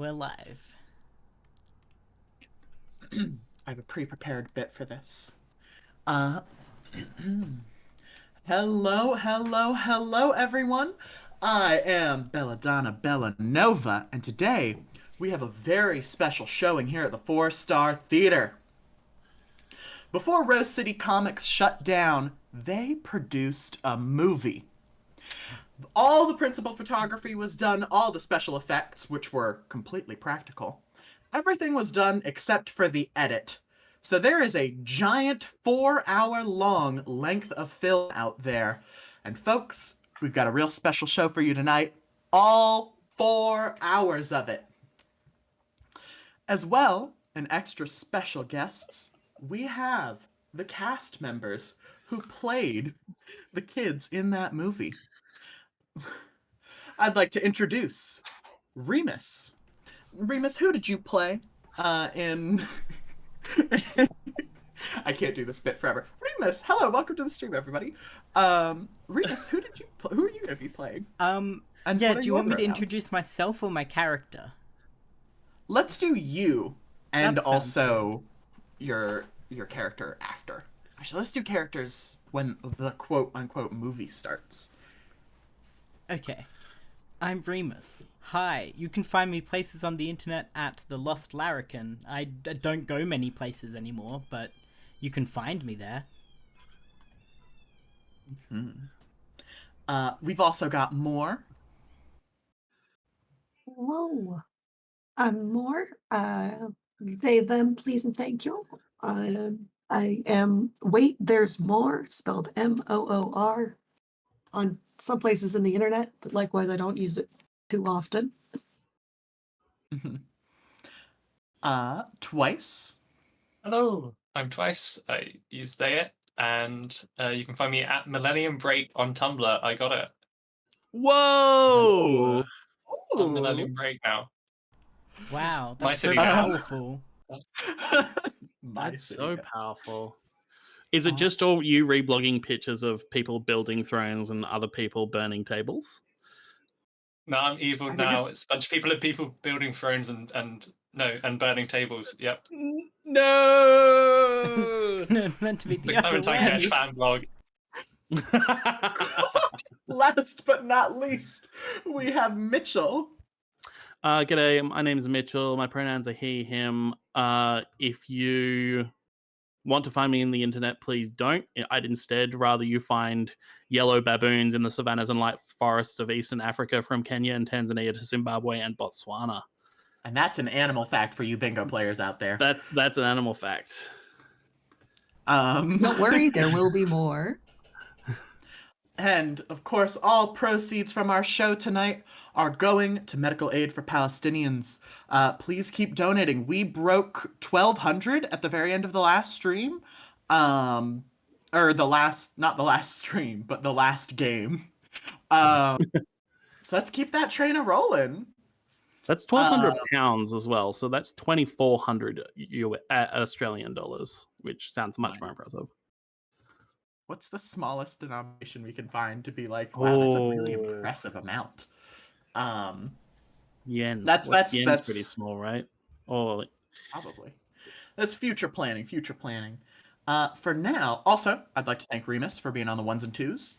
we're live. I have a pre-prepared bit for this. Uh, hello, everyone. I am Belladonna Bellanova, and today we have a very special showing here at the Four Star Theater. Before Rose City Comics shut down, they produced a movie. All the principal photography was done, all the special effects, which were completely practical. Everything was done except for the edit. So there is a giant 4-hour long length of film out there. And folks, we've got a real special show for you tonight. All 4 hours of it. As well, and extra special guests, we have the cast members who played the kids in that movie. I'd like to introduce Remus. Remus, who did you play in... I can't do this bit forever. Remus, hello, welcome to the stream, everybody. Remus, who are you going to be playing? And Yeah, what are do you your want me to pronouns? introduce myself or my character? Let's do you, and That sounds also your character after. Actually, let's do characters when the quote-unquote movie starts. Okay. I'm Remus. Hi, you can find me places on the internet at The Lost Larrikin. I don't go many places anymore, but you can find me there. We've also got more. Hello, I'm More. They, them, please, and thank you. I am. Wait, there's more, spelled Moor, on some places in the internet, but likewise, I don't use it too often. Twice. Hello, I'm Twice. I use they it, and you can find me at Millennium Break on Tumblr. I got it. Whoa! On Millennium Break now. Wow, My that's so city now. powerful. That's city so now. powerful. Is it just all you reblogging pictures of people building thrones and other people burning tables? No, I'm evil think now. it's- It's a bunch of people building thrones and burning tables. Yep. No! No, it's meant to be It's the a other Clementine way. Catch fan blog. Last but not least, we have Mitchell. G'day, my name is Mitchell. My pronouns are he, him. If you want to find me in the internet, please don't. I'd instead rather you find yellow baboons in the savannas and light forests of eastern Africa from Kenya and Tanzania to Zimbabwe and Botswana. And that's an animal fact for you bingo players out there. That's an animal fact. Don't worry, there will be more. And, of course, all proceeds from our show tonight are going to medical aid for Palestinians. Please keep donating. We broke 1,200 at the very end of the last stream. Not the last stream, but the last game. So let's keep that train a-rolling. That's 1,200 pounds as well, so that's 2,400 Australian dollars, which sounds much more impressive. What's the smallest denomination we can find to be like, wow, that's a really Oh. impressive amount? Yen. That's Yen's pretty small, right? Or probably. That's future planning. For now, also, I'd like to thank Remus for being on the ones and twos.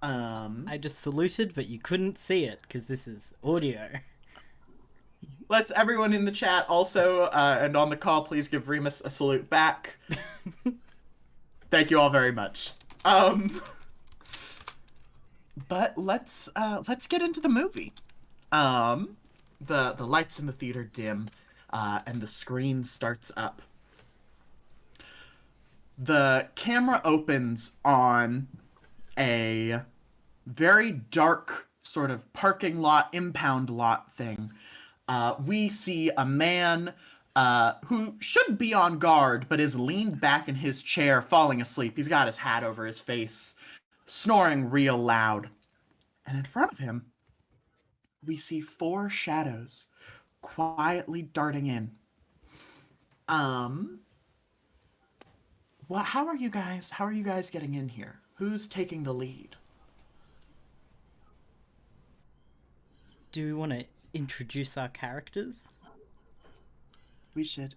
I just saluted, but you couldn't see it because this is audio. Let's everyone in the chat also and on the call, please give Remus a salute back. Thank you all very much. But let's get into the movie. The lights in the theater dim, and the screen starts up. The camera opens on a very dark sort of parking lot, impound lot thing. We see a man who should be on guard, but is leaned back in his chair, falling asleep. He's got his hat over his face, snoring real loud. And in front of him, we see 4 shadows quietly darting in. Well, how are you guys getting in here? Who's taking the lead? Do we want to introduce our characters? We should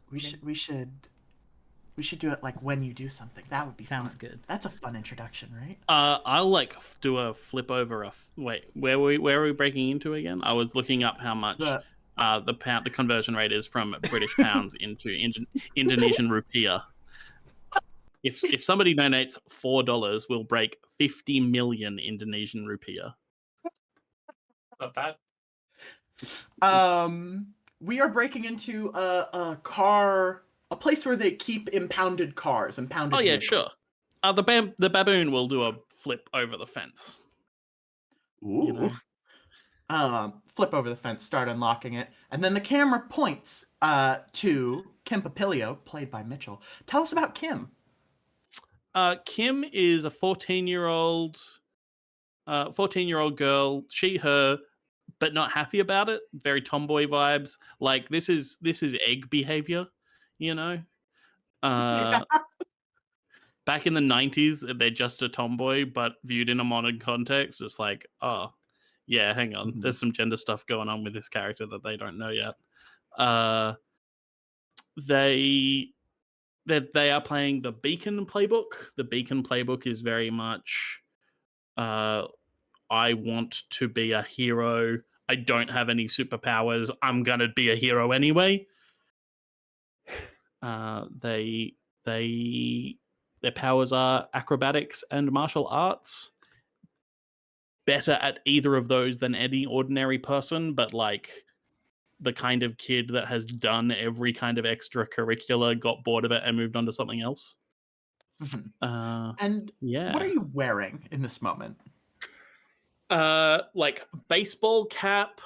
do it like when you do something. That would be Sounds fun. good. That's a fun introduction, right? I'll do a flip over. Wait, where are we breaking into again? I was looking up how much The- the conversion rate is from British pounds into Indonesian rupiah. If somebody donates $4, we'll break 50 million Indonesian rupiah. It's not bad. We are breaking into a place where they keep impounded cars, impounded Oh yeah, vehicles. sure. The baboon will do a flip over the fence. Ooh. You know? Flip over the fence, start unlocking it, and then the camera points to Kim Papilio, played by Mitchell. Tell us about Kim. Kim is a 14-year-old girl. She, her, but not happy about it. Very tomboy vibes. Like this is egg behavior, you know. Back in the 90s, they're just a tomboy, but viewed in a modern context, it's like, oh, yeah, hang on. Mhm. There's some gender stuff going on with this character that they don't know yet. They are playing the Beacon playbook. The Beacon playbook is very much, I want to be a hero. I don't have any superpowers. I'm gonna be a hero anyway. Their powers are acrobatics and martial arts. Better at either of those than any ordinary person, but like the kind of kid that has done every kind of extracurricular, got bored of it, and moved on to something else. And Yeah. what are you wearing in this moment? Like baseball cap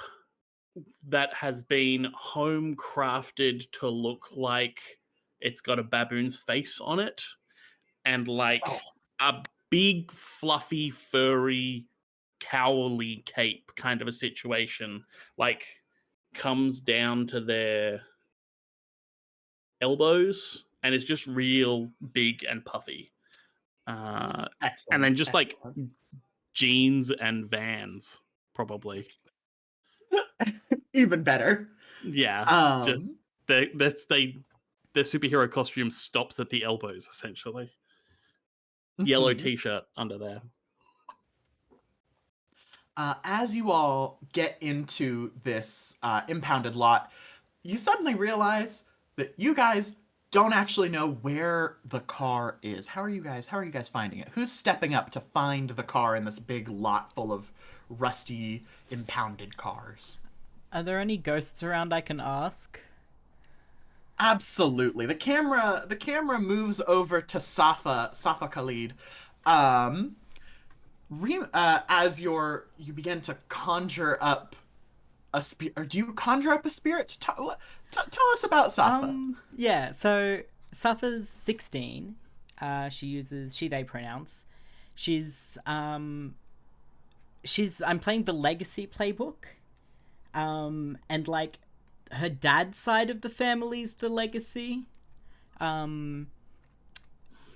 that has been home crafted to look like it's got a baboon's face on it, and like a big fluffy furry cowly cape kind of a situation, like comes down to their elbows and it's just real big and puffy. Excellent. And then just like excellent. jeans and Vans, probably. Even better. Yeah. Just their superhero costume stops at the elbows, essentially. Yellow t-shirt under there. As you all get into this impounded lot, you suddenly realize that you guys don't actually know where the car is. How are you guys finding it? Who's stepping up to find the car in this big lot full of rusty, impounded cars? Are there any ghosts around I can ask? Absolutely. The camera moves over to Safa Khalid. As you begin to conjure up a spirit, or do you conjure up a spirit? Tell us about Safa. Yeah, so Safa's 16. She uses she they pronouns. I'm playing the Legacy playbook. And like her dad's side of the family's the Legacy.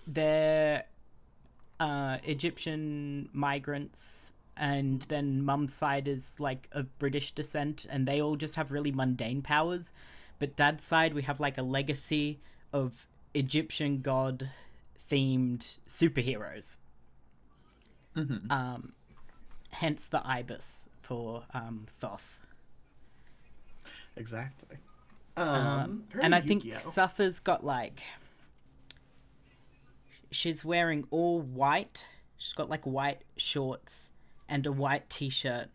They're Egyptian migrants, and then mum's side is like of British descent, and they all just have really mundane powers. But dad's side, we have like a legacy of Egyptian god themed superheroes. Hence the ibis for Thoth. Exactly. And I think Safa's got like, she's wearing all white. She's got like white shorts and a white t-shirt,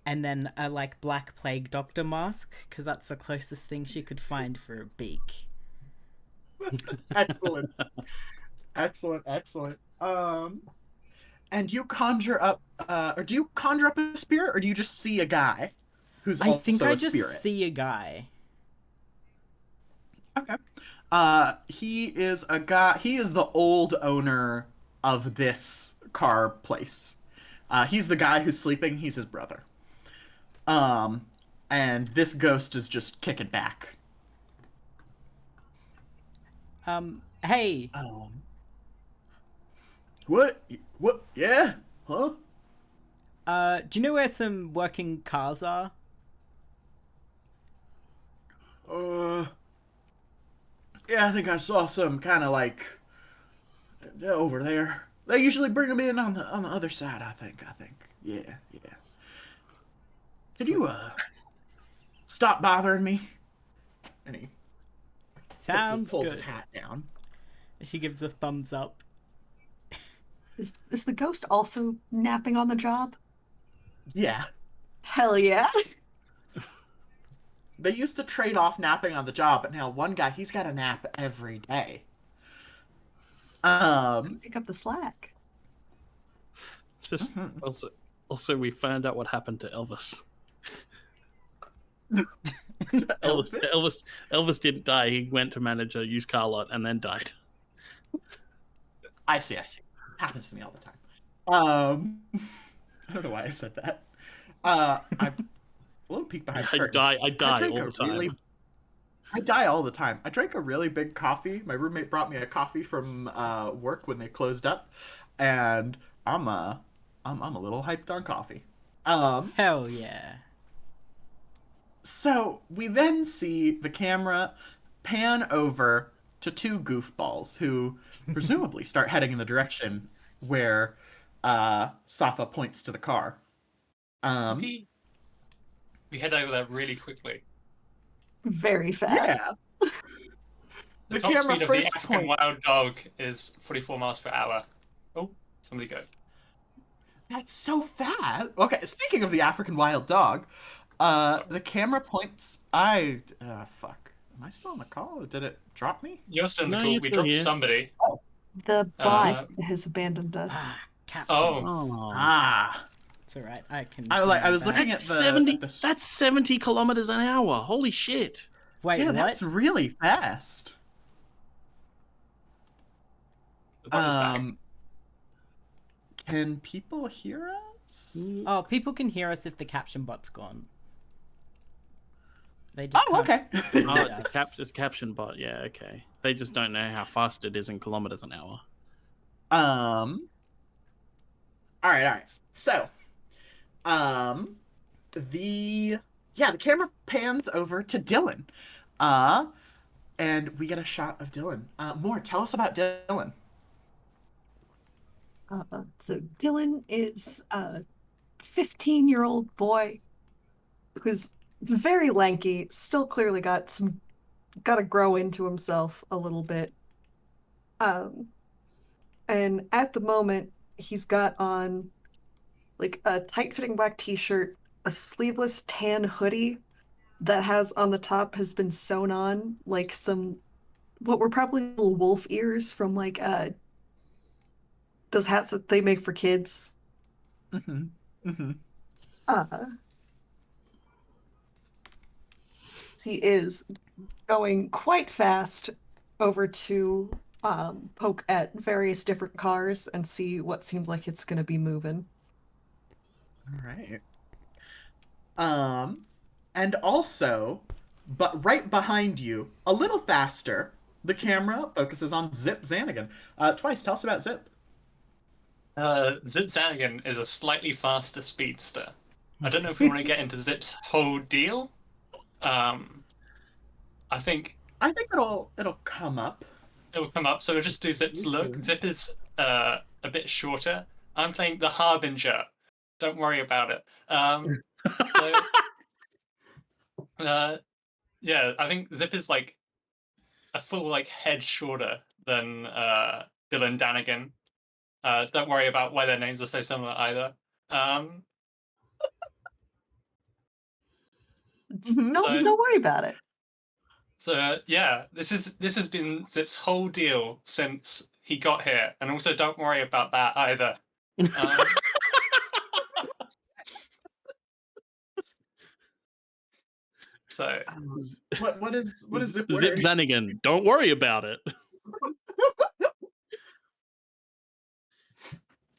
and then a like black plague doctor mask, because that's the closest thing she could find for a beak. Excellent. Excellent. And you conjure up, or do you conjure up a spirit, or do you just see a guy who's I also think I a just spirit? see a guy. Okay. He is a guy. He is the old owner of this car place. He's the guy who's sleeping. He's his brother. And this ghost is just kicking back. Hey, What? Yeah? Huh? do you know where some working cars are? Yeah, I think I saw some kind of like over there. They usually bring them in on the other side. I think. Yeah, yeah. Could you stop bothering me? And he Sounds pulls his good. hat down. She gives a thumbs up. Is the ghost also napping on the job? Yeah. Hell yeah. They used to trade off napping on the job, but now one guy, he's got a nap every day. Pick up the slack. Just also we found out what happened to Elvis. Elvis didn't die. He went to manage a used car lot and then died. I see. Happens to me all the time. I don't know why I said that. I'm a little peek behind the curtain. I die all the time. I die all the time. I drank a really big coffee. My roommate brought me a coffee from work when they closed up, and I'm a little hyped on coffee. Hell yeah. So we then see the camera pan over to two goofballs who presumably start heading in the direction where Safa points to the car. We head over there really quickly. Very fast. Yeah. The top speed of the African wild dog is 44 miles per hour. Oh, somebody go. That's so fast. Okay, speaking of the African wild dog, the camera points. Fuck. Am I still on the call? Did it drop me? You're still in the No, call. you're We still dropped here. somebody. The bot has abandoned us. Captions. It's alright. I can. I was looking at the. That's 70 kilometers an hour. Holy shit! Wait, Yeah, what? that's really fast. The bot is back. Can people hear us? Oh, people can hear us if the caption bot's gone. They just okay. Oh, it's a caption bot. Yeah, okay. They just don't know how fast it is in kilometers an hour. All right. So, the camera pans over to Dylan, and we get a shot of Dylan. More, tell us about Dylan. So Dylan is a 15-year-old boy who's very lanky, still clearly got to grow into himself a little bit. And at the moment, he's got on like a tight-fitting black t-shirt, a sleeveless tan hoodie that has on the top has been sewn on like some what were probably little wolf ears from like those hats that they make for kids. He is going quite fast over to poke at various different cars and see what seems like it's going to be moving. All right. And also, but right behind you, a little faster, the camera focuses on Zip Zanigan. Twice, tell us about Zip. Zip Zanigan is a slightly faster speedster. I don't know if we want to get into Zip's whole deal. I think it'll come up. It will come up. So we'll just do Zip's look. Zip is a bit shorter. I'm playing the Harbinger. Don't worry about it. Yeah, I think Zip is like a full like head shorter than Dylan Danigan. Don't worry about why their names are so similar either. Don't worry about it. So yeah, this has been Zip's whole deal since he got here, and also don't worry about that either. So what is Zip wearing? Zip Zanigan, don't worry about it.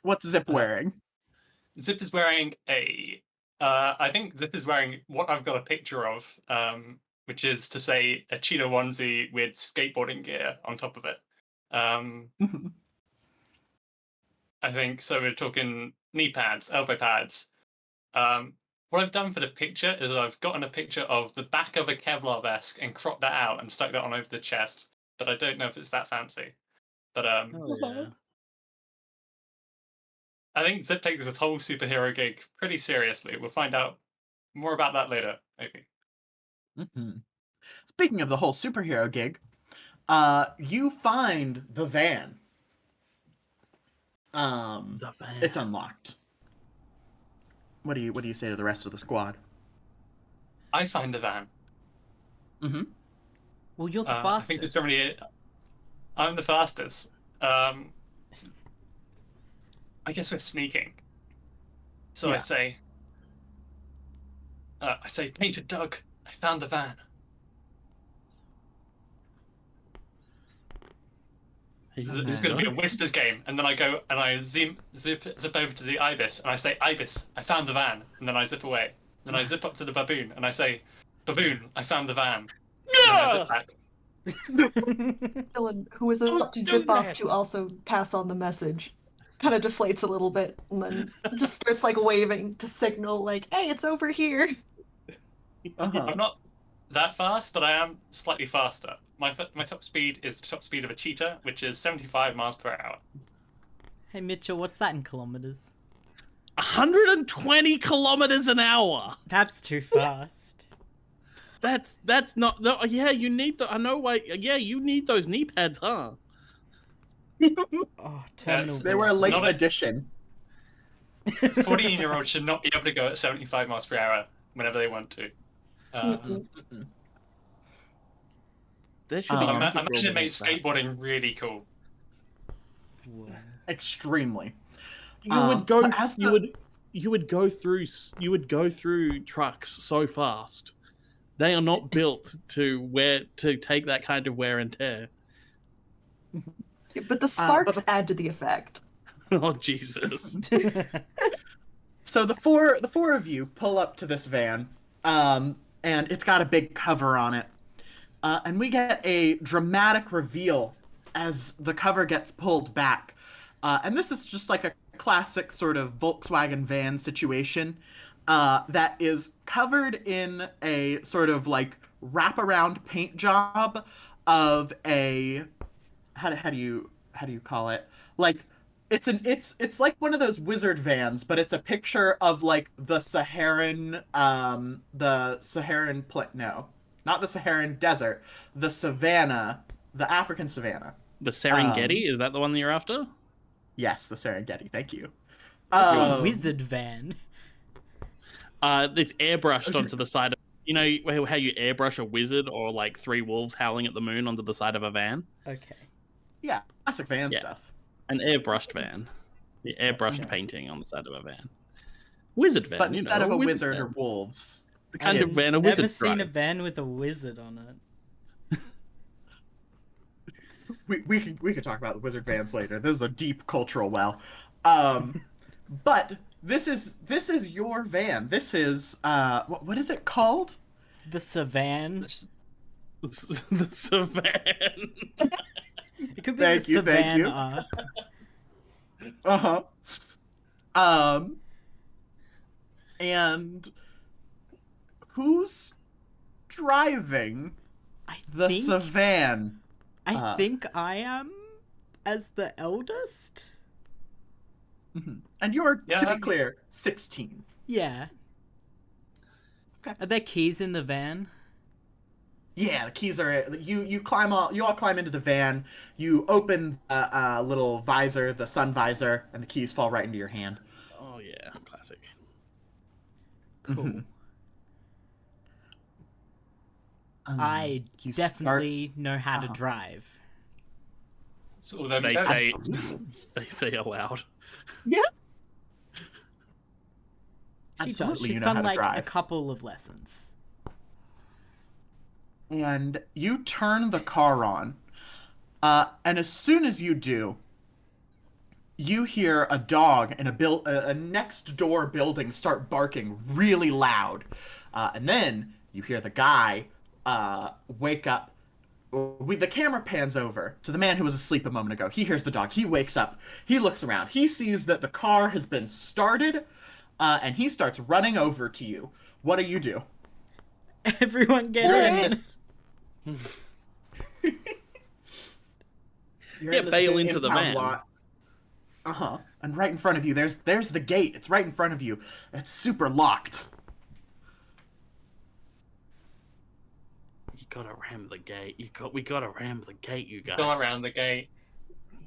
What's Zip wearing? Zip is wearing I think Zip is wearing what I've got a picture of, which is to say a cheetah onesie with skateboarding gear on top of it. I think so. We're talking knee pads, elbow pads, what I've done for the picture is I've gotten a picture of the back of a Kevlar vest and cropped that out and stuck that on over the chest. But I don't know if it's that fancy. But Oh yeah. I think Zip takes this whole superhero gig pretty seriously. We'll find out more about that later, maybe. Speaking of the whole superhero gig, you find the van. The van. It's unlocked. What do you say to the rest of the squad? I find the van. Mm-hmm. Well, you're the I fastest. think there's somebody. I'm the fastest. I guess we're sneaking. So Yeah. I say, Major Doug, I found the van. This is going to be a whispers game, and then I go and I zip over to the ibis, and I say, Ibis, I found the van, and then I zip away. Then I zip up to the baboon, and I say, Baboon, I found the van. And then I zip back. Dylan, who was about to zip off to also pass on the message, kind of deflates a little bit and then just starts like waving to signal like, hey, it's over here. I'm not that fast, but I am slightly faster. My top speed is the top speed of a cheetah, which is 75 miles per hour. Hey Mitchell, what's that in kilometers? 120 kilometers an hour. That's too fast. That's not. No, yeah, you need the. I know why. Yeah, you need those knee pads, huh? Oh, terminal. They were a late Not a- addition. 14-year-olds should not be able to go at 75 miles per hour whenever they want to. There should be. Um, I imagine it makes skateboarding really cool. Extremely. You would go. but as You would go through. You would go through trucks so fast. They are not built to take that kind of wear and tear. But the sparks add to the effect. Oh Jesus! So the four of you pull up to this van, and it's got a big cover on it, and we get a dramatic reveal as the cover gets pulled back, and this is just like a classic sort of Volkswagen van situation, that is covered in a sort of like wraparound paint job of a how do you call it, like it's like one of those wizard vans, but it's a picture of like the Saharan no, not the Saharan desert, the savannah, the African savannah. The Serengeti, is that the one that you're after? Yes, the Serengeti. Thank you. It's a wizard van. It's airbrushed onto the side of. You know how you airbrush a wizard or like three wolves howling at the moon onto the side of a van? Okay. Yeah, classic van Yeah. stuff. An airbrushed van. The airbrushed painting on the side of a van. Wizard van, But instead of a wizard van. or wolves, The kind of van a I've wizard never seen a drives. van with a wizard on it. we could talk about the wizard vans later. This is a deep cultural well. But this is your van. This is what is it called? The Savan. The Savan. It could be Thank the you, thank you. Savannah. And who's driving I the think, Savan? I think I am, as the eldest. And you're, Yeah, to be I'm- clear, 16. Yeah. Okay. Are there keys in the van? Yeah, the keys are. You all climb into the van. You open the little visor, the sun visor, and the keys fall right into your hand. Oh yeah, classic. Cool. Mhm. I you definitely know how to Uh-huh. drive. So there we They go. say they say aloud. She Absolutely, does. She's you know done how to like a drive. couple of lessons. And you turn the car on, and as soon as you do, you hear a dog in a next door building start barking really loud, and then you hear the guy wake up. The camera pans over to the man who was asleep a moment ago. He hears the dog. He wakes up. He looks around. He sees that the car has been started, and he starts running over to you. What do you do? Everyone get You're in. in this. You're Yeah, in this bail big into the impound van. lot. And right in front of you, there's the gate. It's right in front of you. It's super locked. You gotta ram the gate. We gotta ram the gate, you guys. Go around the gate.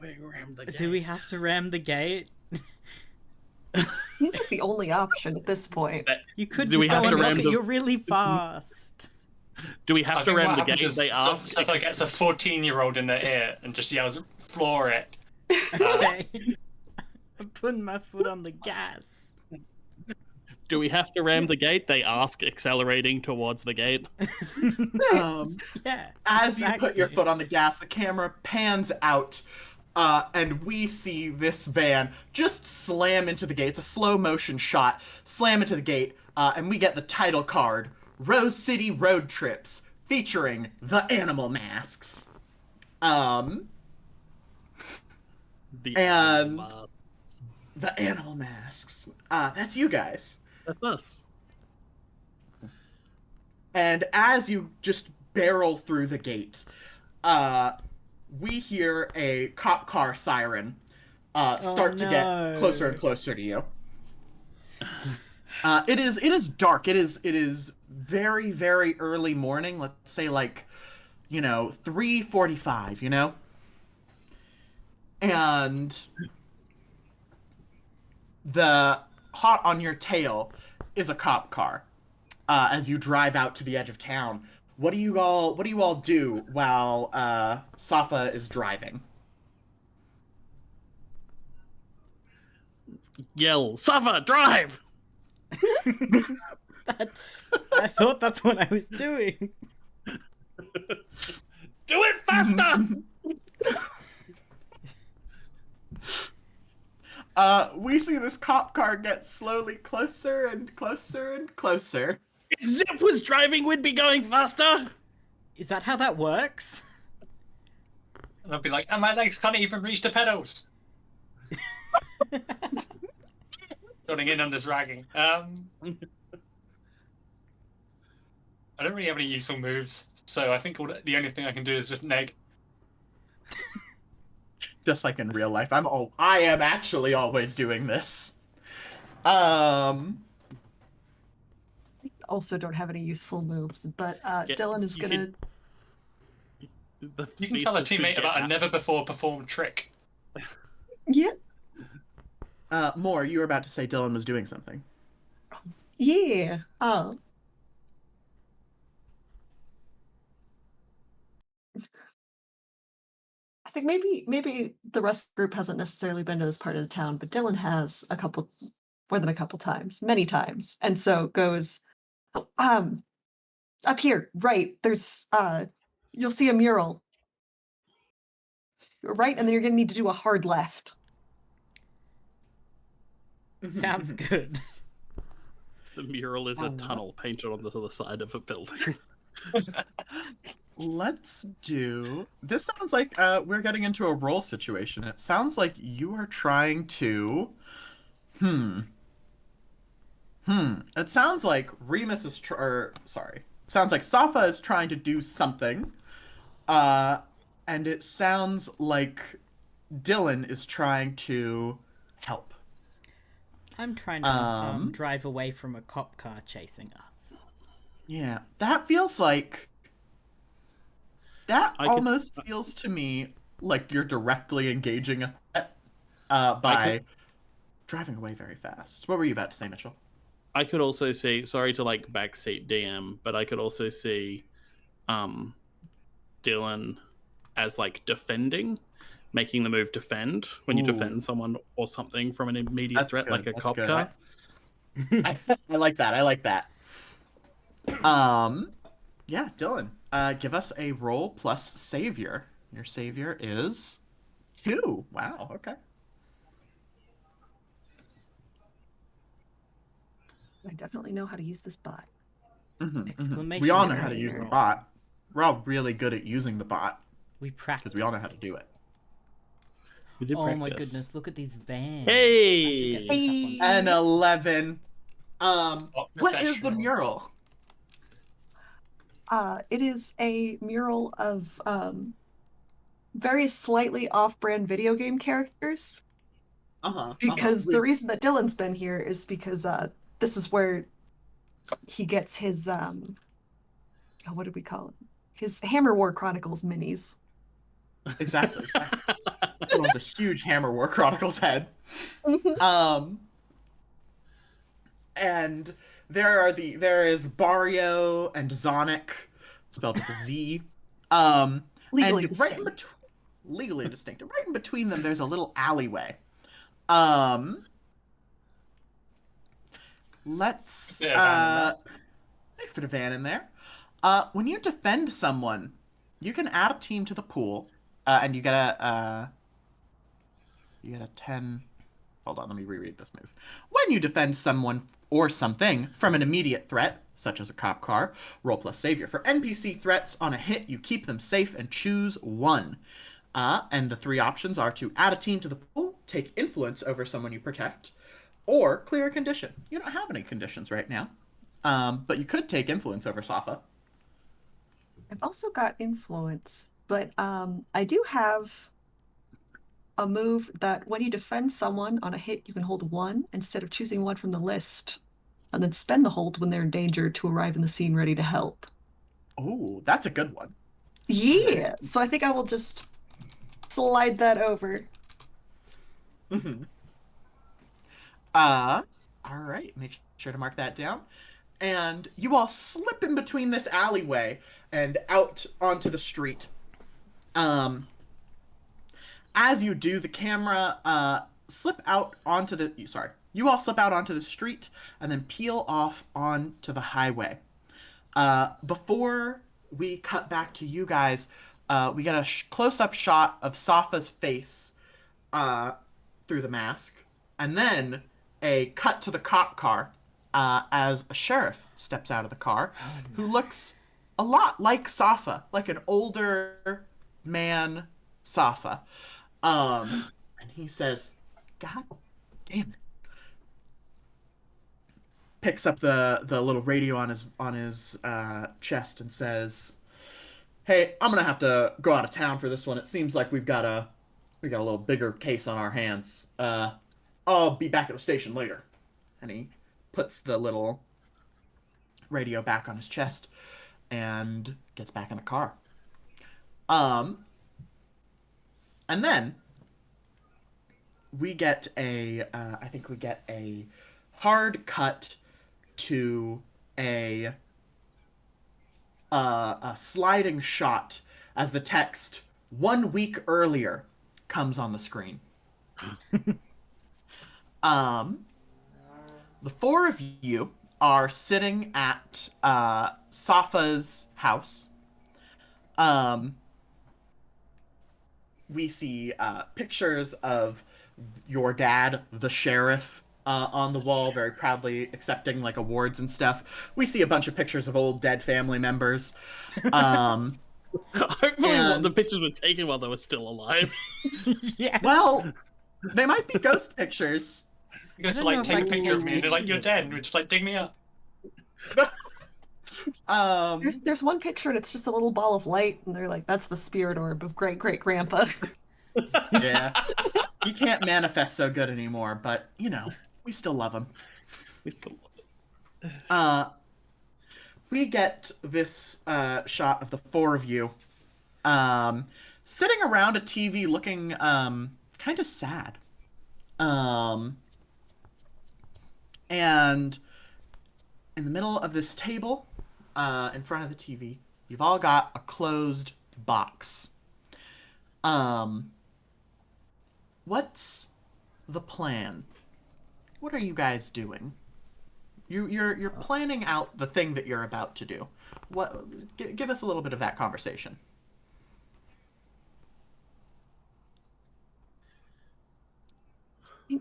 We ram the gate. Do we have to ram the gate? Seems like the only option at this point. You could Do we just have go to and ram look. the- You're really fast. Do we I have to think ram what the happens gate? is They ask. Sofa gets a 14-year-old in their ear and just yells, "Floor it." Okay. I'm putting my foot on the gas. Do we have to ram the gate? They ask, accelerating towards the gate. Yeah. As you put your exactly. foot on the gas, the camera pans out, and we see this van just slam into the gate. It's a slow motion shot. Slam into the gate, and we get the title card, Rose City Road Trips, featuring the animal masks. The And- uh, The animal masks. That's you guys. that's us. And as you just barrel through the gate, we hear a cop car siren start to no. get closer and closer to you. It is dark. It is very, very early morning. Let's say 3:45. And the hot on your tail is a cop car. As you drive out to the edge of town, what do you all do while Safa is driving? Yell, Safa, drive! I thought that's what I was doing. Do it faster! We see this cop car get slowly closer and closer and closer. If Zip was driving, we'd be going faster! Is that how that works? And I'll be like, and my legs can't even reach the pedals. Going in on this ragging. I don't really have any useful moves, so I think the only thing I can do is just neg. Just like in real life, I am actually always doing this. Also don't have any useful moves, but Yeah, Dylan is you gonna... You can tell a teammate about a never-before-performed trick. Yeah. More, you were about to say Dylan was doing something. Yeah. I think maybe the rest of the group hasn't necessarily been to this part of the town, but Dylan has more than a couple times, many times, and so goes, "Oh, up here, right? There's you'll see a mural, right, and then you're gonna need to do a hard left." Sounds good. The mural is a tunnel painted onto the side of a building. Let's do... This sounds like we're getting into a role situation. It sounds like you are trying to... It sounds like Remus is sorry. It sounds like Safa is trying to do something. And it sounds like Dylan is trying to help. I'm trying to drive away from a cop car chasing us. Yeah, that feels like... That almost feels to me like you're directly engaging a threat by driving away very fast. What were you about to say, Mitchell? I could also see, sorry to backseat DM, but I could also see Dylan as defending, making the move defend when you defend someone or something from an immediate threat, good. like a That's cop good. car. I like that. Yeah, Dylan, give us a roll plus savior. Your savior is 2. Wow, okay. I definitely know how to use this bot. Exclamation We all know how to use the point. bot. We're all really good at using the bot We practice. because we all know how to do it. We did Oh my practice. goodness, look at these vans. Hey! I should get this up on An 11. Oh, What is the professional. mural? It is a mural of various slightly off-brand video game characters. Because the reason that Dylan's been here is because this is where he gets his what did we call it? His Hammer War Chronicles minis. Exactly. This one's a huge Hammer War Chronicles head. And there is Barrio and Zonic, spelled with a Z. Legally and distinct. Legally distinct. Right in between them, there's a little alleyway. Let's Yeah, van fit a van in there. When you defend someone, you can add a team to the pool, and you get a 10. Hold on, let me reread this move. When you defend someone or something from an immediate threat, such as a cop car, roll plus savior. For NPC threats on a hit, you keep them safe and choose one. And the 3 options are to add a team to the pool, take influence over someone you protect, or clear a condition. You don't have any conditions right now, but you could take influence over Safa. I've also got influence, but I do have a move that when you defend someone on a hit, you can hold 1 instead of choosing 1 from the list, and then spend the hold when they're in danger to arrive in the scene ready to help. Oh, that's a good one. Yeah, so I think I will just slide that over. All right, make sure to mark that down. And you all slip in between this alleyway and out onto the street. As you do, the camera slip out onto the you all slip out onto the street and then peel off onto the highway. Before we cut back to you guys, we get a close-up shot of Safa's face through the mask, and then a cut to the cop car as a sheriff steps out of the car, who looks a lot like Safa, like an older man Safa. And he says, "God damn it." Picks up the little radio on his chest and says, "Hey, I'm gonna have to go out of town for this one. It seems like we got a little bigger case on our hands. I'll be back at the station later." And he puts the little radio back on his chest and gets back in the car. And then we get I think we get a hard cut to a sliding shot as the text "1 week earlier" comes on the screen. The 4 of you are sitting at Safa's house. We see pictures of your dad, the sheriff, on the wall, very proudly accepting like awards and stuff. We see a bunch of pictures of old dead family members. Hopefully, and- the pictures were taken while they were still alive. Yeah. Well, they might be ghost pictures. You guys I were don't like, know if take I a can picture of take me, and they're like, you're pictures dead, of and we're just like, dig me up. There's one picture and it's just a little ball of light, and they're like, "That's the spirit orb of great great grandpa." Yeah. He can't manifest so good anymore, but, you know, we still love him. We still love it. We get this shot of the 4 of you sitting around a TV looking kind of sad. And in the middle of this table, in front of the TV, you've all got a closed box. What's the plan? What are you guys doing? You're planning out the thing that you're about to do. Give us a little bit of that conversation.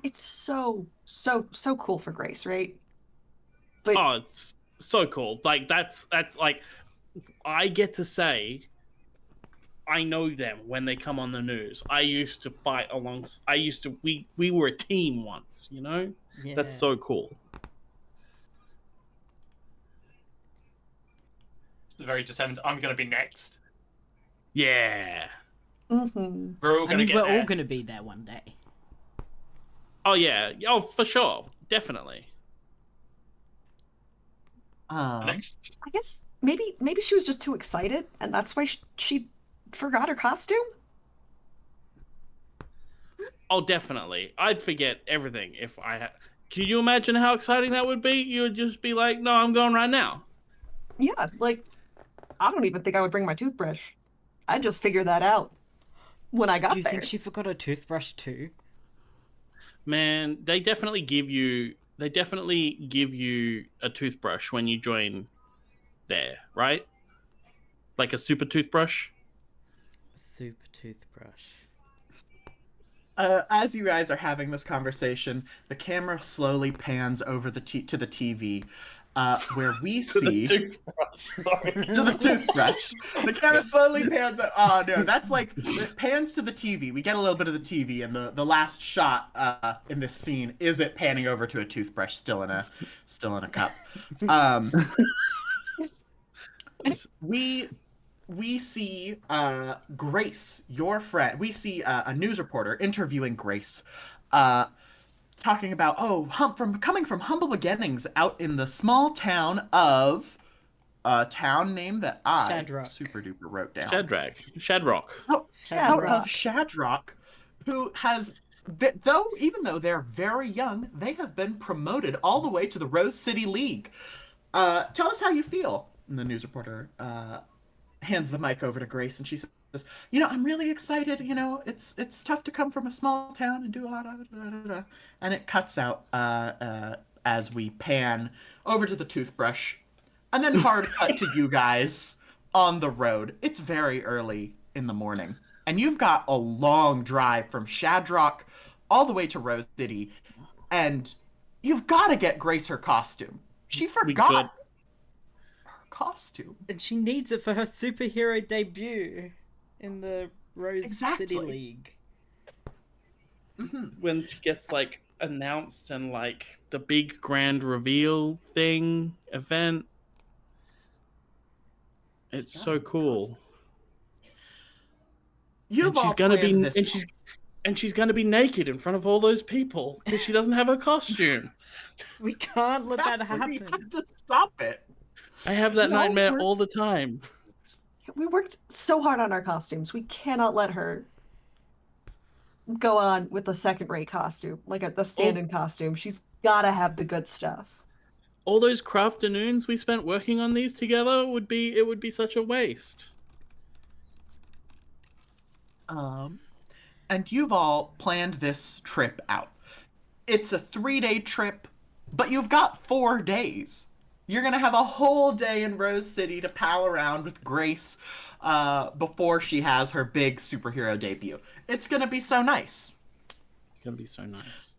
It's so cool for Grace, right? But Oh, it's so cool. Like that's like I get to say I know them when they come on the news. I used to fight we were a team once, you know? Yeah. That's so cool. It's very determined. I'm gonna be next. Yeah. Mm-hmm. We're all I gonna mean, get we're there. all gonna be there one day. Oh yeah. Oh, for sure. Definitely. Next. I guess maybe she was just too excited, and that's why she forgot her costume. Oh, definitely. I'd forget everything if I had. Can you imagine how exciting that would be? You would just be like, "No, I'm going right now." Yeah, like I don't even think I would bring my toothbrush. I just figured that out when I Do got you there. think she forgot her toothbrush too? Man, they definitely give you a toothbrush when you join there, right? Like a super toothbrush. Super toothbrush. As you guys are having this conversation, the camera slowly pans over to the TV, where we see Sorry. to the toothbrush. The camera slowly pans. Oh no, that's like it pans to the TV. We get a little bit of the TV, and the last shot in this scene is it panning over to a toothbrush still in a cup. Um, we see Grace, your friend. We see a news reporter interviewing Grace, talking about coming from humble beginnings out in the small town of a town name that I Shadrock. super duper wrote down. Shadrock. Oh, out of Shadrock. Shadrock, who has even though they're very young, they have been promoted all the way to the Rose City League. Tell us how you feel. And the news reporter hands the mic over to Grace, and she says, I'm really excited. It's tough to come from a small town and do a lot of and it cuts out as we pan over to the toothbrush, and then hard cut to you guys on the road. It's very early in the morning, and you've got a long drive from Shadrock all the way to Rose City, and you've got to get Grace her costume. She forgot costume. And she needs it for her superhero debut in the Rose City League. Mm-hmm. When she gets like announced and like the big grand reveal event. It's so cool. You've all planned this. And she's gonna be naked in front of all those people because she doesn't have her costume. We can't let that happen. We have to stop it. I have that nightmare all the time. We worked so hard on our costumes. We cannot let her go on with a second-rate costume, like the stand-in costume. She's gotta have the good stuff. All those crafternoons we spent working on these together would be such a waste. And you've all planned this trip out. It's a 3-day trip, but you've got 4 days. You're gonna have a whole day in Rose City to pal around with Grace before she has her big superhero debut. It's gonna be so nice. It's gonna be so nice.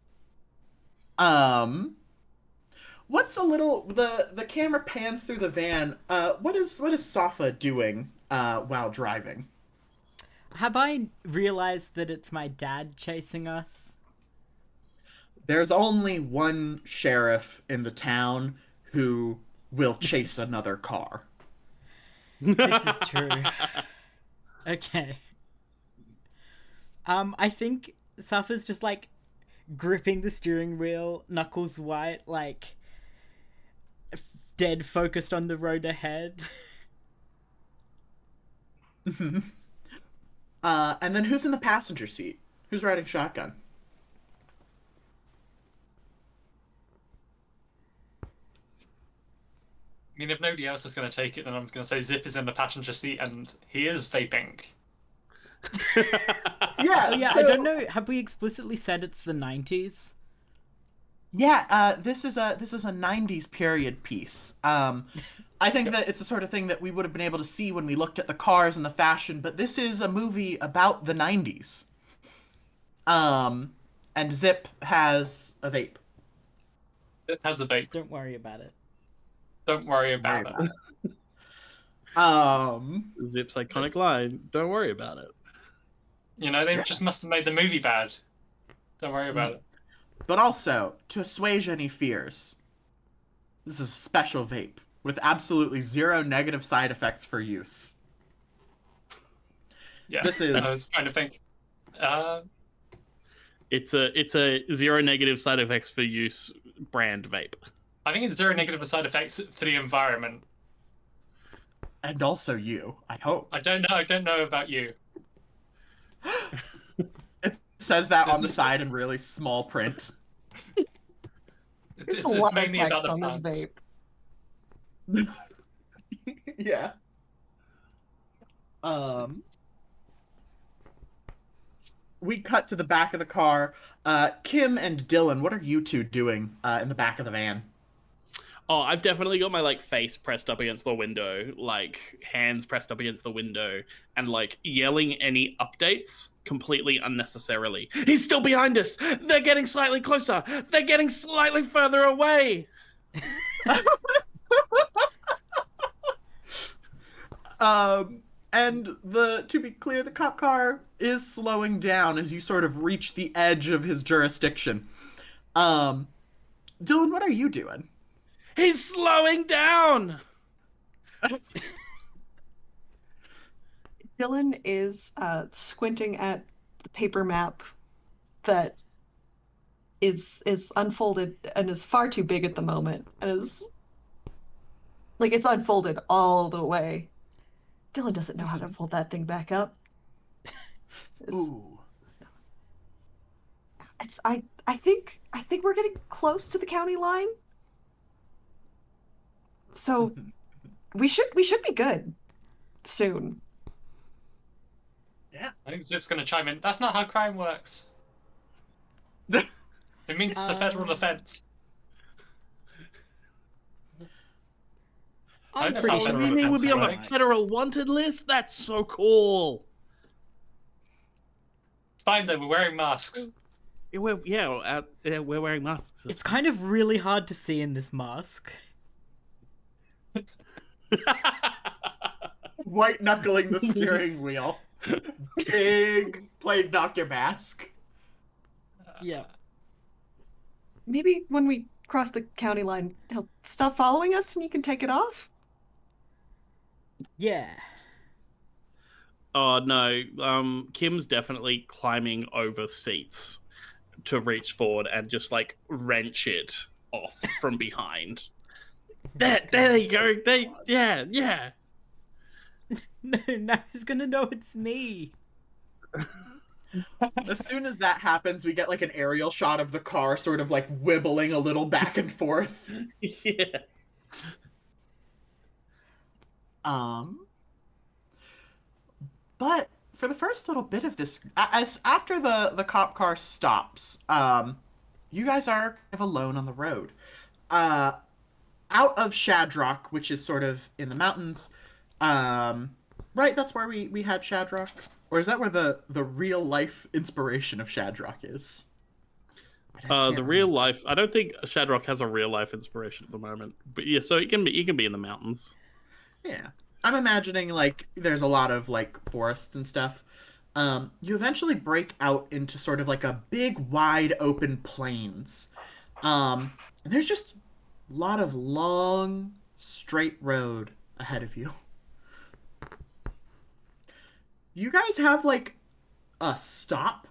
What's a little the camera pans through the van. What is Safa doing while driving? Have I realized that it's my dad chasing us? There's only one sheriff in the town who will chase another car. This is true. Okay. I think Safa's just like gripping the steering wheel, knuckles white, like dead focused on the road ahead. And then who's in the passenger seat? Who's riding shotgun? I mean, if nobody else is going to take it, then I'm going to say Zip is in the passenger seat and he is vaping. Yeah. Oh yeah, so, I don't know. Have we explicitly said it's the 90s? Yeah, this is a 90s period piece. I think that it's the sort of thing that we would have been able to see when we looked at the cars and the fashion, but this is a movie about the 90s. And Zip has a vape. It has a vape. Don't worry about it. Don't worry about it. Zip's iconic line. Don't worry about it. You know, they Yeah. just must have made the movie bad. Don't worry about it. But also, to assuage any fears, this is a special vape with absolutely zero negative side effects for use. Yeah, This I was is trying to think. It's a zero negative side effects for use brand vape. I think it's zero negative side effects for the environment. and also you, I hope. I don't know. I don't know about you. It says that on the This- side in really small print. There's a lot of mainly about text the on this plants. vape. Yeah. We cut to the back of the car. Kim and Dylan, what are you two doing in the back of the van? Oh, I've definitely got my like face pressed up against the window, like hands pressed up against the window, and like yelling any updates completely unnecessarily. He's still behind us. They're getting slightly closer. They're getting slightly further away. And to be clear, the cop car is slowing down as you sort of reach the edge of his jurisdiction. Dylan, what are you doing? He's slowing down. Dylan is squinting at the paper map that is unfolded and is far too big at the moment, and is like it's unfolded all the way. Dylan doesn't know how to fold that thing back up. Ooh. I think we're getting close to the county line. So we should be good soon. Yeah. I think Zip's going to chime in. That's not how crime works. It means it's a federal offense. I'm That's pretty how sure federal You mean we'll be on the offenses work. federal wanted list? That's so cool. It's fine though, we're wearing masks. We're wearing masks. It's kind of really hard to see in this mask. White knuckling the steering wheel. Big plague doctor mask. Yeah. Maybe when we cross the county line, he'll stop following us and you can take it off. Yeah. Oh no, Kim's definitely climbing over seats to reach forward and just like wrench it off from behind. There you go. Yeah. No, now he's gonna know it's me. As soon as that happens, we get like an aerial shot of the car sort of like wibbling a little back and forth. Yeah. But for the first little bit of this, as after the cop car stops, you guys are kind of alone on the road. Out of Shadrock, which is sort of in the mountains, right? That's where we had Shadrock, or is that where the real life inspiration of Shadrock is? The real life. I don't think Shadrock has a real life inspiration at the moment, but yeah. So it can be in the mountains. Yeah. I'm imagining, like, there's a lot of, like, forests and stuff. You eventually break out into sort of, like, a big, wide open plains. And there's just a lot of long, straight road ahead of you. You guys have, like, a stop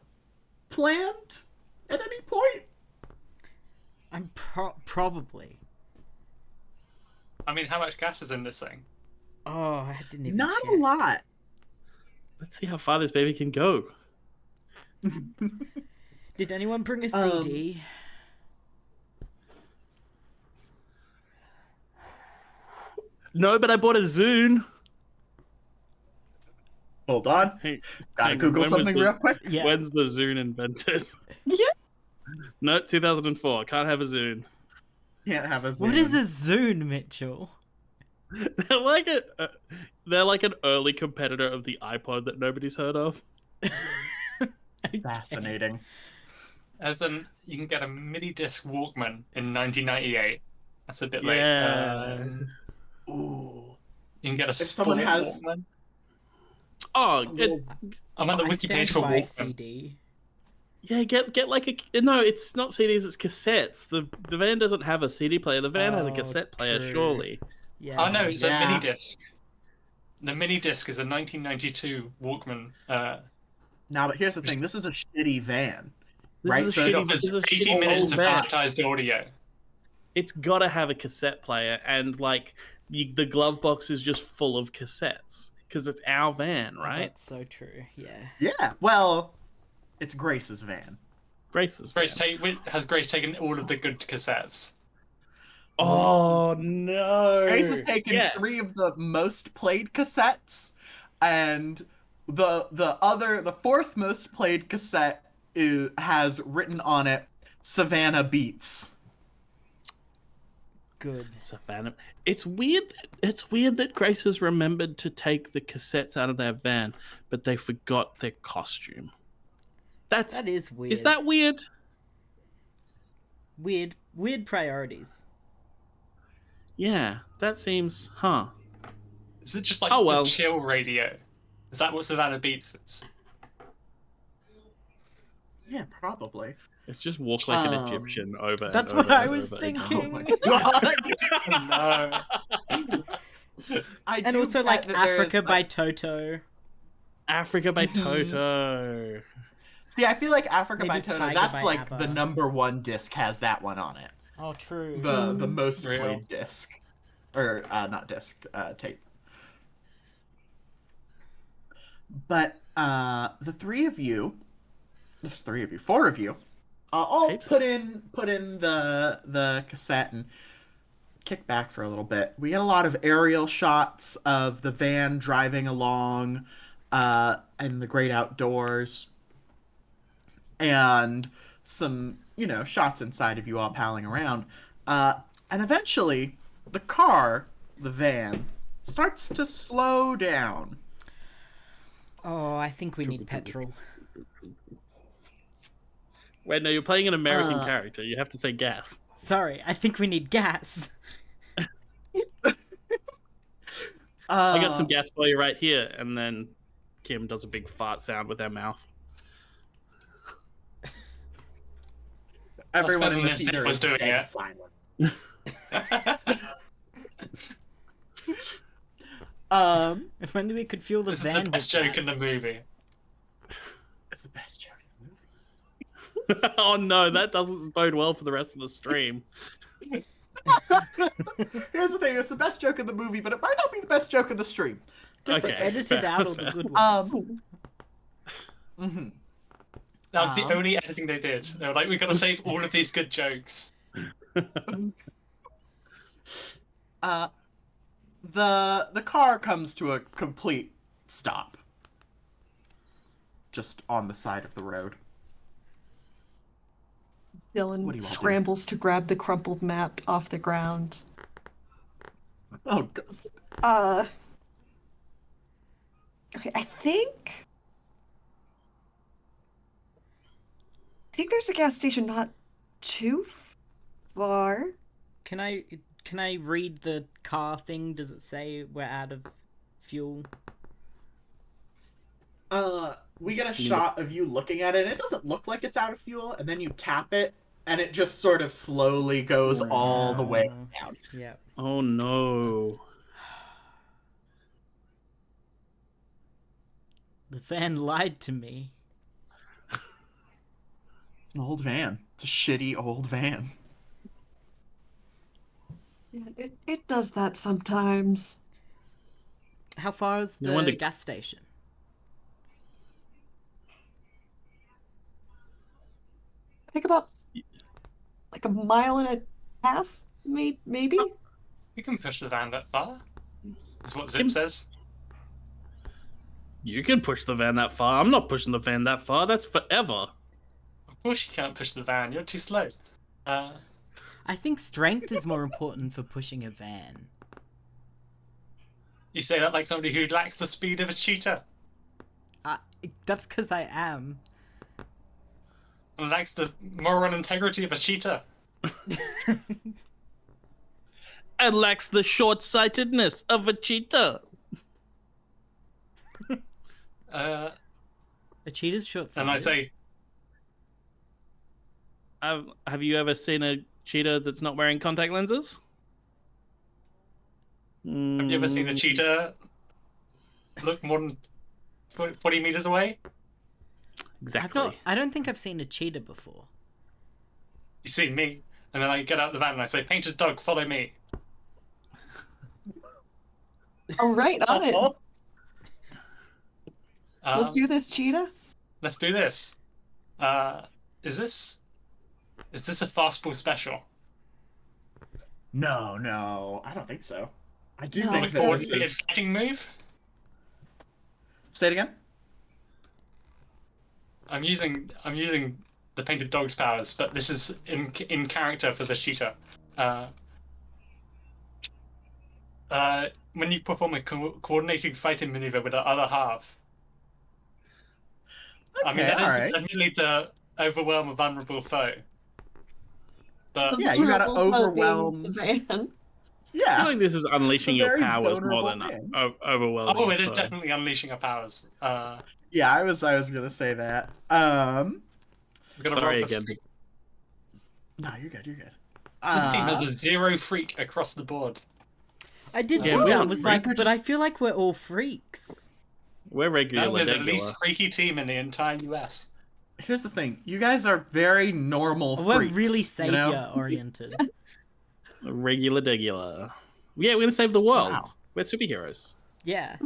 planned at any point? I'm probably. I mean, how much gas is in this thing? Oh, I didn't even Not check. a lot. Let's see how far this baby can go. Did anyone bring a CD? No, but I bought a Zune. Hold on. Hey, Gotta hang on, Google when was something the- real quick. Yeah. When's the Zune invented? Yeah. No, 2004. Can't have a Zune. Can't have a Zoom. What is a Zune, Mitchell? They're like an early competitor of the iPod that nobody's heard of. Okay. Fascinating. As in, you can get a mini disc Walkman in 1998. That's a bit late. Yeah. Ooh. You can get a someone sport has- Walkman. Oh, I'm on the I wiki stand page for by Walkman. CD. yeah, get like a no. It's not CDs. It's cassettes. The van doesn't have a CD player. The van has a Oh, cassette player. true. Surely. Yeah. Oh no, it's a Yeah. mini disc. The mini disc is a 1992 Walkman. Now, but here's the thing. This is a shitty van. This Right, is a so shitty. it's- This is a 80 shitty minutes old of van. digitized audio. It's got to have a cassette player, and like the glove box is just full of cassettes because it's our van, Oh, right? that's so true. Yeah. Yeah, well, it's Grace's van. Grace's Grace van. has Grace taken all of the good cassettes? Oh no! Grace has taken Yeah. 3 of the most played cassettes, and the 4th most played cassette has written on it Savannah Beats. Good. Savannah. It's weird. It's weird that Grace has remembered to take the cassettes out of their van, but they forgot their costume. That is weird. is that weird? Weird priorities. Yeah, that seems, huh? Is it just like Oh, well. the chill radio? Is that what Savannah Beats is? Yeah, probably. It's just walk like an Um, Egyptian over. and That's over what I and was over again. thinking. God. No. I And do also bet like that there is, Africa by Toto. Africa by Mhm. Toto. See, I feel like Africa by Maybe Toto, Tiger that's by like ABBA. the #1 disc has that one on it. Oh, true. The most Real. played disc. Or, not disc, tape. But, the 3 of you, there's 3 of you, 4 of you, all Tape? put in the cassette and kick back for a little bit. We get a lot of aerial shots of the van driving along, in the great outdoors. And some, shots inside of you all palling around. And eventually, the van, starts to slow down. Oh, I think we need petrol. Wait, no, you're playing an American Uh, character. You have to say gas. Sorry, I think we need gas. I got some gas for you right here, and then Kim does a big fart sound with her mouth. Everyone better in the than Zip theater was is doing dead it. silent. If only we could fuel the This is van the best with joke that. in the movie. It's the best joke in the movie. Oh no, that doesn't bode well for the rest of the stream. Here's the thing, it's the best joke in the movie, but it might not be the best joke in the stream. Okay, Edited fair, out all that's the fair. good ones. Mhm. That was the Um, only editing they did. They were like, we gotta save all of these good jokes. The car comes to a complete stop. Just on the side of the road. What do you Dylan want to do? scrambles to grab the crumpled map off the ground. Oh, God. Okay, I think there's a gas station not too far. Can I read the car thing? Does it say we're out of fuel? We get a shot of you looking at it, and it doesn't look like it's out of fuel, and then you tap it, and it just sort of slowly goes all the way down. Yeah. Oh no. The van lied to me. An old van. It's a shitty old van. It does that sometimes. How far is No the wonder- gas station? I think about like a mile and a half, maybe. You can push the van that far. That's what Zip Kim- says. You can push the van that far. I'm not pushing the van that far. That's forever. Of course you can't push the van. You're too slow. I think strength is more important for pushing a van. You say that like somebody who lacks the speed of a cheetah That's because I am. and lacks the moral integrity of a cheetah. and lacks the short-sightedness of a cheetah. A cheetah's short-sighted. And I say, Have you ever seen a cheetah that's not wearing contact lenses? have you ever seen a cheetah look more than 40 meters away? Exactly. I don't think I've seen a cheetah before. You see me, and then I get out the van and I say, "Painted dog, follow me." All right, on it. Let's Um, do this, cheetah. Let's do this. Is this a fastball special? No, I don't think so. I do No, think it's that not. this Coordinated is. fighting move? Say it again. I'm using the painted dog's powers, but this is in character for the cheetah. When you perform a coordinated fighting maneuver with the other half, I mean Okay, that is alright. admittedly to overwhelm a vulnerable foe. But Yeah, you gotta vulnerable foe being overwhelm- the van. I feel Yeah. like this is unleashing your very powers more vulnerable than man. overwhelming. oh, a it is foe. definitely unleashing our powers. Yeah, I was gonna say that. We're gonna Sorry roll this. again. No, you're good. This team has a 0 freak across the board. I did Yeah, see we're that. all and was freaks, like, we're but I just- feel like we're all freaks. We're Now regular we're the regular. least freaky team in the entire US. Here's the thing. You guys are very normal We're freaks. really you know? savior oriented. Regular degular. Yeah, we're gonna save the world. Wow. We're superheroes. Yeah.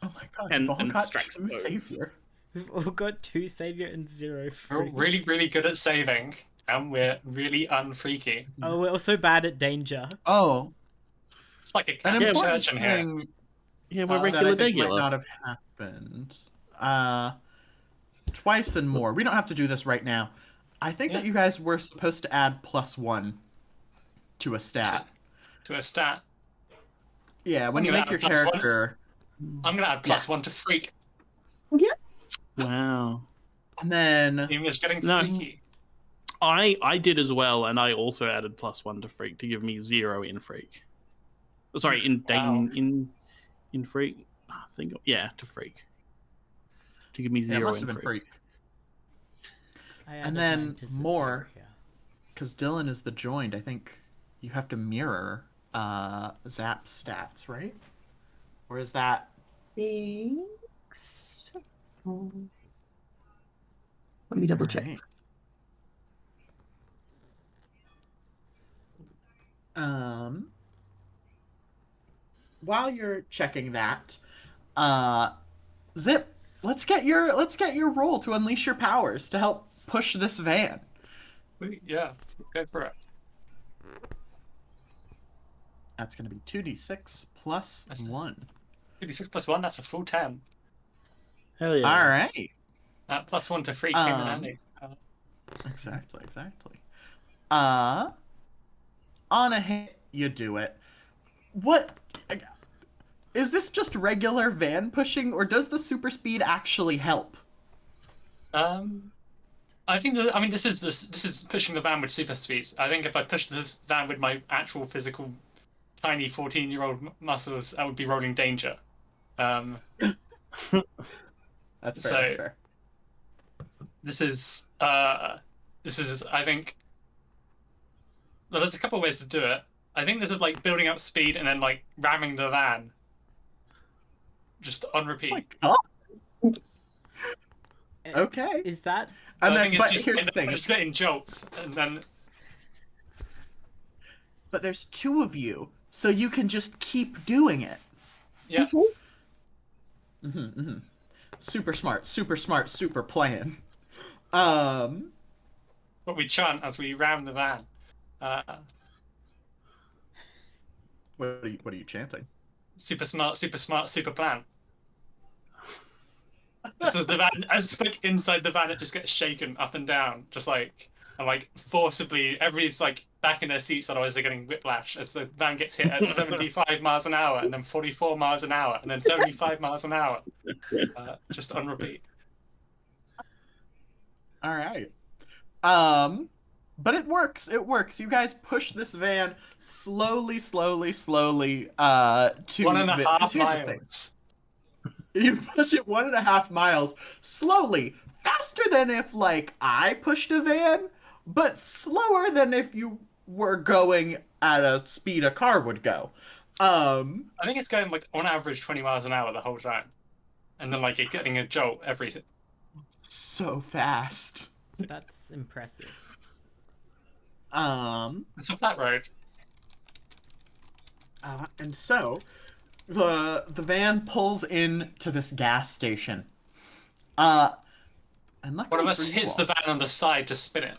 Oh my god, And- you've all and got strikes two pose. savior. We've all got 2 savior and 0 We're freak. really, really good at saving, and we're really unfreaky. Oh, we're also bad at danger. Oh, It's like a an Catholic important church in here. thing Yeah, we're That I that I regular think might regular. not have happened. Twice and more. We don't have to do this right now. I think that Yeah. you guys were supposed to add +1 to a stat. To a stat. Yeah, when I'm you gonna make your add +1. character, I'm gonna add +1 to freak. Wow. and then Team is getting No. freaky. I did as well, and I also added +1 to freak to give me 0 in freak. Sorry, Wow. in freak. I think to freak. To give me yeah, it 0 must in have been freak. free. I And added then mine to Zip more. here. Because Dylan is the joined, I think you have to mirror Zap's stats, right? Or is that Thanks. Let me double check. Alright. While you're checking that, Zip, let's get your roll to unleash your powers to help push this van. Yeah, go for it. That's gonna be 2d6 plus That's- 1. 56 plus 1, that's a full 10. Hell yeah. All right. That +1 to freak came in Um, handy. Exactly. On a hit, you do it. What is this? Just regular van pushing, or does the super speed actually help? I think this is pushing the van with super speed. I think if I pushed this van with my actual physical tiny 14-year-old muscles, that would be rolling danger. That's fair. That's So- fair. This is I think. Well, there's a couple of ways to do it. I think this is like building up speed and then like ramming the van. Just on repeat. Oh my god. Okay. Is that So And I then, think it's but just, here's the thing. just getting jolts, and then But there's 2 of you, so you can just keep doing it. yeah, Super smart, super plan. what we chant as we ram the van. What are you chanting? Super smart, super plan. So the van, it's like inside the van, it just gets shaken up and down, just like and like forcibly. Everybody's like back in their seats, otherwise they're getting whiplash as the van gets hit at 75 miles an hour, and then 44 miles an hour, and then 75 miles an hour, just on repeat. All right. But it works. It works. You guys push this van slowly to 1.5 'cause here's the thing. miles. You push it 1.5 miles slowly, faster than if like I pushed a van, but slower than if you were going at a speed a car would go. I think it's going like on average 20 miles an hour the whole time, and then like you're getting a jolt every. So fast. That's impressive. It's a flat road. And so the van pulls into this gas station. And luckily One of us for you hits all, the van on the side to spin it.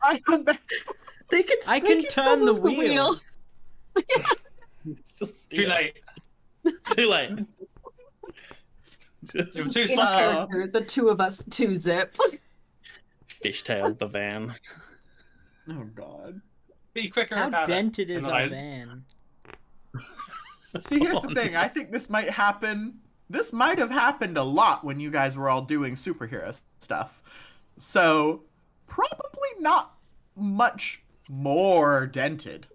I come back. They can. I they can still turn the move wheel. Too late. Too late. It was Just too In slow. character, the two of us, two zip. fishtails the van. Oh God. Be quicker How about dented it. is And then our I- van? See, here's the thing. I think this might happen. This might have happened a lot when you guys were all doing superhero stuff. So, probably not much more dented.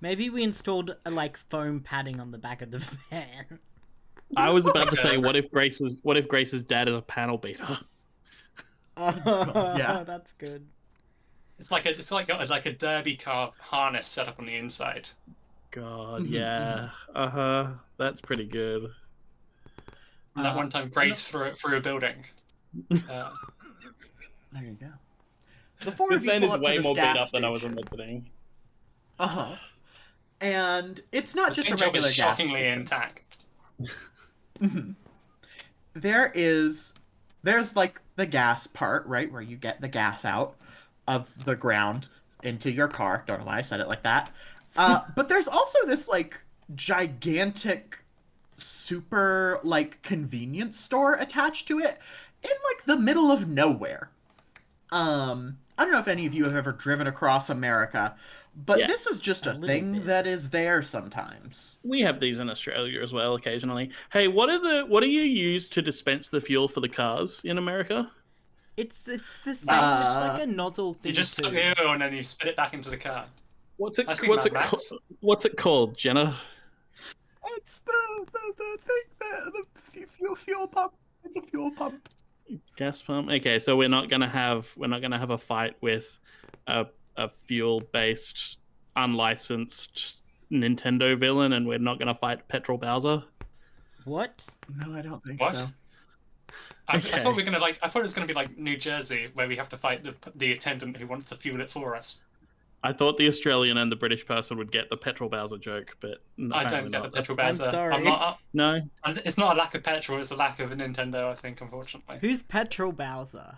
Maybe we installed like foam padding on the back of the van. I was about to say, what if Grace's dad is a panel beater? Oh, yeah. that's good. It's like a derby car harness set up on the inside. God, Mhm, yeah. That's pretty good. And that one time Grace through a building. There you go. The four This of you van pull is up to way this more beat gas up than I was station. imagining. Uh-huh. And it's not The just a paint job regular is gas shockingly station. intact. Mhm. There's like the gas part, right, where you get the gas out of the ground into your car. Don't know why I said it like that. But there's also this like gigantic super like convenience store attached to it in like the middle of nowhere. I don't know if any of you have ever driven across America, but Yeah. this is just A a little thing bit. that is there sometimes. We have these in Australia as well occasionally. Hey, what do you use to dispense the fuel for the cars in America? It's the same. It's like a nozzle thing You just too. suck the oil and then you spit it back into the car. What's it I see what's Mad it Max. what's it called, Jenna? It's the thing, the fuel pump. It's a fuel pump. Gas pump. Okay, so we're not gonna have a fight with a fuel based unlicensed Nintendo villain, and we're not gonna fight Petrol Bowser. What? No, I don't think What? so. I Okay. thought we were gonna I thought it was gonna be like New Jersey, where we have to fight the attendant who wants to fuel it for us. I thought the Australian and the British person would get the Petrol Bowser joke, but I apparently don't get the not. petrol I'm Bowser. sorry. No. And it's not a lack of petrol; it's a lack of a Nintendo. I think, unfortunately. Who's Petrol Bowser?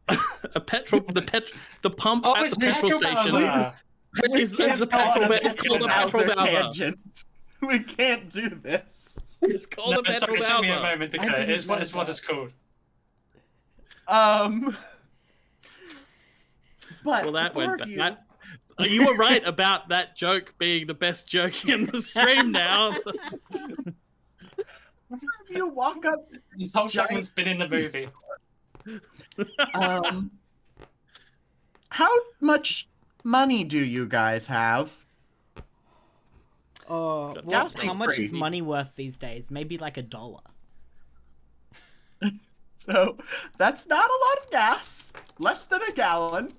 The pump Oh, at it's the petrol Petrol station Bowser! is the Can't go petrol. on a It's called a petrol Bowser. tangent. We can't do this. It's called No, a petrol sorry, it took me a Bowser. moment to I get it. didn't It's what know it's what that. it's called. But Well, that the four went. of you, You were right about that joke being the best joke in the stream. Now, you walk up. This whole segment's been in the movie. How much money do you guys have? Oh, Got well, gas how tank much free. is money worth these days? Maybe like $1. So that's not a lot of gas. Less than a gallon.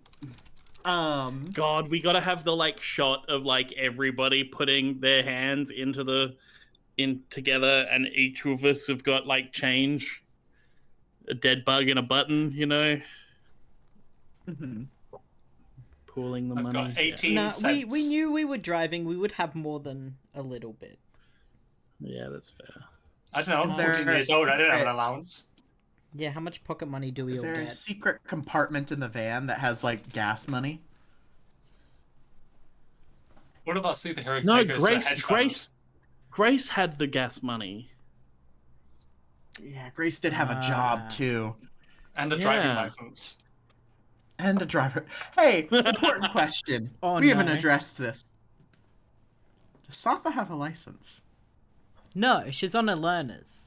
God, we gotta have the like shot of like everybody putting their hands in together, and each of us have got like change, a dead bug and a button, you know, mhm. pooling the I've money. got 18 Nah, cents. we knew we were driving. We would have more than a little bit. Yeah, that's fair. I don't know. I'm Is there 14 a years old. I don't have an secret- allowance. Yeah, how much pocket money do we Is all there a get? secret compartment in the van that has like gas money? What about superhero? No, that goes to a hedge fund? Grace had the gas money. Yeah, Grace did have a job Ah. too. And a driving Yeah. license. And a driver. Hey, important question. Oh, We haven't no. addressed this. Does Safa have a license? No, she's on a learner's.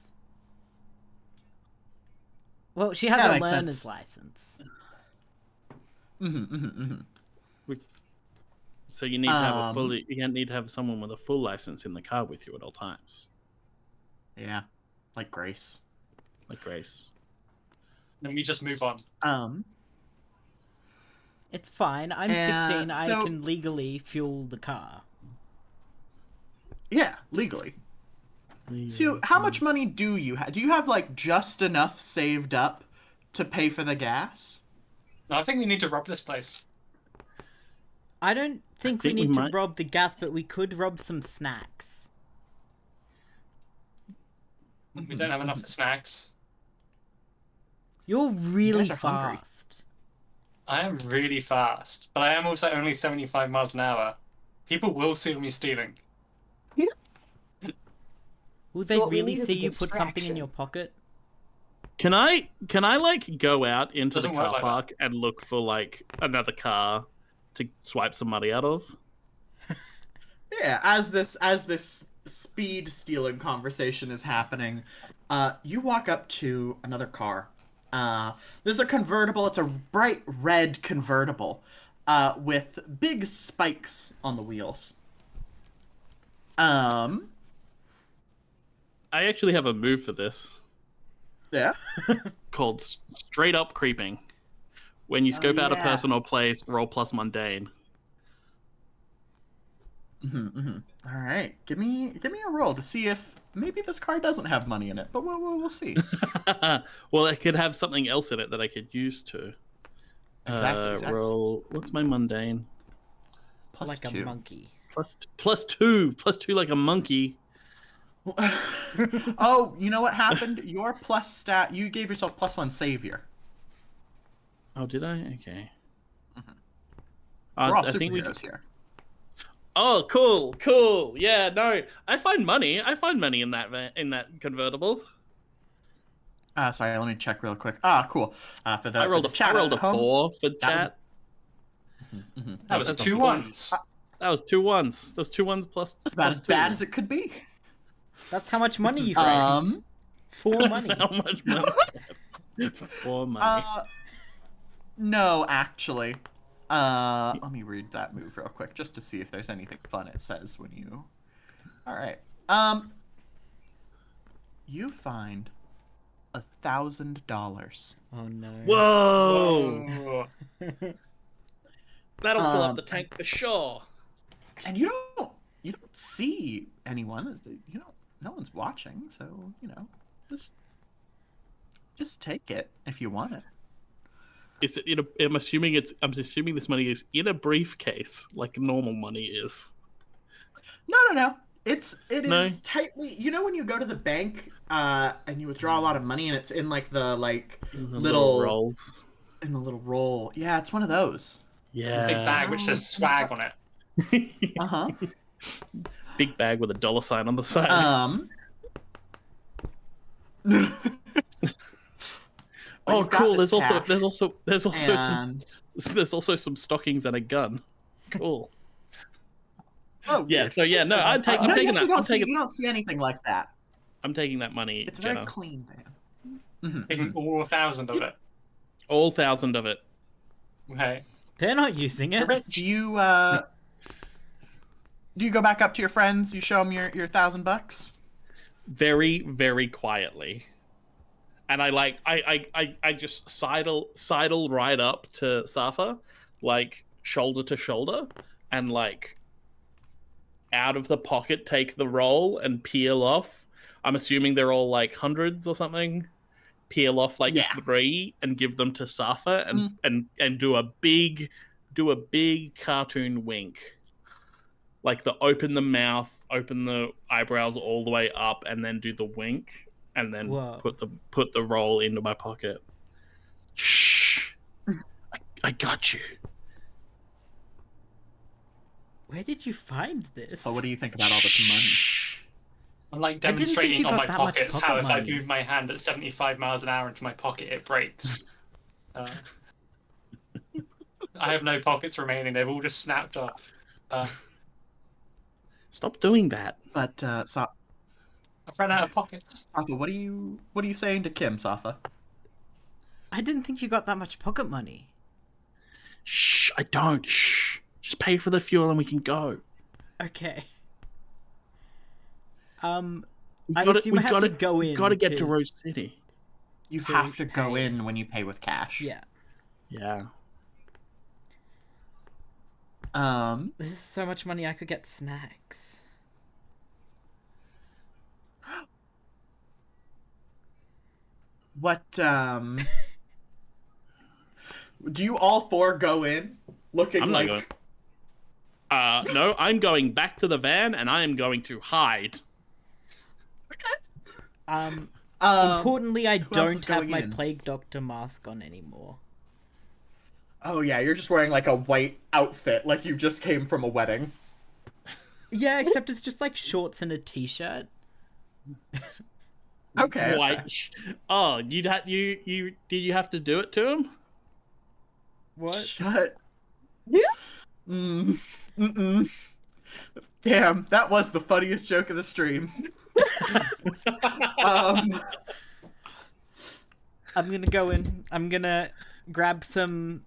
Well, she has That a makes learner's sense. license. So you need to have you need to have someone with a full license in the car with you at all times. Yeah, like Grace. Like Grace. Then we just move on. It's fine. I'm And 16. I so- can legally fuel the car. Yeah, legally. So, how much money do you have? Do you have like just enough saved up to pay for the gas? No, I think we need to rob this place. I don't think we think we need to might- rob the gas, but we could rob some snacks. We don't have enough for snacks. You're really guys are hungry. fast. I am really fast, but I am also only 75 miles an hour. People will see me stealing. Will they So what we really need is see a you put something in distraction. your pocket? Can I like go out into Doesn't the work car like that. park and look for like another car to swipe some money out of? Yeah, as this speed stealing conversation is happening, you walk up to another car. There's a convertible. It's a bright red convertible, with big spikes on the wheels. I actually have a move for this Yeah. called straight up creeping. When you scope out a yeah. person or place, roll plus mundane. All right, give me a roll to see if maybe this car doesn't have money in it, but we'll see. Well, it could have something else in it that I could use to. Exactly. Roll. What's my mundane? Plus Like 2. a monkey. Plus two like a monkey. Oh, you know what happened? Your plus stat. You gave yourself +1 savior. Oh, did I? Okay. We're all I think we. superheroes here. Oh, cool. Yeah, no, I find money in that convertible. Sorry, let me check real quick. Cool. For the I rolled for the chat a at home, 4 for that was- chat. That was That's a 2 four. ones. That was 2 1s. Those 2 1s plus. That's about plus as bad 2. as it could be. That's how much money you found. For money. How much money? For money. No, actually. Let me read that move real quick just to see if there's anything fun it says when you. All right. You find $1,000. Oh no. Whoa! Whoa. That'll fill up the tank for sure. And you don't see anyone. No one's watching, so just take it if you want it. It's I'm assuming this money is in a briefcase like normal money is. No. It No? is tightly. You know when you go to the bank and you withdraw a lot of money and it's in like the little rolls. in the little roll. Yeah, it's one of those. Yeah. Big bag which says swag on it. Uh-huh. Big bag with a $sign on the side. Well, oh, you've got cool! this There's also and... some stockings and a gun. Cool. Oh, Yeah. weird. So yeah, no, I'm No, taking you that. don't see anything like that. I'm taking that money. It's a Jenna. very clean van. Taking all 1,000 of it. All 1,000 of it. Okay. They're not using it. Do you go back up to your friends? You show them your $1,000? Very, very quietly. And I just sidle right up to Safa, like shoulder to shoulder, and like out of the pocket take the roll and peel off. I'm assuming they're all like hundreds or something. Peel off like 3 and give them to Safa and do a big cartoon wink. Like open the mouth, open the eyebrows all the way up, and then do the wink. And then Whoa. put the roll into my pocket. Shh! I got you. Where did you find this? So what do you think about all this money? I'm like I didn't think demonstrating you on got my that much pockets pocket how if I money. move my hand at 75 miles an hour into my pocket, it breaks. I have no pockets remaining. They've all just snapped off. Stop doing that. But I've run out of pockets. Safa, what are you saying to Kim, Safa? I didn't think you got that much pocket money. Shh, I don't. Shh. Just pay for the fuel and we can go. Okay. We I gotta, assume we I have gotta, to go we in gotta get to to- Rose City. You To have to go pay. in when you pay with cash. Yeah. Yeah. This is so much money I could get snacks. What, do you all four go in looking I'm not like... going. No, I'm going back to the van and I am going to hide. Importantly, I who else is don't have going my in? Plague Doctor mask on anymore. Oh yeah, you're just wearing like a white outfit, like you just came from a wedding. Yeah, except it's just like shorts and a t-shirt. Okay. White. okay. Oh, you did you have to do it to him? What? Shut. Yeah. Mm-mm. Damn, that was the funniest joke of the stream. I'm gonna go in. I'm gonna grab some.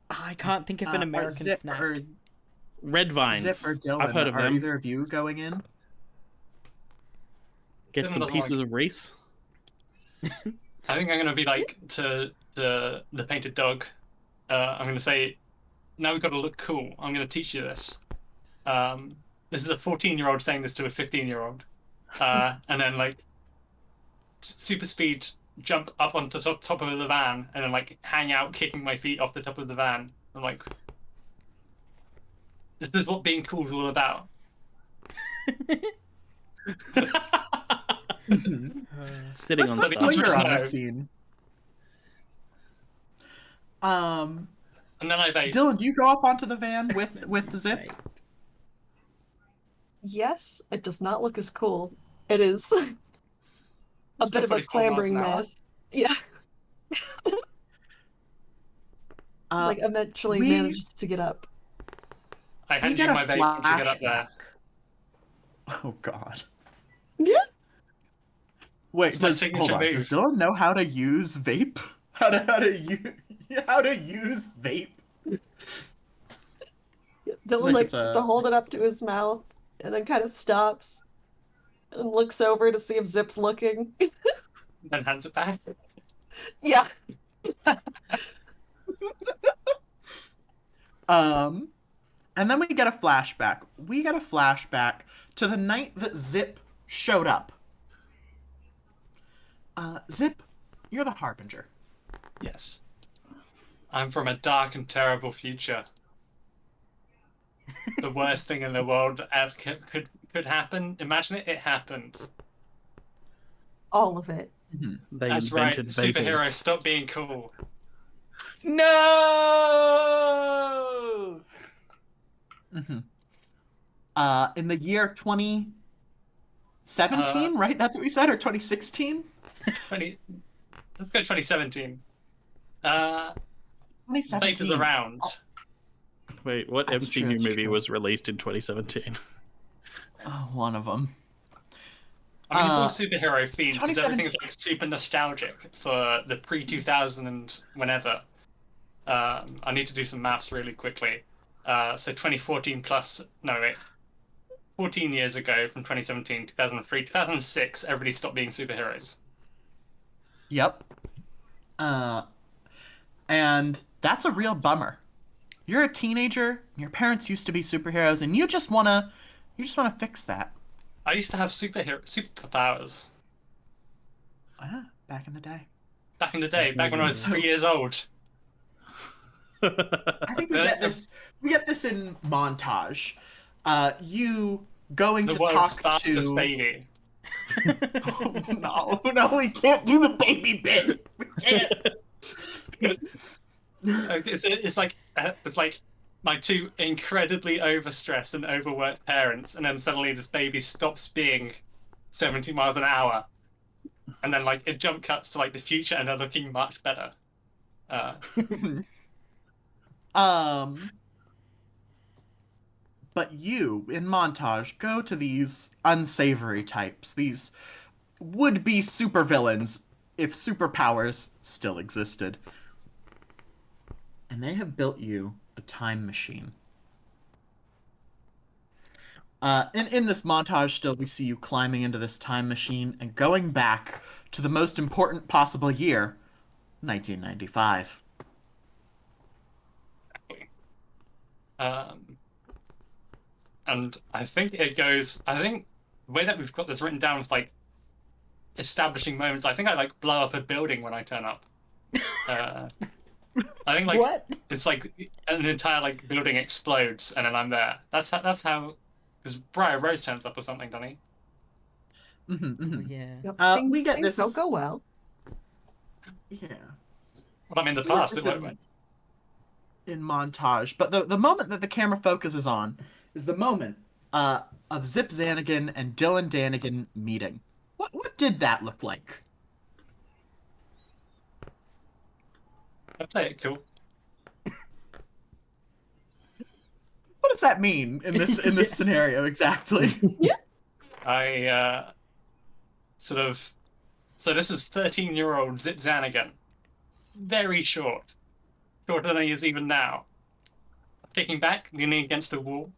I can't think of an American Zip snack. or Red vines. Zip or Dylan, I've heard of are them. either of you going in? Get Dylan some doesn't pieces like- of Reese. I think I'm gonna be like to the painted dog. I'm gonna say, now we've got to look cool. I'm gonna teach you this. This is a 14-year-old saying this to a 15-year-old, and then like super speed jump up onto top of the van, and then like hang out, kicking my feet off the top of the van. I'm like, this is what being cool is all about. Sitting on Let's stuff. linger on No. this scene. And then I vape. Dylan, do you go up onto the van with the Zip? Right. Yes, it does not look as cool. It is a It's bit still of a 44 miles clambering an hour. mess. Yeah, like eventually we- manages to get up. I hand get you a my vape to get up there. flashback. Oh god. Yeah. Wait, It's my hold signature on. move. Does Dylan know how to use vape? How to use vape? Dylan Like like it's tries a- to hold it up to his mouth and then kind of stops and looks over to see if Zip's looking. Then hands it back. Yeah. And then we get a flashback. We get a flashback to the night that Zip showed up. Zip, you're the Harbinger. Yes. I'm from a dark and terrible future. The worst thing in the world that ever could happen. Imagine it happened. All of it. They That's right. invented vaping. Superheroes, stop being cool. No! In the year 2017, right? That's what we said, or 2016? 20. Let's go 2017. 2017. Fate is around. Wait, what That's MCU true, that's movie true. was released in 2017? Oh, one of them. I mean, it's all superhero themed because 2017 everything's like super nostalgic for the pre-2000 and whenever. I need to do some maths really quickly. So 2014 plus, no wait, 14 years ago from 2017, 2003, 2006, everybody stopped being superheroes. Yep. And that's a real bummer. You're a teenager, your parents used to be superheroes, and you just wanna fix that. I used to have superpowers Back in the day. back in the day, back when I was 3 years old. I think we get this in montage. You going The to world's talk fastest to baby. Oh, no, we can't do the baby bit. We can't. It's like my two incredibly overstressed and overworked parents, and then suddenly this baby stops being 70 miles an hour, and then like it jump cuts to like the future, and they're looking much better. But you, in montage, go to these unsavory types, these would-be supervillains, if superpowers still existed. and they have built you a time machine. In this montage still, we see you climbing into this time machine and going back to the most important possible year, 1995. And I think the way that we've got this written down with like establishing moments, I think I like blow up a building when I turn up. I think like What? it's like an entire like building explodes and then I'm there. That's how because Briar Rose turns up or something, doesn't he? Oh, yeah. Yep, We get things this. don't go well. Yeah. Well, I'm in the We get past. this It won't. in montage, but the moment that the camera focuses on is the moment of Zip Zanigan and Dylan Danigan meeting. What did that look like? I play it cool. What does that mean in this scenario exactly? I sort of so this is 13-year-old Zip Zanigan. Very short. Shorter than he is even now. Kicking back, leaning against a wall.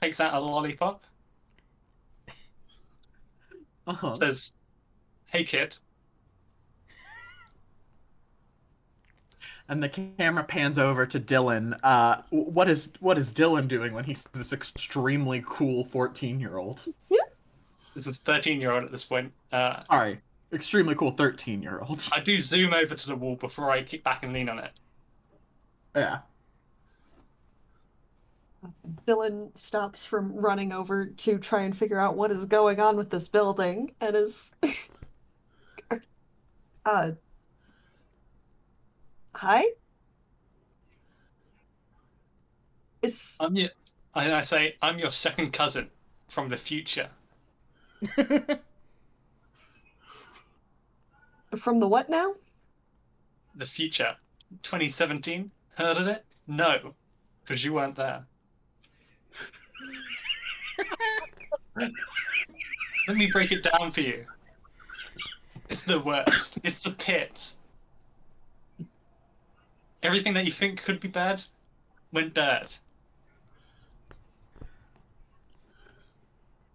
Takes out a lollipop. Uh-huh. Says, "Hey kid." And the camera pans over to Dylan. What is Dylan doing when he's this extremely cool 14-year-old? This is 13-year-old at this point. Sorry, extremely cool 13-year-old. I do zoom over to the wall before I kick back and lean on it. Yeah. Dylan stops from running over to try and figure out what is going on with this building and is hi? Is I say, I'm your second cousin from the future. from the what now? The future. 2017? Heard of it? No, because you weren't there. Let me break it down for you. It's the worst. It's the pit. Everything that you think could be bad went bad.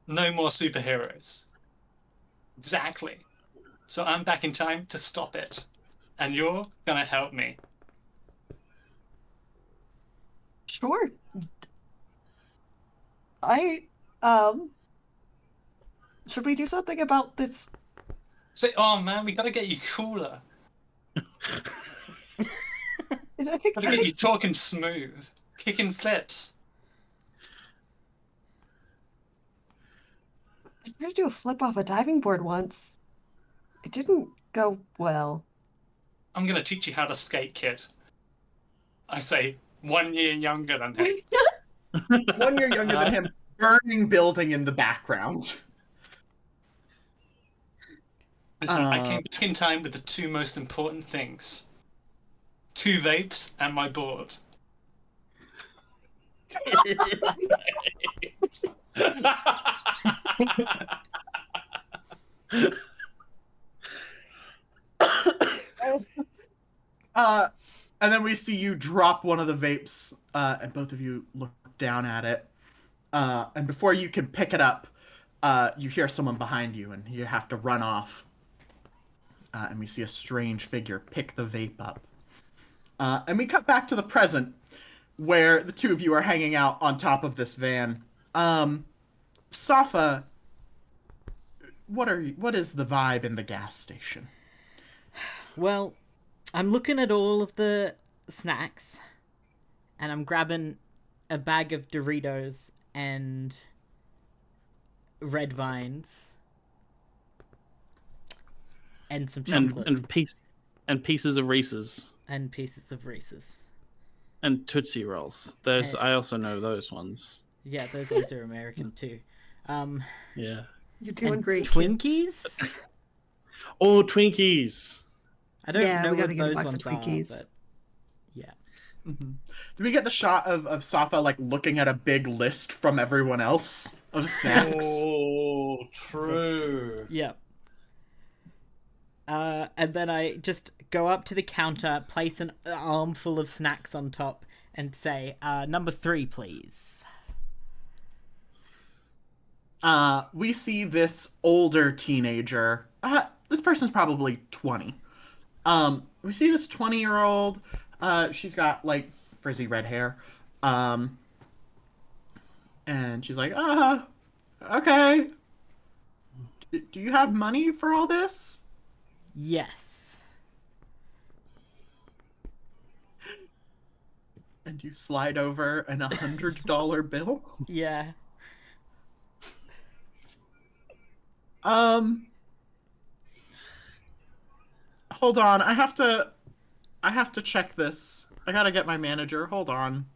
No more superheroes. Exactly. So I'm back in time to stop it. And you're gonna help me. Sure. Should we do something about this? Say, oh man, we gotta get you cooler. I think Gotta get you talking smooth. Kicking flips. I tried to do a flip off a diving board once. It didn't go well. I'm gonna teach you how to skate, kid. I say, 1 year younger than him. 1 year younger than him. Burning building in the background. Listen, I came back in time with the two most important things. 2 vapes and my board. And then we see you drop one of the vapes, and both of you look down at it. And before you can pick it up, you hear someone behind you, and you have to run off. And we see a strange figure pick the vape up. And we cut back to the present, where the two of you are hanging out on top of this van. Safa, what is the vibe in the gas station? Well, I'm looking at all of the snacks, and I'm grabbing a bag of Doritos and Red Vines and some chocolate and pieces of Reese's and pieces of Reese's. and Tootsie Rolls. Those I also know those ones. Yeah, those ones are American too. Yeah. You're doing and great. Twinkies? Oh, Twinkies. I don't Yeah, know we what gotta get a those box ones of Twinkies. are, but yeah. Do we get the shot of Safa like looking at a big list from everyone else of snacks? Oh, true. Yeah. And then I just go up to the counter, place an armful of snacks on top, and say, number 3, please. We see this older teenager. This person's probably 20. We see this 20-year-old. She's got like frizzy red hair. And she's like, okay. Do you have money for all this? Yes. And you slide over an $100 bill? Yeah. Hold on. I have to check this. I gotta get my manager. Hold on.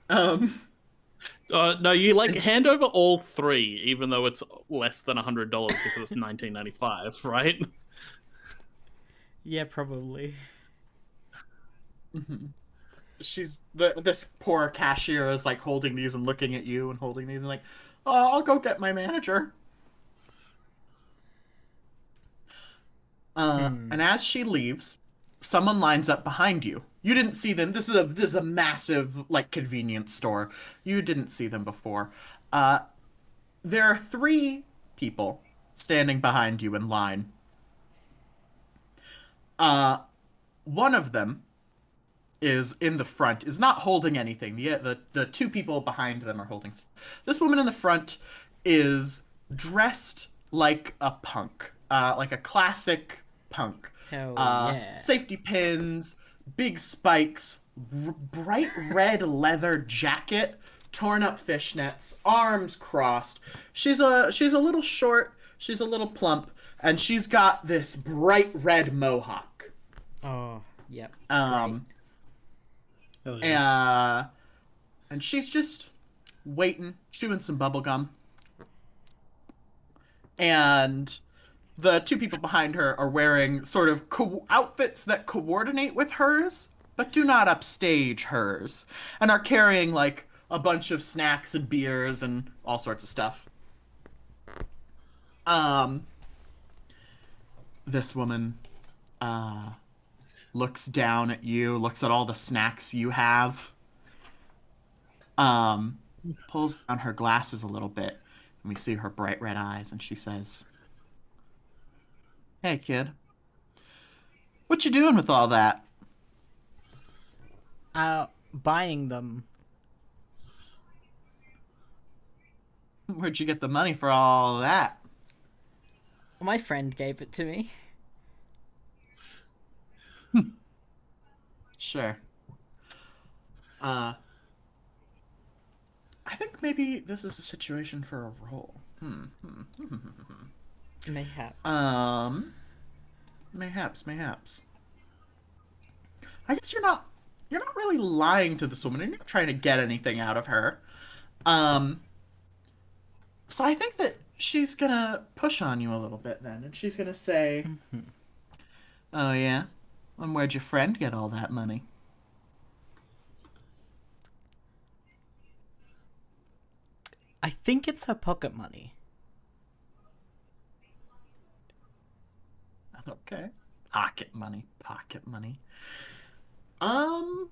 No, you like hand over all 3, even though it's less than $100 because it's 1995, right? Yeah, probably. This poor cashier is like holding these and looking at you and holding these and like, oh, I'll go get my manager. And as she leaves, someone lines up behind you. You didn't see them. This is a massive like convenience store. You didn't see them before. There are 3 people standing behind you in line. One of them is in the front, is not holding anything. The 2 people behind them are holding. This woman in the front is dressed like a punk, like a classic punk. Hell yeah. Safety pins, big spikes, bright red leather jacket, torn up fishnets, arms crossed. She's a little short, she's a little plump, and she's got this bright red mohawk. Oh, yep. And she's just waiting, chewing some bubble gum. And the 2 people behind her are wearing sort of outfits that coordinate with hers, but do not upstage hers, and are carrying like a bunch of snacks and beers and all sorts of stuff. This woman looks down at you, looks at all the snacks you have, pulls down her glasses a little bit, and we see her bright red eyes, and she says, "Hey, kid. What you doing with all that?" Buying them. Where'd you get the money for all that? My friend gave it to me. Sure. I think maybe this is a situation for a role. Mayhaps. Mayhaps. I guess you're not really lying to this woman. You're not trying to get anything out of her. So I think that she's gonna push on you a little bit then, and she's gonna say, "Oh yeah? And where'd your friend get all that money?" I think it's her pocket money. Okay. Pocket money. I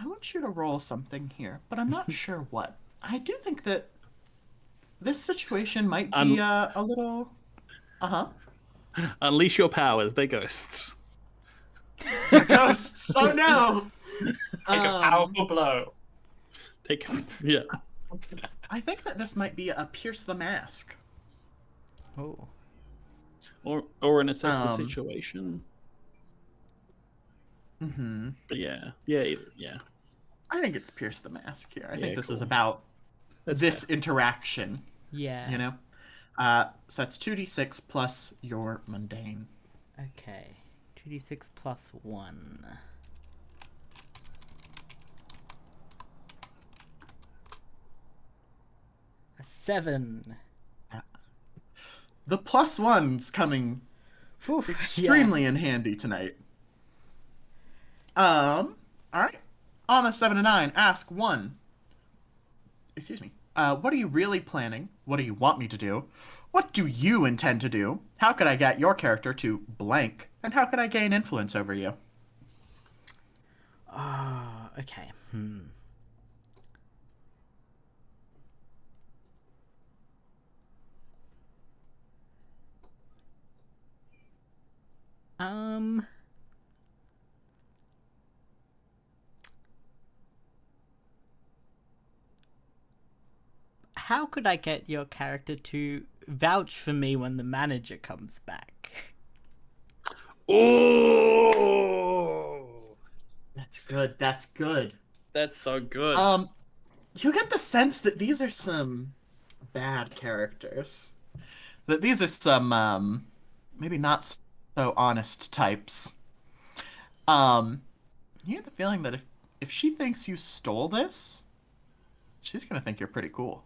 want you to roll something here, but I'm not sure what. I do think that this situation might be a little... Unleash your powers, they're ghosts. Ghosts! Oh no! Take a powerful blow. Yeah. I think that this might be a pierce the mask. Oh. Or an assess the situation. But yeah. I think it's pierce the mask here. I Yeah, think this is cool. about That's this fair. interaction. Yeah. You know? So that's 2d6 plus your mundane. Okay. 2d6 plus 1. A 7. The plus one's coming Whew, extremely in handy tonight. Alright. On a 7 to 9, ask 1. Excuse me. What are you really planning? What do you want me to do? What do you intend to do? How could I get your character to blank? And how could I gain influence over you? Oh, okay. Um, how could I get your character to vouch for me when the manager comes back? Oh, That's good. That's good. that's so good. You get the sense that these are some bad characters. That these are some, maybe not so honest types. You get the feeling that if she thinks you stole this, she's gonna think you're pretty cool.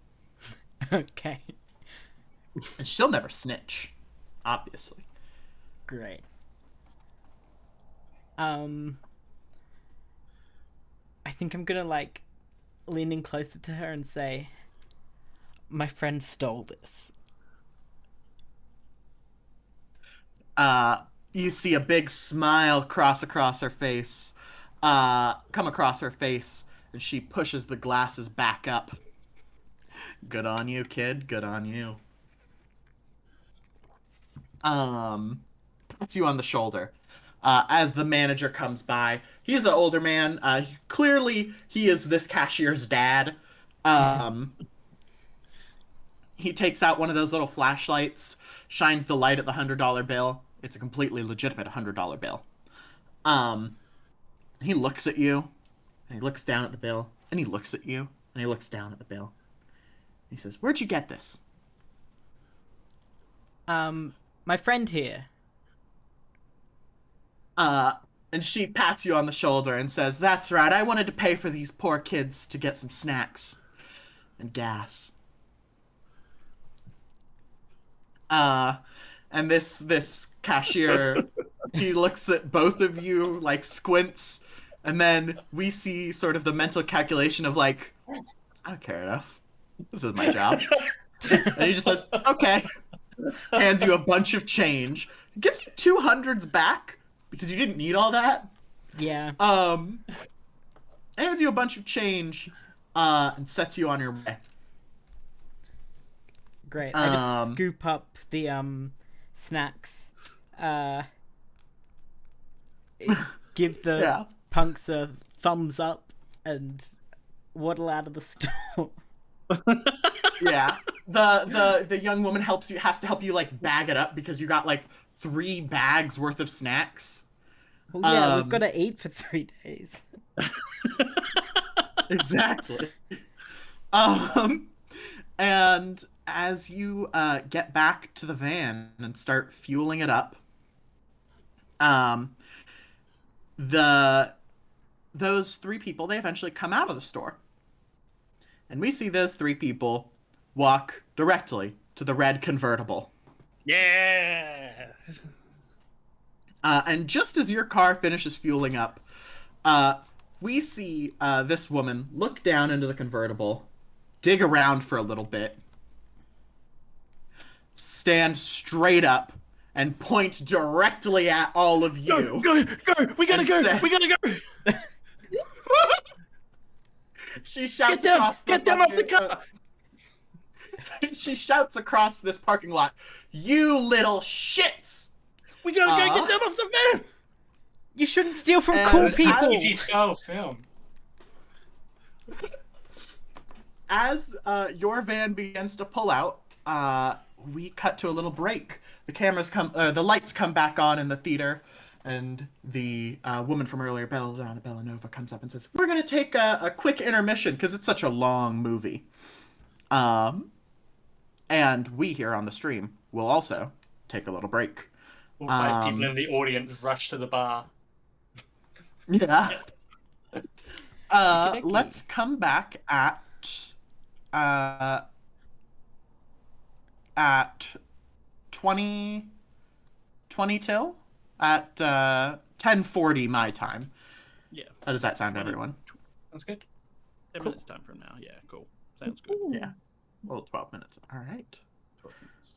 Okay, And she'll never snitch, obviously. great. I think I'm gonna like lean in closer to her and say, "My friend stole this." You see a big smile come across her face, and she pushes the glasses back up. Good on you, kid. Good on you. Puts you on the shoulder. As the manager comes by, he's an older man. Clearly, he is this cashier's dad. He takes out one of those little flashlights, shines the light at the $100 bill. It's a completely legitimate $100 bill. Um, he looks at you, and he looks down at the bill, and he looks at you, and he looks down at the bill. He says, "Where'd you get this?" My friend here. And she pats you on the shoulder and says, "That's right. I wanted to pay for these poor kids to get some snacks and gas." And this cashier, he looks at both of you, like squints, and then we see sort of the mental calculation of like, I don't care enough. This is my job. And he just says, "Okay." Hands you a bunch of change. Gives you 200s back because you didn't need all that. Yeah. Hands you a bunch of change, and sets you on your way. Great. I just scoop up the snacks. Give the Yeah. punks a thumbs up and waddle out of the store. Yeah. The young woman has to help you like bag it up because you got like 3 bags worth of snacks. Well, yeah, we've got to eat for 3 days. Exactly. And as you get back to the van and start fueling it up, those 3 people, they eventually come out of the store. And we see those 3 people walk directly to the red convertible. Yeah. And just as your car finishes fueling up, we see this woman look down into the convertible, dig around for a little bit, stand straight up, and point directly at all of you. Go! We gotta go! Say, We gotta go! She shouts Get down! across the Get down off the car! She shouts across this parking lot, "You little shits!" We gotta go! Get down off the van! You shouldn't steal from And cool as people. PG-12 film. As your van begins to pull out, we cut to a little break. The lights come back on in the theater, and the woman from earlier, Bellanova, comes up and says, "We're gonna take a quick intermission because it's such a long movie." And we here on the stream will also take a little break. All 5 people in the audience rush to the bar. Yeah. Okey-dokey. Let's come back at 20 till at 10:40 my time. Yeah. How does that sound to everyone? That's good. 10 minutes time from now. Yeah, cool. Sounds good. Yeah. Well, 12 minutes. All right. 12 minutes.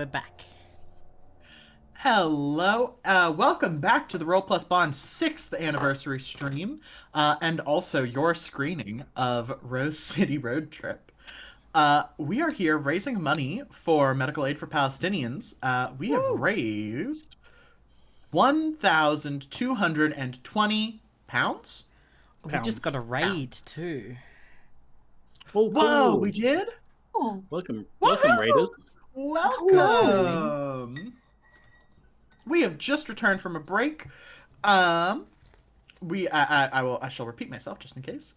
we're back. Hello, welcome back to the Roll Plus Bond 6th anniversary stream, and also your screening of Rose City Road Trip. We are here raising money for medical aid for Palestinians. We have raised 1,220 pounds. We just got a raid too. Oh, Whoa, cool. we did? Oh, Welcome, Woohoo! Raiders. Welcome. We have just returned from a break. I shall repeat myself just in case.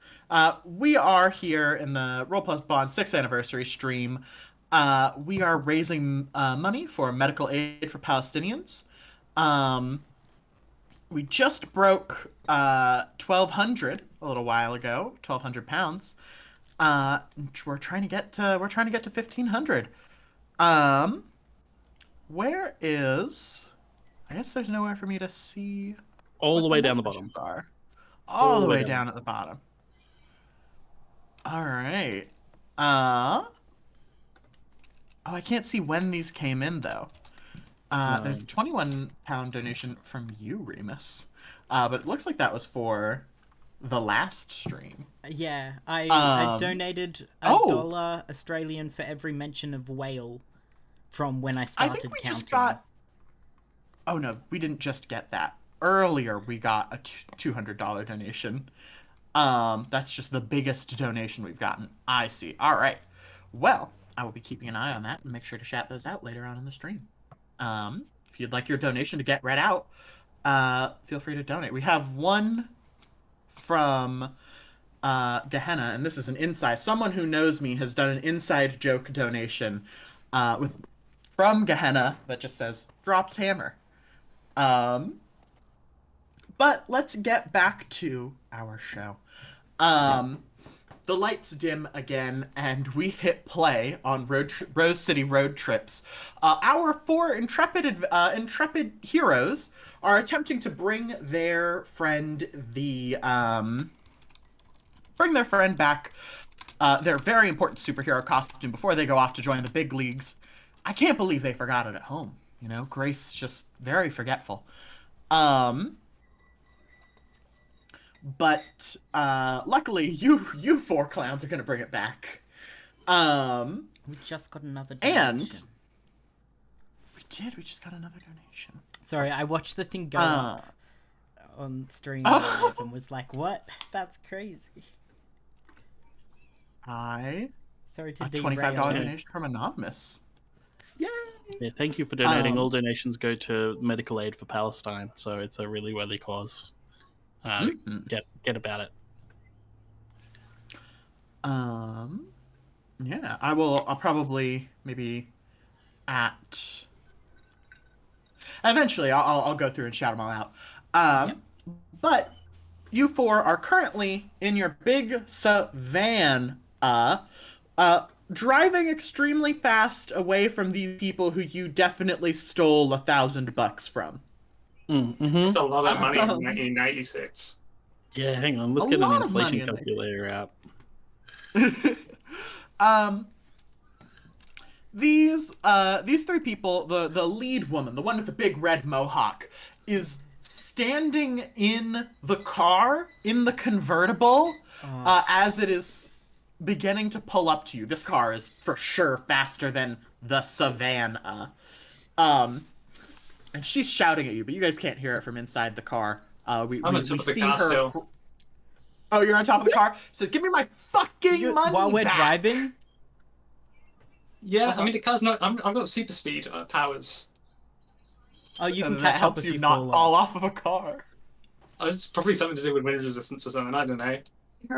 We are here in the Roll Plus Bond 6th anniversary stream. We are raising money for medical aid for Palestinians. We just broke 1,200 a little while ago, 1,200 pounds. We're trying to get to 1,500. Where is? I guess there's nowhere for me to see. All the what way down the bottom. messages are. All the way down at the bottom. All right. Oh, I can't see when these came in though. There's a 21-pound donation from you, Remus. But it looks like that was for the last stream. Yeah, I donated $1 Australian for every mention of whale from when I started I think we counting. just got. Oh no, we didn't just get that. Earlier, we got a $200 donation. That's just the biggest donation we've gotten. I see. All right. Well, I will be keeping an eye on that and make sure to shout those out later on in the stream. If you'd like your donation to get read out, feel free to donate. We have one from Gehenna, and this is an inside. Someone who knows me has done an inside joke donation from Gehenna that just says drops hammer. But let's get back to our show. The lights dim again, and we hit play on Rose City Road Trips. Our four intrepid heroes are attempting to bring their friend back their very important superhero costume before they go off to join the big leagues. I can't believe they forgot it at home. You know, Grace just very forgetful. But luckily, you four clowns are gonna bring it back. We just got another donation. And we just got another donation. Sorry, I watched the thing go up on stream live and was like, "What? That's crazy." A Sorry to $25 derail. donation from Anonymous. Yay! Yeah, thank you for donating. All donations go to medical aid for Palestine, so it's a really worthy cause. Get about it. Yeah, I'll probably maybe eventually I'll go through and shout them all out. But you four are currently in your big van, driving extremely fast away from these people who you definitely stole $1,000 from. It's a lot of money in 1996. Yeah, hang on. Let's A get an lot of money inflation in calculator out. These three people, the lead woman, the one with the big red mohawk, is standing in the car, in the convertible, as it is beginning to pull up to you. This car is for sure faster than the Savannah. And she's shouting at you, but you guys can't hear it from inside the car. We see her. Still. Oh, you're on top of the car? She says, "Give me my fucking money while we're back." driving. Yeah, I mean, the car's not. I've got super speed powers. Oh, you can And that catch up helps if you you not fall off of a car. It's probably something to do with wind resistance or something. I don't know.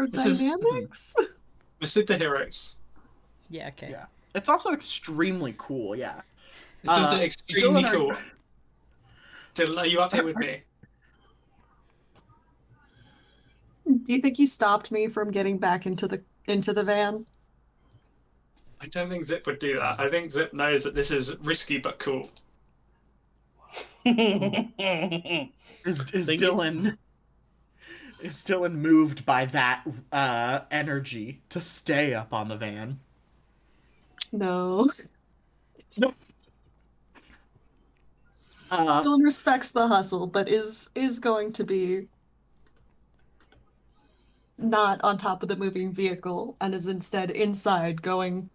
This is- aerodynamics. We're superheroes. Yeah. Okay. Yeah. It's also extremely cool, yeah. This is extremely Dylan, cool. Dylan, are you up here with me? Do you think he stopped me from getting back into the van? I don't think Zip would do that. I think Zip knows that this is risky but cool. Is Dylan moved by that energy to stay up on the van? No. No. Dylan respects the hustle, but is going to be not on top of the moving vehicle and is instead inside going,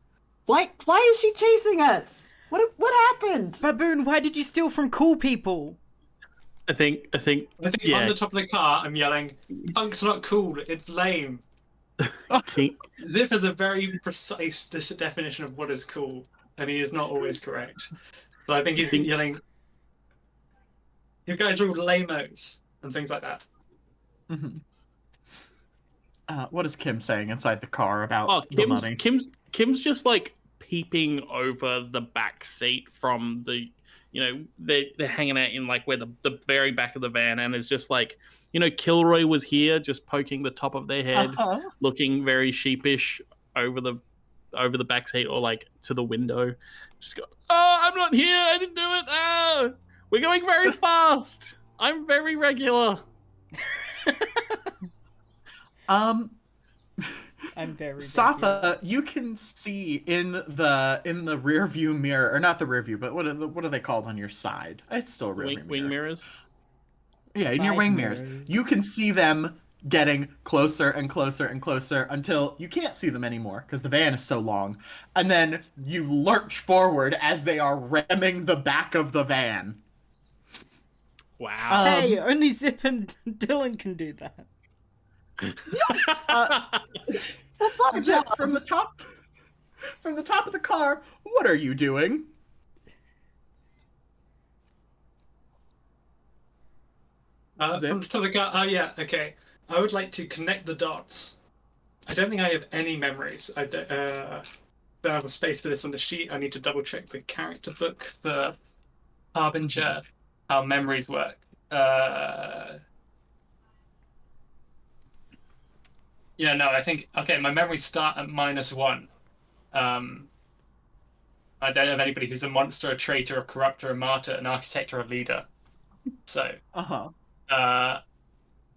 why is she chasing us? What happened? Baboon, why did you steal from cool people? I think yeah. on the top of the car, I'm yelling, "Punk's not cool. It's lame." King, Zip has a very precise definition of what is cool, and he is not always correct. But I think he's yelling, "You guys are all lamos," and things like that. Mm-hmm. What is Kim saying inside the car about the money? Kim's just like peeping over the back seat from the, they're hanging out in like where the very back of the van, and is just like, Kilroy was here, just poking the top of their head, looking very sheepish over the back seat or like to the window. Just go, oh, I'm not here. I didn't do it. Ah, we're going very fast. I'm very regular. I'm very Safa, you can see in the rear view mirror, or not the rear view, but what are they called on your side? It's still a rear view mirror. Wing mirrors. Yeah, in your wing mirrors, you can see them getting closer and closer and closer until you can't see them anymore because the van is so long, and then you lurch forward as they are ramming the back of the van. Wow. Hey, only Zip and Dylan can do that. That's not a Zip, job. from the top of the car, what are you doing? From the top of the car. Oh yeah, okay. I would like to connect the dots. I don't think I have any memories. I don't have a space for this on the sheet. I need to double check the character book for Harbinger, how memories work. Yeah, no, I think okay. My memories start at -1. I don't have anybody who's a monster, a traitor, a corrupter, a martyr, an architect, or a leader. So,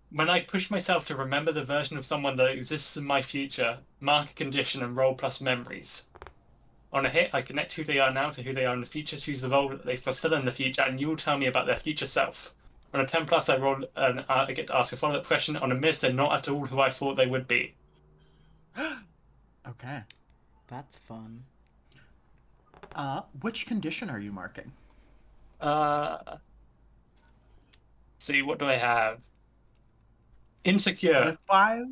when I push myself to remember the version of someone that exists in my future, mark a condition and roll plus memories. On a hit, I connect who they are now to who they are in the future, choose the role that they fulfill in the future, and you will tell me about their future self. On a 10 plus, I roll and I get to ask a follow-up question. On a miss, they're not at all who I thought they would be. Okay. That's fun. Which condition are you marking? See, what do I have? Insecure. With 5?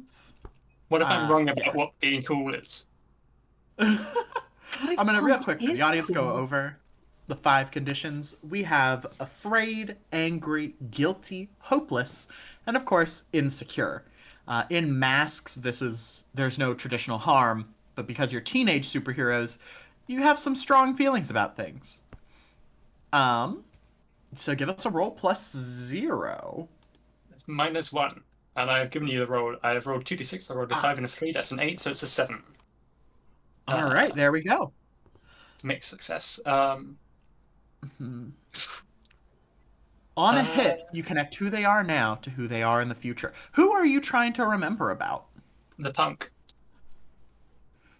What if I'm wrong about what being cool is? I'm gonna real quick for the audience go over the 5 conditions. We have afraid, angry, guilty, hopeless, and of course insecure. In Masks, there's no traditional harm, but because you're teenage superheroes, you have some strong feelings about things. So give us a roll plus 0. It's -1. And I've given you the roll. I've rolled 2d6, I rolled a 5 and a 3, that's an 8, so it's a 7. All right, there we go. Mixed success. On a hit, you connect who they are now to who they are in the future. Who are you trying to remember about? The punk.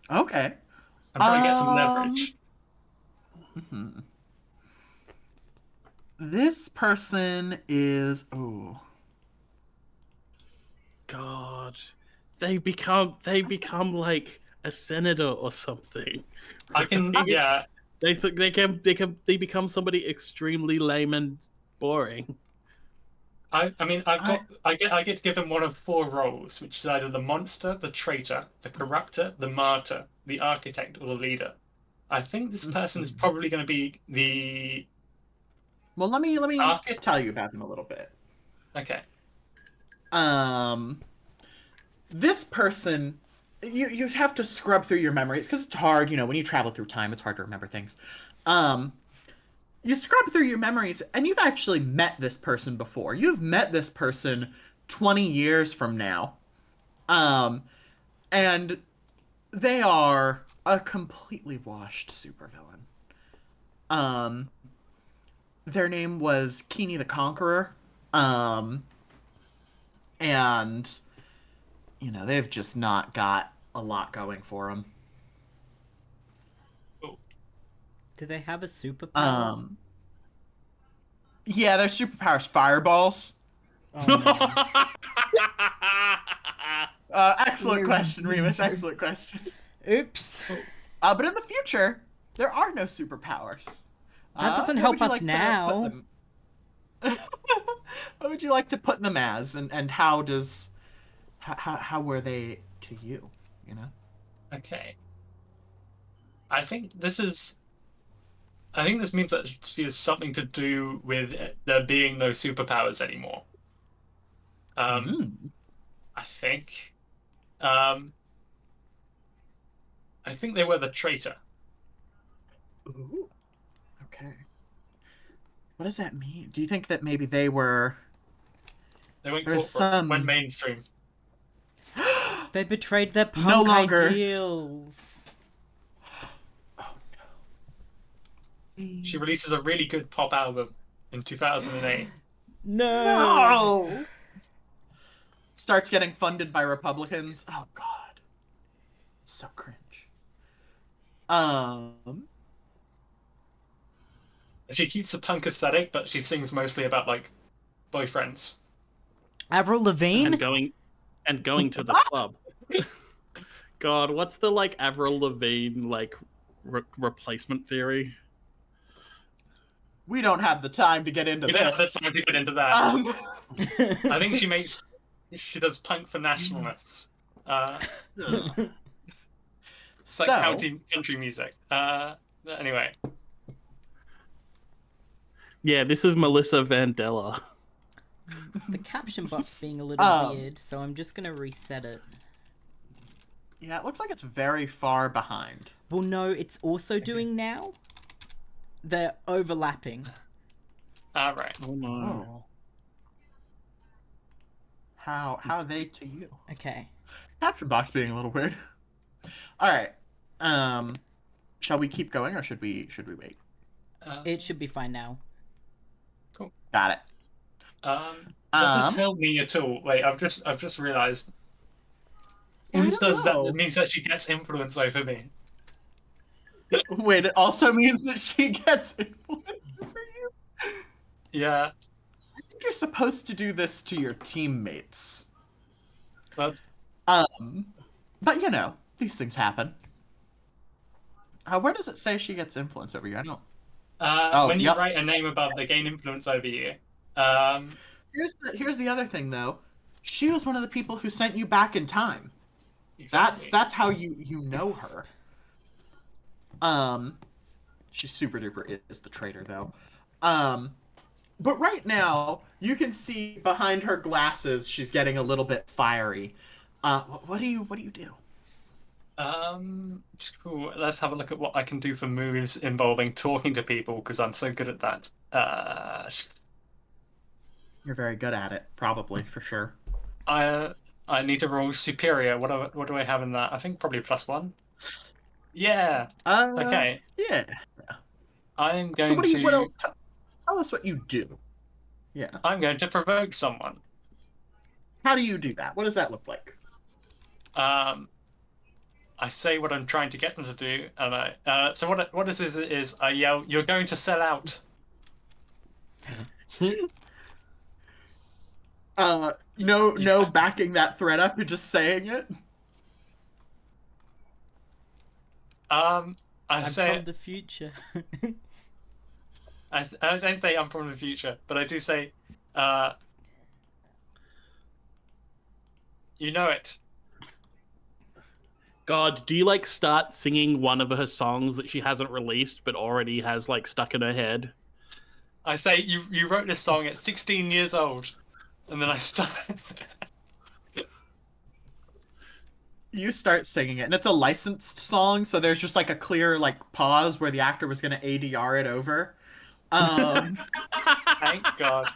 Okay. I'm trying to get some leverage. This person is... Oh. God, they become like a senator or something. I can, yeah. They become somebody extremely lame and boring. I get to give them one of 4 roles, which is either the monster, the traitor, the corruptor, the martyr, the architect, or the leader. I think this person is probably going to be the... Well, let me tell you about them a little bit. Okay. This person, you have to scrub through your memories because it's hard, when you travel through time, it's hard to remember things. You scrub through your memories, and you've actually met this person before. You've met this person 20 years from now. And they are a completely washed supervillain. Their name was Keeney the Conqueror. And, they've just not got a lot going for them. Do they have a superpower? Yeah, their superpowers fireballs. Oh, no. Excellent You're question, Remus. weird. Excellent question. Oops. But in the future, there are no superpowers. That doesn't What help would you us like to now. put them? What would you like to put them as, and how were they to you? You know. Okay. I think this means that she has something to do with there being no superpowers anymore. Mm. I think. Um, I think they were the traitor. Ooh. Okay. What does that mean? Do you think that maybe they were? They went There's corporate, went some. mainstream. They betrayed their punk No longer. ideals. Oh She releases a really good pop album in 2008. No. no! Starts getting funded by Republicans. Oh God. So cringe. She keeps the punk aesthetic, but she sings mostly about like boyfriends. Avril Lavigne? and going to the club. God, what's the like Avril Lavigne like replacement theory? We don't have the time to get into We don't have the this. time to get into that. I think she does punk for nationalists. It's like country music. Anyway. Yeah, this is Melissa Vandella. The caption box being a little weird, so I'm just gonna reset it. Yeah, it looks like it's very far behind. Well, no, it's also doing now. They're overlapping. Right. Oh no. Oh. How are they to you? Okay. Caption box being a little weird. All right. Shall we keep going or should we wait? It should be fine now. Cool. Got it. Does this help me at all? Wait, I've just realised. That means that she gets influence over me. Wait, it also means that she gets influence over you? Yeah. I think you're supposed to do this to your teammates. But But you know, these things happen. Where does it say she gets influence over you? I don't. when you write a name above, they gain influence over you. Here's the other thing though. She was one of the people who sent you back in time. Exactly. That's how you know her. She's super duper is the traitor though. But right now you can see behind her glasses she's getting a little bit fiery. What do you do? Cool. Let's have a look at what I can do for moves involving talking to people because I'm so good at that. You're very good at it, probably for sure. I need to roll superior. What do I have in that? I think probably +1. Yeah. Okay. Yeah. I'm going So what do you to tell us what you do? Yeah. I'm going to provoke someone. How do you do that? What does that look like? I say what I'm trying to get them to do, and so what this is I yell, "You're going to sell out." No backing that threat up. You're just saying it. I'm say from the future. I don't say I'm from the future, but I do say, you know it. God, do you like start singing one of her songs that she hasn't released but already has like stuck in her head? I say you wrote this song at 16 years old, and then I start. You start singing it, and it's a licensed song, so there's just like a clear like pause where the actor was gonna ADR it over. Thank God.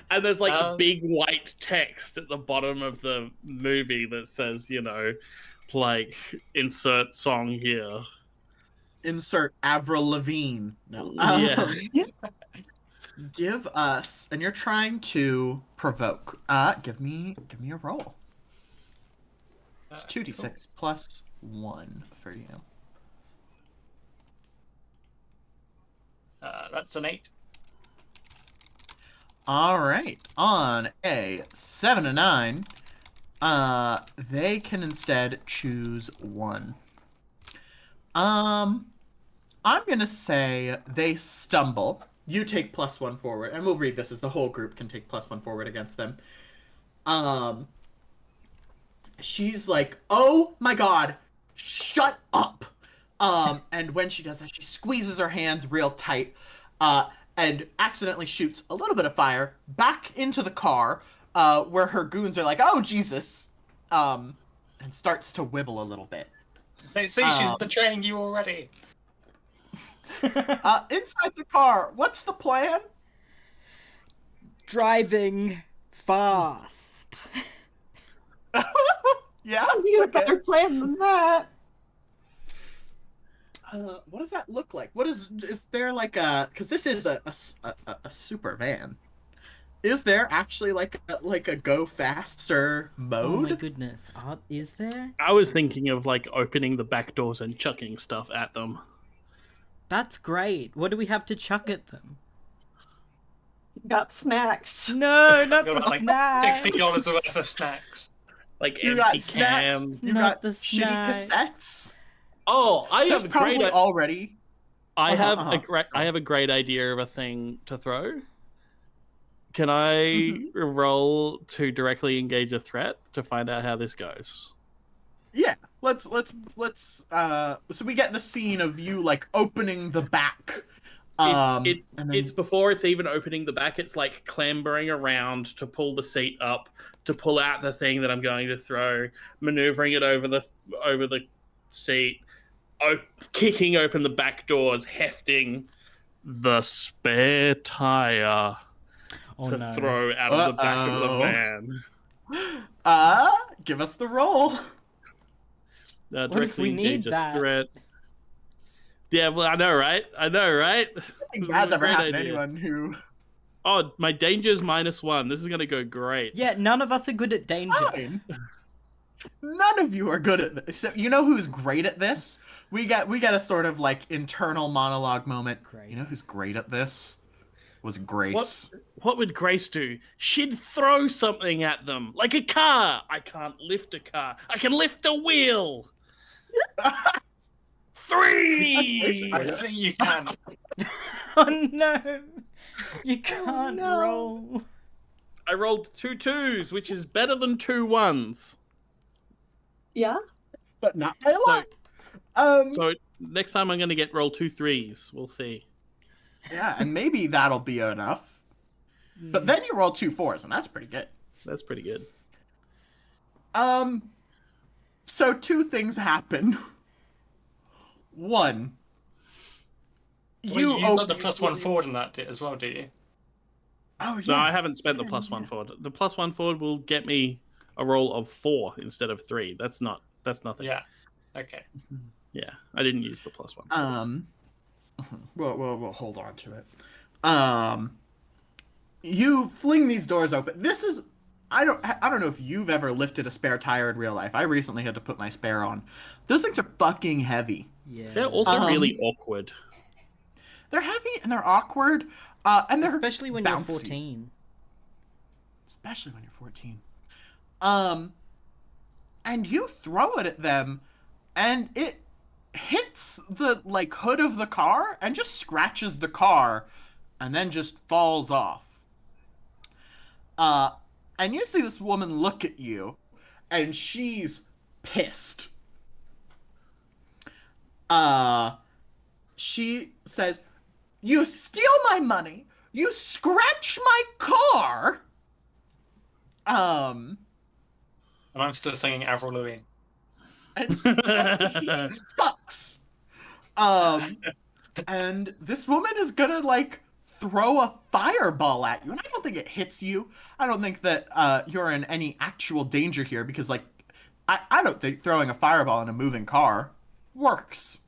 And there's like big white text at the bottom of the movie that says, you know, like insert song here. Insert Avril Lavigne. No. Yeah. Give us, and you're trying to provoke. Give me a roll. It's 2d6 plus 1 for you. That's an 8. All right. On a 7 to 9, they can instead choose one. I'm gonna say they stumble. You take +1 forward, and we'll read this as the whole group can take +1 forward against them. She's like, "Oh my god, shut up!" And when she does that, she squeezes her hands real tight, and accidentally shoots a little bit of fire back into the car, where her goons are like, "Oh Jesus," and starts to wibble a little bit. They see she's betraying you already. Inside the car, what's the plan? Driving fast. Yeah? You have a Okay. better plan than that. What does that look like? Is there like because this is a super van. Is there actually like a go faster mode? Oh my goodness. Is there? I was thinking of like opening the back doors and chucking stuff at them. That's great. What do we have to chuck at them? Got snacks. No, not Got the like snacks. $60 worth of snacks. Like You empty got snacks. cans. You Not got the shitty snacks. cassettes. Oh, I There's have a probably great. already. I have uh-huh. I have a great idea of a thing to throw. Can I roll to directly engage a threat to find out how this goes? Yeah. Let's so we get the scene of you like opening the back. And then- It's before it's even opening the back. It's like clambering around to pull the seat up, to pull out the thing that I'm going to throw, maneuvering it over the seat, kicking open the back doors, hefting the spare tire Oh to no. throw out of the back of the van. Give us the roll. if Directly we need engage a that? threat. Yeah, well, I know, right? I This think is that's a ever great happened to idea. anyone who. Oh, my danger's -1. This is gonna go great. Yeah, none of us are good at danger. Fine. None of you are good at this. So you know who's great at this? We get a sort of like internal monologue moment. Grace. You know who's great at this? Was Grace. What would Grace do? She'd throw something at them, like a car. I can't lift a car. I can lift a wheel. 3. I don't think you can. Oh no. You can't no. roll. I rolled 2 2s, which is better than 2 1s. Yeah? But not by a So- lot. So next time I'm gonna roll 2 3s. We'll see. Yeah, and maybe that'll be enough. But then you roll 2 4s, and that's pretty good. That's pretty good. So 2 things happen. One, You use like the open- +1 forward in that as well, do you? Oh No, yeah. I haven't spent the +1 forward. The +1 forward will get me a roll of 4 instead of 3. That's nothing. Yeah. Okay. Yeah, I didn't use the +1. We'll hold on to it. You fling these doors open. This is I don't know if you've ever lifted a spare tire in real life. I recently had to put my spare on. Those things are fucking heavy. Yeah. They're also really awkward. They're heavy and they're awkward. And they're especially when bouncy. you're 14. Especially when you're 14. And you throw it at them, and it hits the like hood of the car and just scratches the car, and then just falls off. And you see this woman look at you, and she's pissed. She says, "You steal my money. You scratch my car." And I'm still singing Avril Lavigne. And he sucks. And this woman is gonna like throw a fireball at you, and I don't think it hits you. I don't think that you're in any actual danger here because like I don't think throwing a fireball in a moving car works.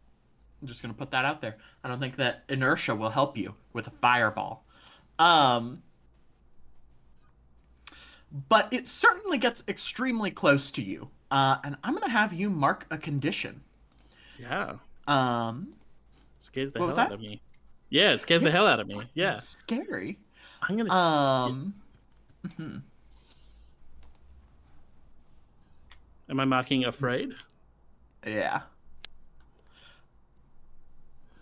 I'm just gonna put that out there. I don't think that inertia will help you with a fireball. But it certainly gets extremely close to you. And I'm gonna have you mark a condition. Yeah. Um, Scares the What was hell that? out of me. Yeah, it scares the hell out of me. Yeah. Scary. I'm gonna. mhm. Am I marking afraid? Yeah.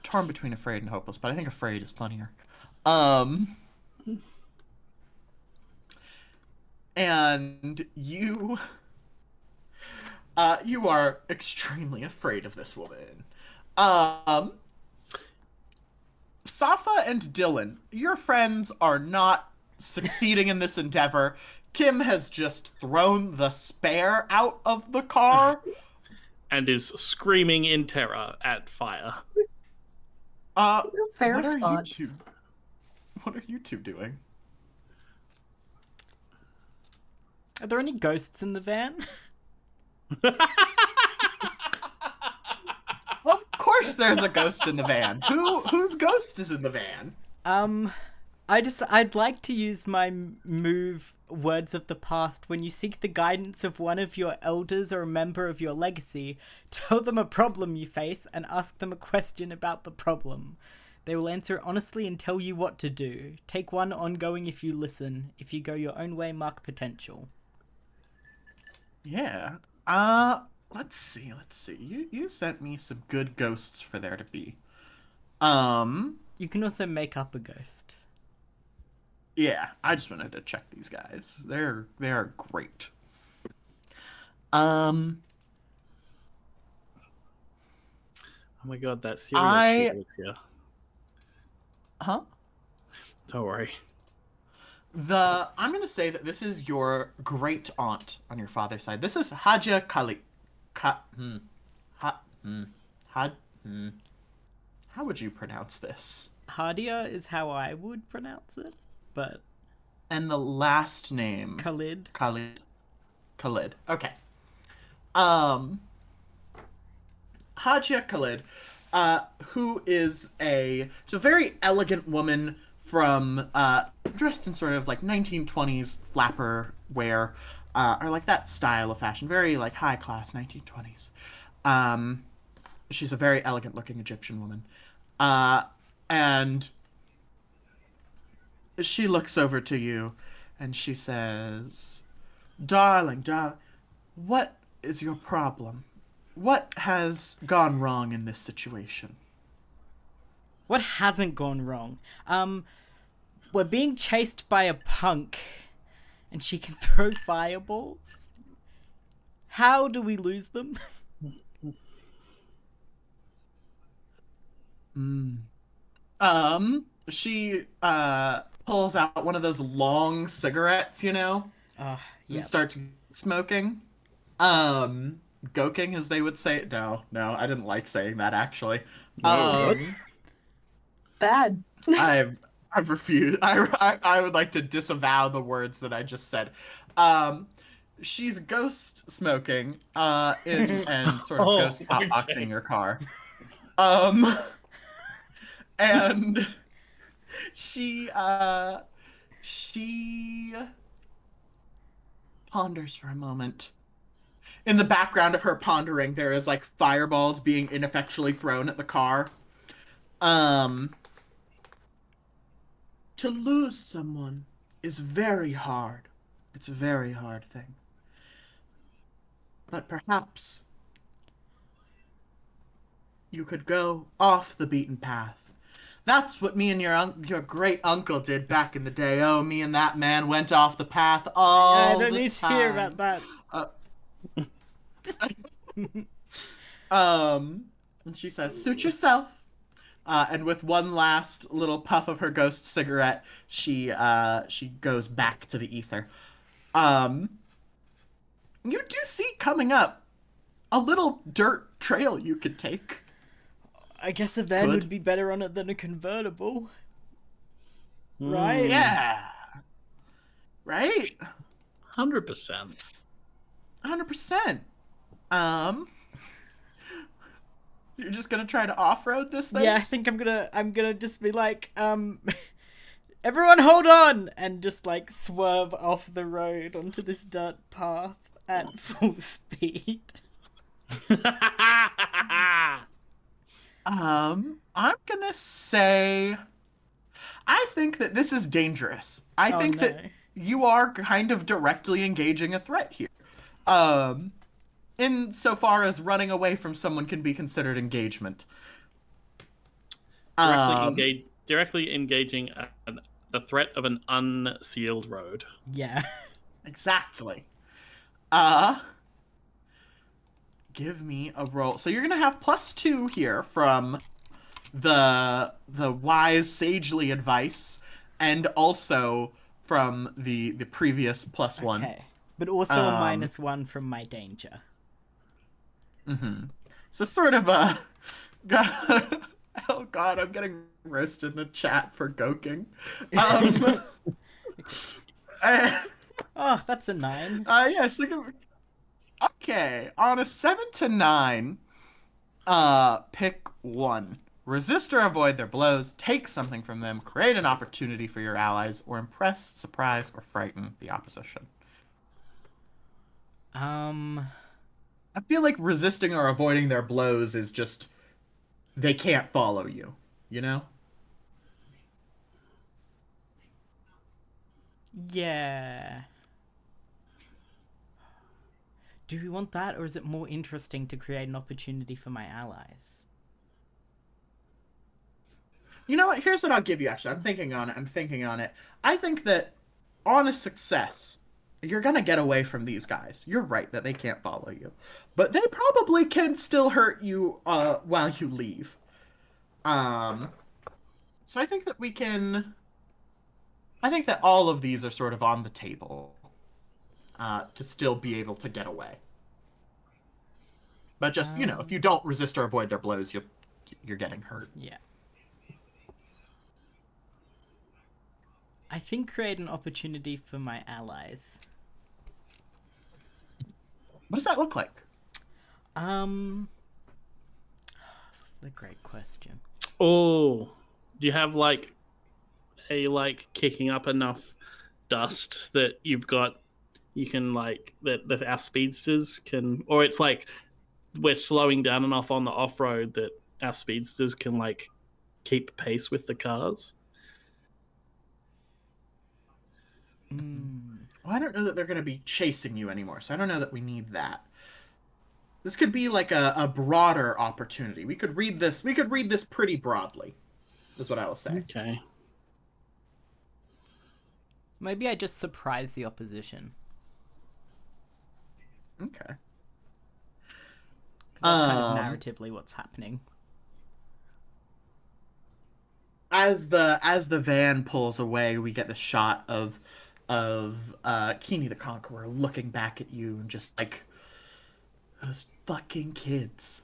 Torn between afraid and hopeless, but I think afraid is funnier. And you are extremely afraid of this woman. Um, Safa and Dylan, your friends are not succeeding in this endeavor. Kim has just thrown the spare out of the car. And is screaming in terror at fire. Fair What are you response. two? What are you two doing? Are there any ghosts in the van? Of course there's a ghost in the van. Whose ghost is in the van? I'd like to use my move Words of the Past. When you seek the guidance of one of your elders or a member of your legacy, tell them a problem you face and ask them a question about the problem. They will answer honestly and tell you what to do. Take one ongoing if you listen. If you go your own way, mark potential. Yeah. Let's see. You sent me some good ghosts for there to be. You can also make up a ghost. Yeah, I just wanted to check these guys. They're great. Oh my god, that serial I- shooter is here. Huh? Don't worry. I'm gonna say that this is your great aunt on your father's side. This is Haja Kali. How would you pronounce this? Hardia is how I would pronounce it, but And the last name Khalid. Khalid. Okay. Haja Khalid, who is she's a very elegant woman from dressed in sort of like 1920s flapper wear, or like that style of fashion, very like high class 1920s. She's a very elegant looking Egyptian woman, and she looks over to you, and she says, "Darling, what is your problem? What has gone wrong in this situation?" What hasn't gone wrong? We're being chased by a punk, and she can throw fireballs. How do we lose them? She pulls out one of those long cigarettes, Yeah. and starts smoking. Goking, as they would say. No, I didn't like saying that actually. No, what? Bad. I've refused. I would like to disavow the words that I just said. She's ghost smoking, and sort of Oh, ghost hotboxing okay. your car. And she ponders for a moment. In the background of her pondering, there is like fireballs being ineffectually thrown at the car. To lose someone is very hard. It's a very hard thing. But perhaps you could go off the beaten path. That's what me and your great uncle did back in the day. Oh, me and that man went off the path all I the don't need to hear about that. And she says, "Suit yourself." And with one last little puff of her ghost cigarette, she goes back to the ether. You do see coming up a little dirt trail you could take. I guess a van Could. would be better on it than a convertible. Right? Yeah. Right? 100%. 100%. You're just gonna try to off-road this thing? Yeah, I think I'm gonna just be like, everyone hold on! And just like swerve off the road onto this dirt path at full speed. I'm gonna say I think that this is dangerous. I Oh, think no. that you are kind of directly engaging a threat here. Um, insofar as running away from someone can be considered engagement. Directly engaging the threat of an unsealed road. Yeah. Exactly. Give me a roll. So you're gonna have +2 here from the wise sagely advice, and also from the previous +1. Okay. But also a Um, -1 from my danger. So sort of oh god, I'm getting roasted in the chat for goking. Oh, that's a 9. Yes. Okay, on a 7 to 9, pick one. Resist or avoid their blows, take something from them, create an opportunity for your allies, or impress, surprise, or frighten the opposition. I feel like resisting or avoiding their blows is just they can't follow you, you know? Yeah. Do we want that, or is it more interesting to create an opportunity for my allies? You know what? Here's what I'll give you, actually. I'm thinking on it. I think that on a success, you're going to get away from these guys. You're right that they can't follow you. But they probably can still hurt you while you leave. So I think that we can... I think that all of these are sort of on the table to still be able to get away. But just, if you don't resist or avoid their blows, you're getting hurt. Yeah. I think create an opportunity for my allies. What does that look like? That's a great question. Oh, do you have like kicking up enough dust that you can that our speedsters can, or it's like we're slowing down enough on the off-road that our speedsters can like keep pace with the cars? Well, I don't know that they're going to be chasing you anymore, so I don't know that we need that. This could be like a broader opportunity. We could read this pretty broadly, is what I will say. Okay. Maybe I just surprise the opposition. Okay. 'Cause that's kind of narratively what's happening. As the van pulls away, we get the shot of Keeney the Conqueror looking back at you and just like, those fucking kids.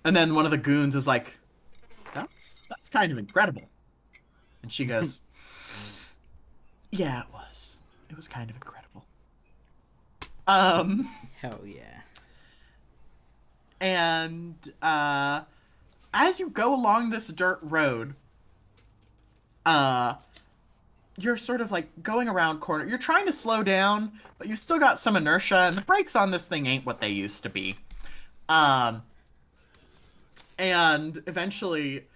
And then one of the goons is like, that's kind of incredible. And she goes, yeah, it was. It was kind of incredible. Hell yeah. And as you go along this dirt road, you're sort of like going around corner. You're trying to slow down, but you've still got some inertia, and the brakes on this thing ain't what they used to be. And eventually,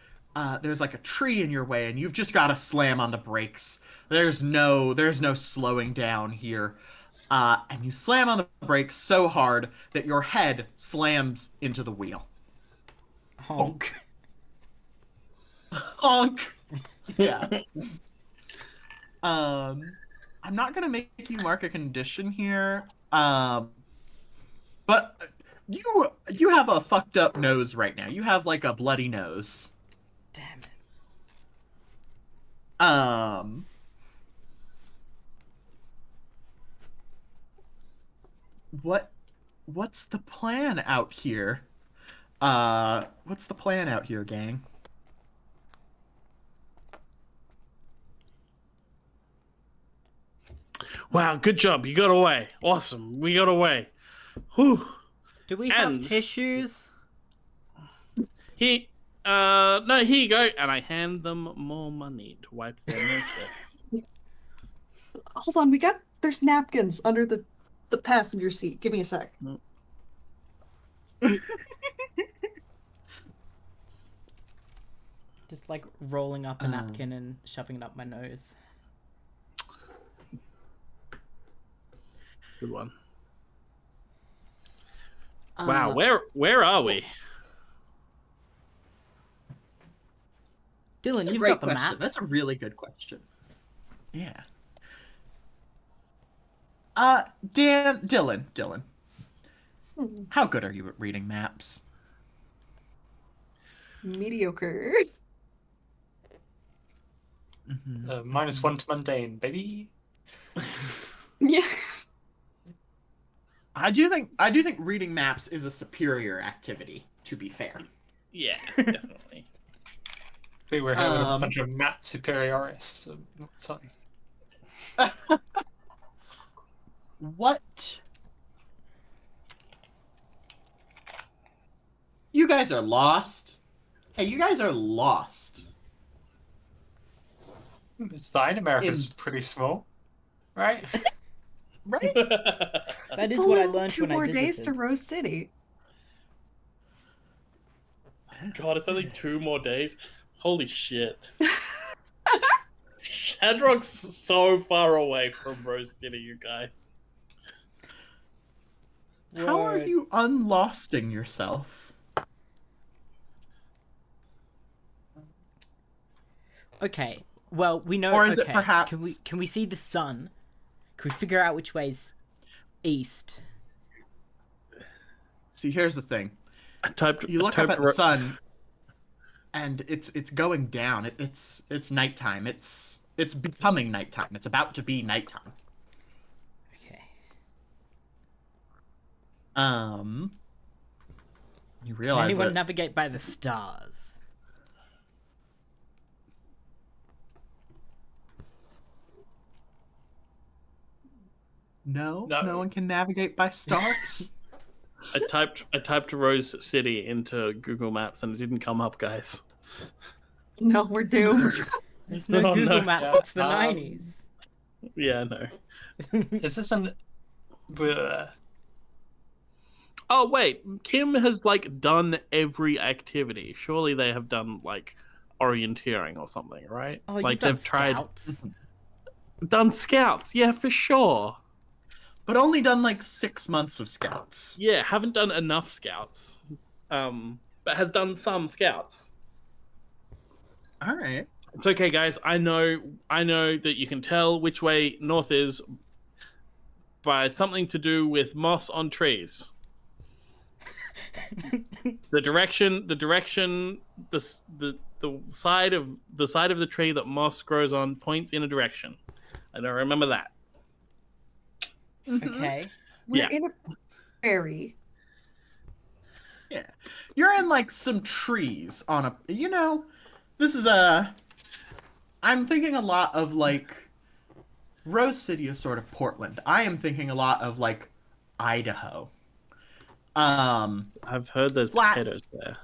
there's like a tree in your way, and you've just got to slam on the brakes. There's no slowing down here. And you slam on the brakes so hard that your head slams into the wheel. Honk. Honk. Yeah. I'm not gonna make you mark a condition here. But you have a fucked up nose right now. You have like a bloody nose. Damn it. What's the plan out here? What's the plan out here, gang? Wow, good job. You got away. Awesome. We got away. Whew. Do we have tissues? No, here you go. And I hand them more money to wipe their nose with. Hold on, there's napkins under the passenger seat. Give me a sec. Does Just like rolling up a napkin and shoving it up my nose. Good one. Wow, where are we? Dylan, That's a you've great got the question. map. That's a really good question. Yeah. Dylan. How good are you at reading maps? Mediocre. -1 to mundane, baby. Yeah. I do think reading maps is a superior activity, to be fair. Yeah, definitely. We were here with a bunch of map superiorists. Something. What? You guys are lost? Hey, you guys are lost. It's fine. America's pretty small, right? Right? That It's is what I only learned 2 when I more visited. days to Rose City. God, it's only 2 more days. Holy shit. Shadrock's so far away from Rose City, you guys. How are Word. you unlosting yourself? Okay. Well, we know. Or is it okay. perhaps- Can we see the sun? Can we figure out which way's east? See, here's the thing. You I look up typed at the sun, and it's going down. It's nighttime. It's becoming nighttime. It's about to be nighttime. Okay. You Can realize anyone that navigate by the stars? no No. one can navigate by stars. I typed Rose City into Google Maps and it didn't come up, guys. No, we're doomed. There's no Oh, Google no. Maps. Yeah, It's the 90s. Yeah, no. Is this an? Bleh. Oh wait, Kim has like done every activity. Surely they have done like orienteering or something, right? Oh, like you've done they've tried scouts. done scouts. Yeah, for sure. But only done like 6 months of scouts. Yeah, haven't done enough scouts. But has done some scouts. All right. It's okay, guys. I know that you can tell which way north is by something to do with moss on trees. The direction, the side of the tree that moss grows on points in a direction. I don't remember that. Okay. We're Yeah. in a prairie. Yeah. You're in like some trees on a this is I'm thinking a lot of like Rose City is sort of Portland. I am thinking a lot of like Idaho. I've heard there's Flat. potatoes there.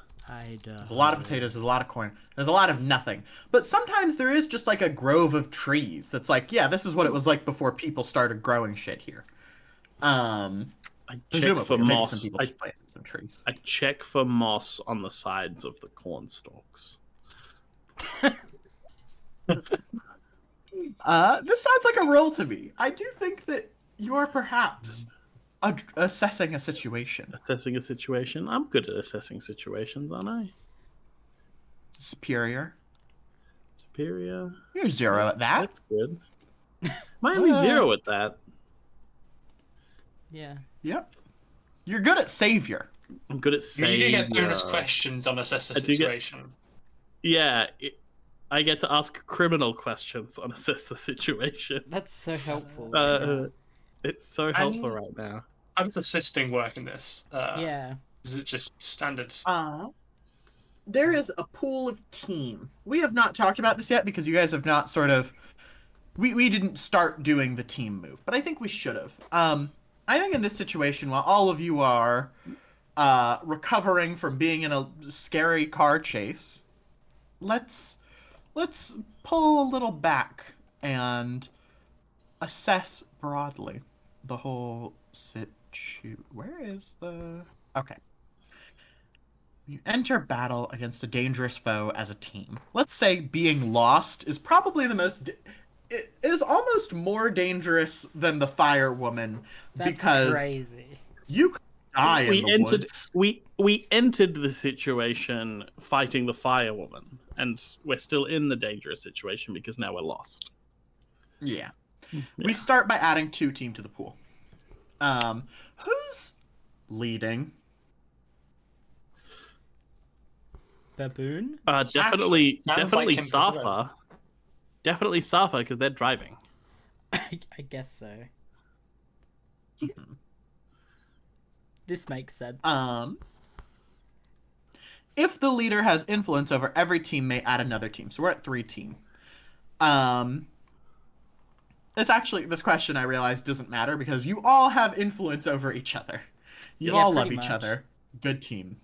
There's a lot of potatoes, there's a lot of corn, there's a lot of nothing. But sometimes there is just like a grove of trees that's like, yeah, this is what it was like before people started growing shit here. I check Presumably, for or maybe moss. some people just planted some trees. I check for moss on the sides of the corn stalks. This sounds like a roll to me. I do think that you are perhaps assessing a situation. Assessing a situation. I'm good at assessing situations, aren't I? Superior. Superior. You're 0 at that. That's good. Am I only 0 at that? Yeah. Yep. You're good at savior. I'm good at You do get bonus savior. questions on assess the I do get- situation. Yeah, I get to ask criminal questions on assess the situation. That's so helpful. It's so helpful right now. I was assisting work in this. Yeah. Is it just standard? There is a pool of team. We have not talked about this yet because you guys have not sort of... We didn't start doing the team move, but I think we should have. I think in this situation, while all of you are recovering from being in a scary car chase, let's pull a little back and assess broadly the whole situation. Where is the... Okay. You enter battle against a dangerous foe as a team. Let's say being lost is probably the most. It is almost more dangerous than the fire woman That's because crazy. you could die in the woods. We entered the situation fighting the fire woman, and we're still in the dangerous situation because now we're lost. Yeah. Yeah. We start by adding 2 team to the pool. Who's leading? Baboon? Definitely sounds like Tim Safa. Definitely Safa because they're driving. I guess so. This makes sense. If the leader has influence over every team, may add another team. So we're at 3 team. This question I realize doesn't matter because you all have influence over each other. You Yeah, all love pretty each much. other. Good team.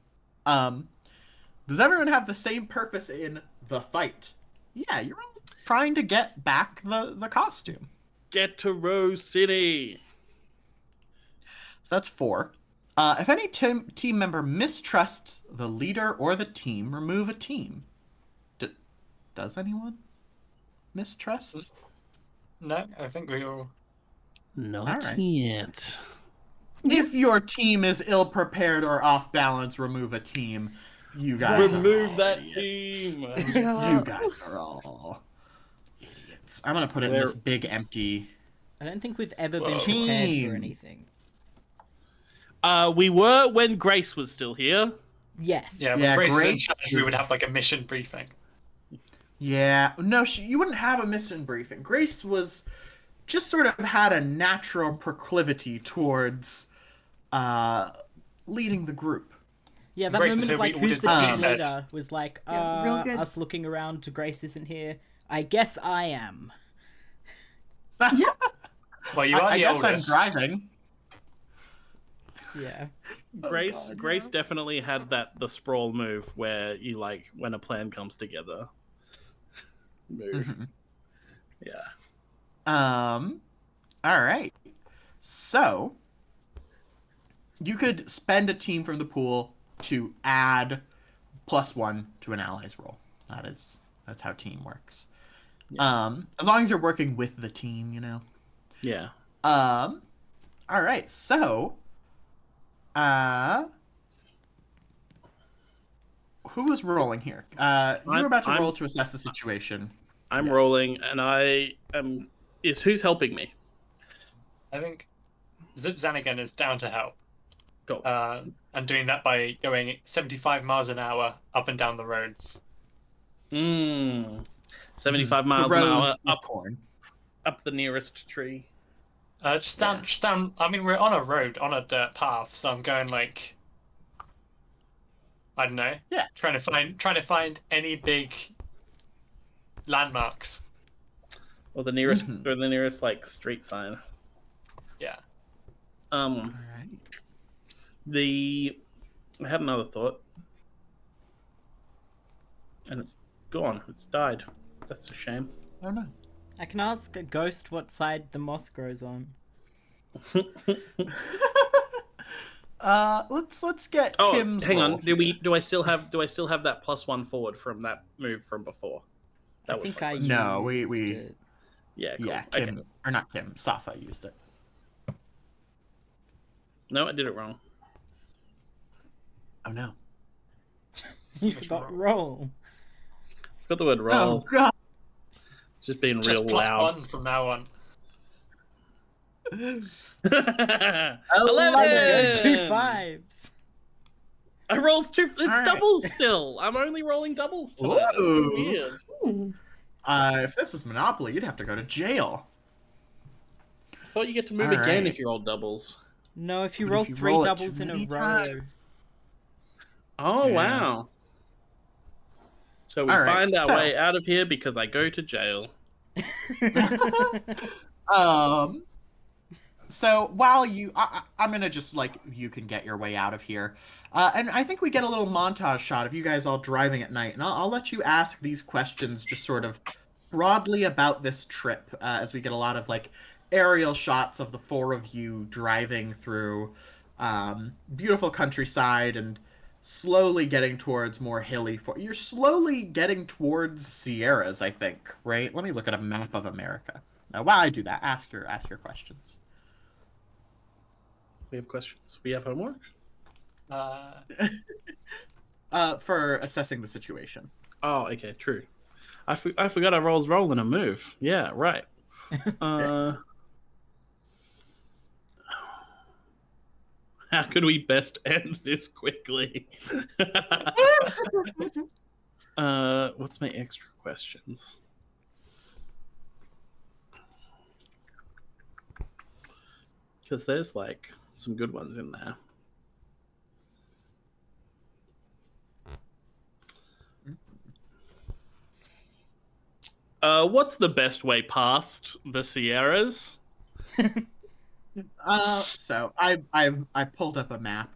Does everyone have the same purpose in the fight? Yeah, you're all trying to get back the costume. Get to Rose City. So that's 4. If any team member mistrusts the leader or the team, remove a team. Does anyone mistrust? No, I think we all. Not Alright. yet. If your team is ill-prepared or off-balance, remove a team. You guys Remove are that idiots. team. You guys are all idiots. I'm gonna put it in this big empty. I don't think we've ever been Whoa. prepared Team. for anything. We were when Grace was still here. Yes. Yeah, Yeah, but Grace is in Grace charge. We is- would have like a mission briefing. Yeah, no, you wouldn't have a mission briefing. Grace was just sort of had a natural proclivity towards leading the group. Yeah, that Grace is moment of who we like, all who's did the what she team said. leader was like, Yeah, real good. us looking around to Grace isn't here. I guess I am. Yeah. Well, you are I the guess oldest. I'm driving. Yeah. Grace God, Grace yeah. definitely had the sprawl move where you like when a plan comes together. Move. Mhm. Yeah. All right. So you could spend a team from the pool to add +1 to an ally's roll. That's how team works. As long as you're working with the team, you know. Yeah. All right. So, who was rolling here? You were about to roll to assess the situation. I'm Yes. rolling and I am who's helping me? I think Zip Zanigan is down to help. Go. And doing that by going 75 miles an hour up and down the roads. 75 miles the an rows hour of corn. up the nearest tree. Just down. I mean, we're on a road, on a dirt path, so I'm going like, I don't know. Yeah. Trying to find any big landmarks. Or the nearest Mhm. or the nearest like street sign. Yeah. All right. I had another thought. And it's gone. It's died. That's a shame. Oh no. I can ask a ghost what side the moss grows on. Let's get Oh, Kim's hang roll on. here. Do I still have that +1 forward from that move from before? That I was think fun. I No, we- used we- it. Yeah, cool. Yeah, Okay. Kim or not Kim. Safa used it. No, I did it wrong. Oh no. You forgot roll. Got the word Oh roll. god. Just being Just real loud. +1 from now on. 11! 2 5s. I rolled 2. It's Alright. doubles still. I'm only rolling doubles tonight. That's so Whoa. weird. Hmm. If this is Monopoly, you'd have to go to jail. I thought you get to move Alright. again if you roll doubles. No, if you But roll if you 3 roll it doubles too in a many row. times- Oh, Yeah. wow. So we Alright, find our so- way out of here because I go to jail. So while I'm gonna just like you can get your way out of here, and I think we get a little montage shot of you guys all driving at night, and I'll let you ask these questions just sort of broadly about this trip as we get a lot of like aerial shots of the 4 of you driving through beautiful countryside and slowly getting towards more hilly. You're slowly getting towards Sierras, I think. Right? Let me look at a map of America. Now, while I do that, ask your questions. We have questions. We have homework. For assessing the situation. Oh, okay, true. I forgot I was rolling a move. Yeah, right. How could we best end this quickly? What's my extra questions? Because there's like some good ones in there. What's the best way past the Sierras? So I pulled up a map.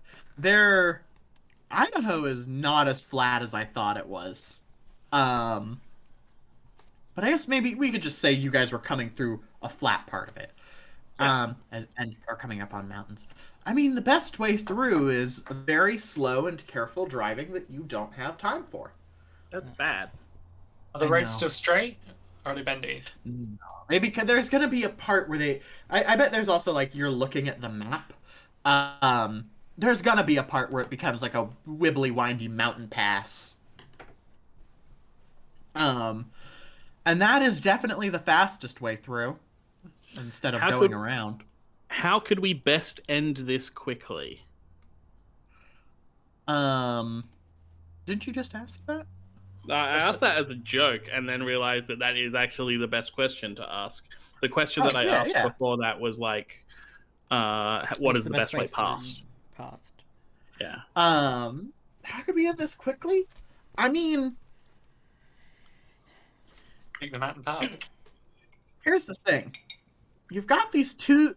Idaho is not as flat as I thought it was. But I guess maybe we could just say you guys were coming through a flat part of it. Yeah. And are coming up on mountains. I mean, the best way through is very slow and careful driving that you don't have time for. That's bad. Are the I roads know. still straight? Or are they bendy? No. Maybe because there's gonna be a part where I bet there's also like you're looking at the map. There's gonna be a part where it becomes like a wibbly windy mountain pass. And that is definitely the fastest way through, instead of going around. How could we best end this quickly? Didn't you just ask that? I asked that as a joke and then realized that is actually the best question to ask. The question that I asked before that was like, what is the best way past? Yeah. How could we end this quickly? I mean, Take the mountain path. here's the thing. You've got these two.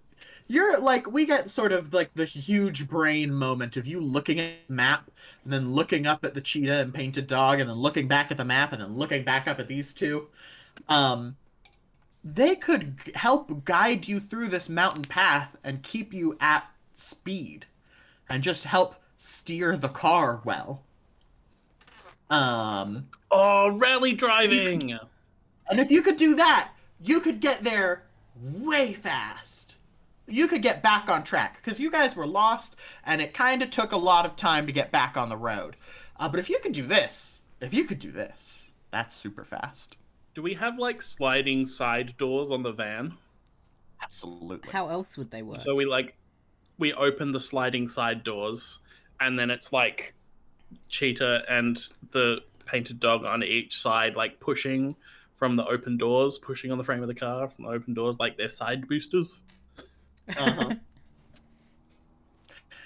You're like, we get sort of like the huge brain moment of you looking at the map and then looking up at the cheetah and painted dog and then looking back at the map and then looking back up at these two. They could help guide you through this mountain path and keep you at speed and just help steer the car well. Rally driving! And if you could do that, you could get there way fast. You could get back on track because you guys were lost and it kind of took a lot of time to get back on the road. But if you could do this, that's super fast. Do we have like sliding side doors on the van? Absolutely. How else would they work? So we open the sliding side doors and then it's like cheetah and the painted dog on each side, like pushing from the open doors, pushing on the frame of the car from the open doors, like they're side boosters. Uh-huh.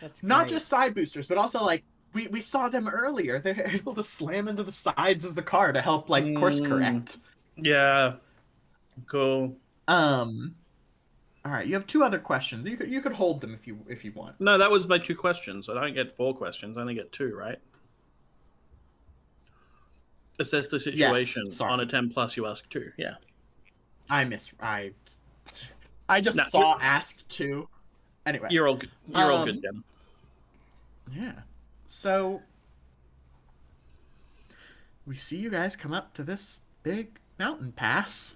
That's Not great. just side boosters, but also like we saw them earlier. They're able to slam into the sides of the car to help like course correct. Yeah. Cool. All right, you have two other questions. You could hold them if you want. No, that was my 2 questions. I don't get 4 questions. I only get 2, right? Assess the situation. Yes, sorry. On a 10 plus, you ask 2. Yeah. I just saw ask 2. Anyway, You're all good. You're all good, Jenna. Yeah. So we see you guys come up to this big mountain pass.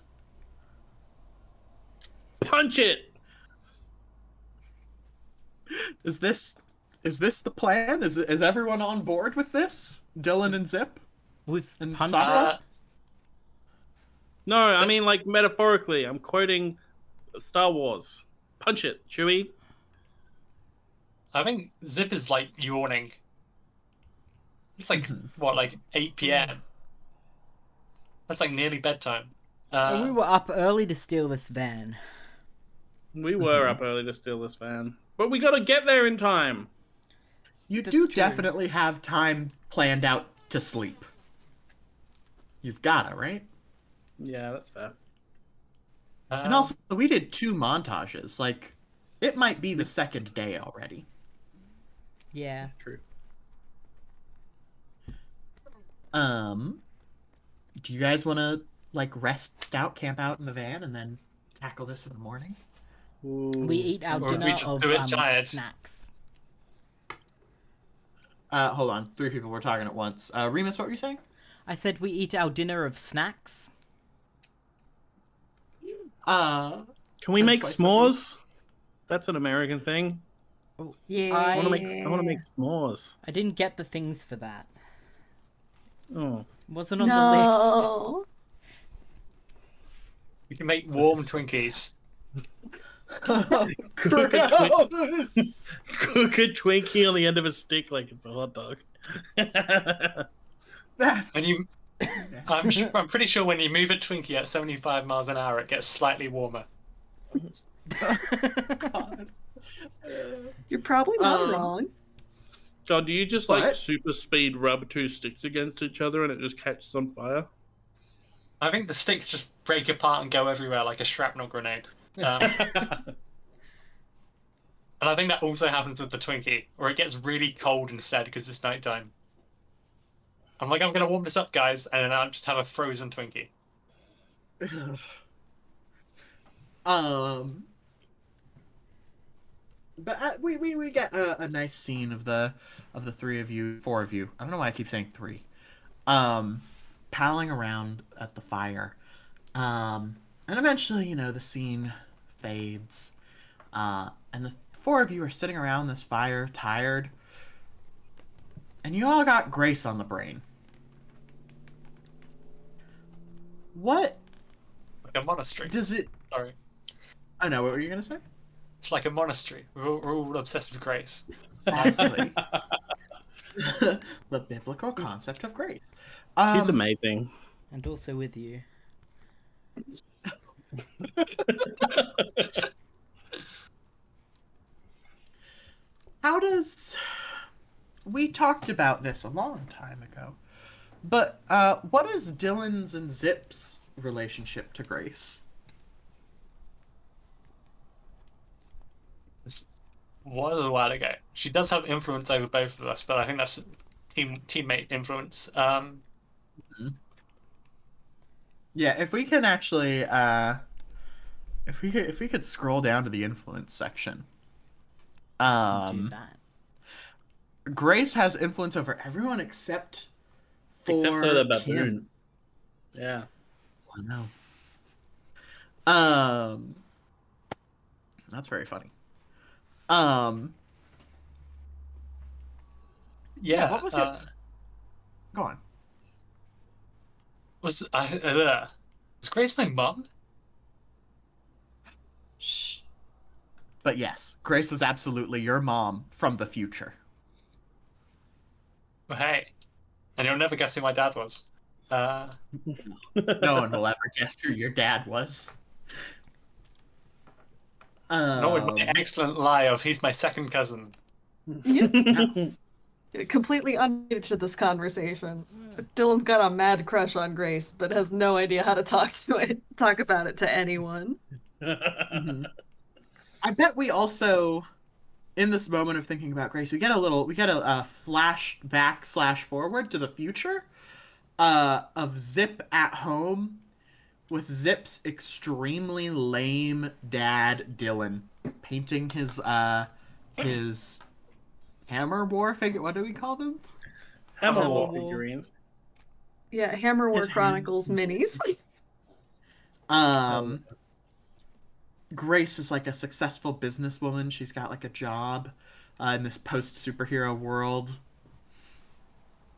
Punch it! Is this the plan? Is everyone on board with this? Dylan and Zip? With And punch Sasha? No, I mean like metaphorically. I'm quoting Star Wars. Punch it, Chewie. I think Zip is like yawning. It's like, what, like 8 p.m.? That's like nearly bedtime. And we were up early to steal this van. We were up early to steal this van. But we gotta get there in time. You That's do true. definitely have time planned out to sleep. You've gotta, right? Yeah, that's fair. And also, we did 2 montages. Like, it might be the second day already. Yeah. True. Do you guys want to like rest out, camp out in the van, and then tackle this in the morning? We eat our Or we dinner just of do it tired. snacks. Hold on. 3 people were talking at once. Remus, what were you saying? I said we eat our dinner of snacks. Uh, Can we and make twice s'mores? That's an American thing. Yeah. I want to make s'mores. I didn't get the things for that. Oh. Wasn't on the list. No. We can make warm Twinkies. Cook a Gross! Cook a Twinkie on the end of a stick like it's a hot dog. That's... And you, I'm pretty sure when you move a Twinkie at 75 miles an hour, it gets slightly warmer. God. You're probably not Um, wrong. God, do you just like What? super speed rub 2 sticks against each other and it just catches on fire? I think the sticks just break apart and go everywhere like a shrapnel grenade. And I think that also happens with the Twinkie, or it gets really cold instead because it's nighttime. I'm like, I'm gonna warm this up, guys, and then I'll just have a frozen Twinkie. But we get a nice scene of the 3 of you, 4 of you. I don't know why I keep saying 3. Palling around at the fire. And eventually, you know, the scene fades. And the 4 of you are sitting around this fire, tired. And you all got Grace on the brain. What Like a monastery. does it... Sorry. I know, what were you going to say? It's like a monastery. We're all obsessed with grace. Exactly. The biblical concept of grace. She's amazing. And also with you. How does... We talked about this a long time ago. But what is Dylan's and Zip's relationship to Grace? This was a while ago. She does have influence over both of us, but I think that's teammate influence. Yeah, if we can actually if we could scroll down to the influence section. Do that. Grace has influence over everyone except for the baboon. Kim. Yeah. I know. That's very funny. Yeah. what was it? Go on. Was Grace my mum? Shh. But yes, Grace was absolutely your mom from the future. Well, hey, and you'll never guess who my dad was. No one will ever guess who your dad was. Not with my excellent lie of he's my second cousin. Completely unrelated to this conversation. Dylan's got a mad crush on Grace, but has no idea how to talk about it to anyone. Mhm. I bet we also, in this moment of thinking about Grace, we get a flashback / forward to the future of Zip at home with Zip's extremely lame dad Dylan painting his Hammer War figure. What do we call them? Hammer War War. figurines. Yeah, Hammer War His Chronicles minis. Grace is like a successful businesswoman. She's got like a job in this post-superhero world.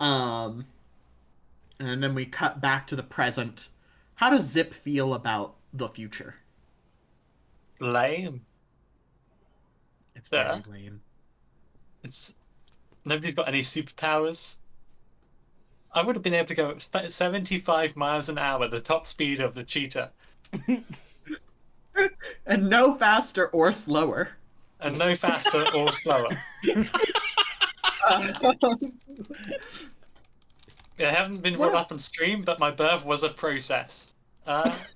And then we cut back to the present. How does Zip feel about the future? Lame. It's Yeah. very lame. It's nobody's got any superpowers. I would have been able to go at 75 miles an hour, the top speed of the cheetah, And no faster or slower. and no faster or slower. I haven't been brought up on stream, but my birth was a process. It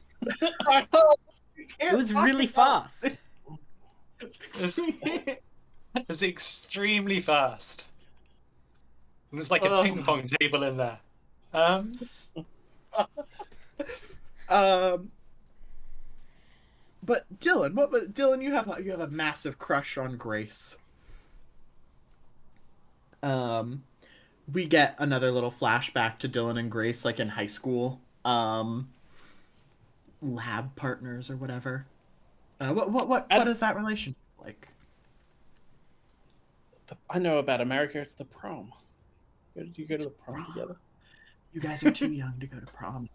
was really fast. It was extremely fast. It was like a Oh. ping pong table in there. But Dylan, you have a massive crush on Grace. We get another little flashback to Dylan and Grace, like in high school, lab partners or whatever. What is that relationship like? I know about America. It's the prom. Did you go to the prom Prom. together? You guys are too young to go to prom.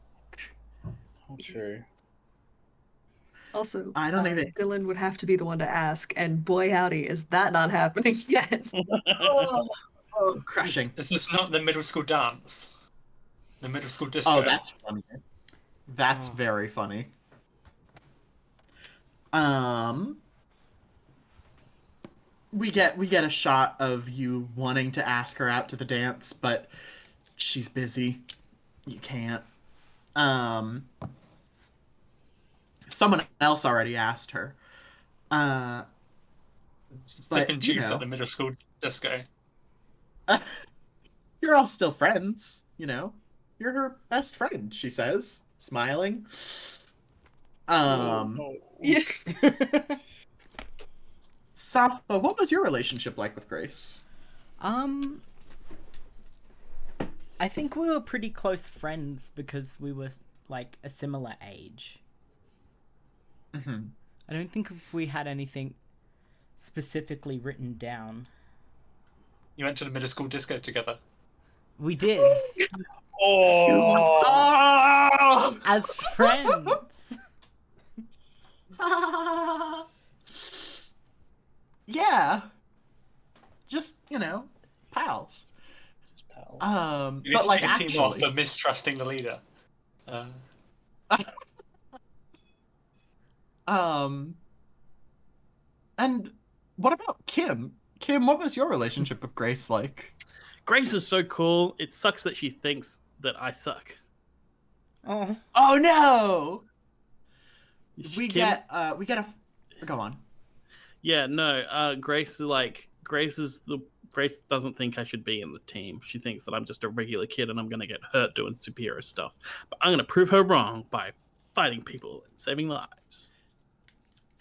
Oh, true. Also, I don't think they. Dylan would have to be the one to ask, and boy howdy, is that not happening yet. Oh, crushing. Is this not the middle school dance? The middle school disco? Oh, that's funny. That's very funny. We get a shot of you wanting to ask her out to the dance, but she's busy. You can't. Someone else already asked her. Flipping juice at the middle school disco. You're all still friends, you know. You're her best friend, she says, smiling. Yeah. Safa, what was your relationship like with Grace? I think we were pretty close friends because we were like a similar age. Mm-hmm. I don't think if we had anything specifically written down. You went to the middle school disco together. We did. Oh! As friends. Yeah. Just, pals. Just pals. You But like a team off actually, for mistrusting the leader. and what about Kim? Kim, what was your relationship with Grace like? Grace is so cool. It sucks that she thinks that I suck. Oh. Oh no! We Kim- get a go on. Yeah, no. Grace doesn't think I should be in the team. She thinks that I'm just a regular kid and I'm gonna get hurt doing superhero stuff. But I'm gonna prove her wrong by fighting people and saving lives.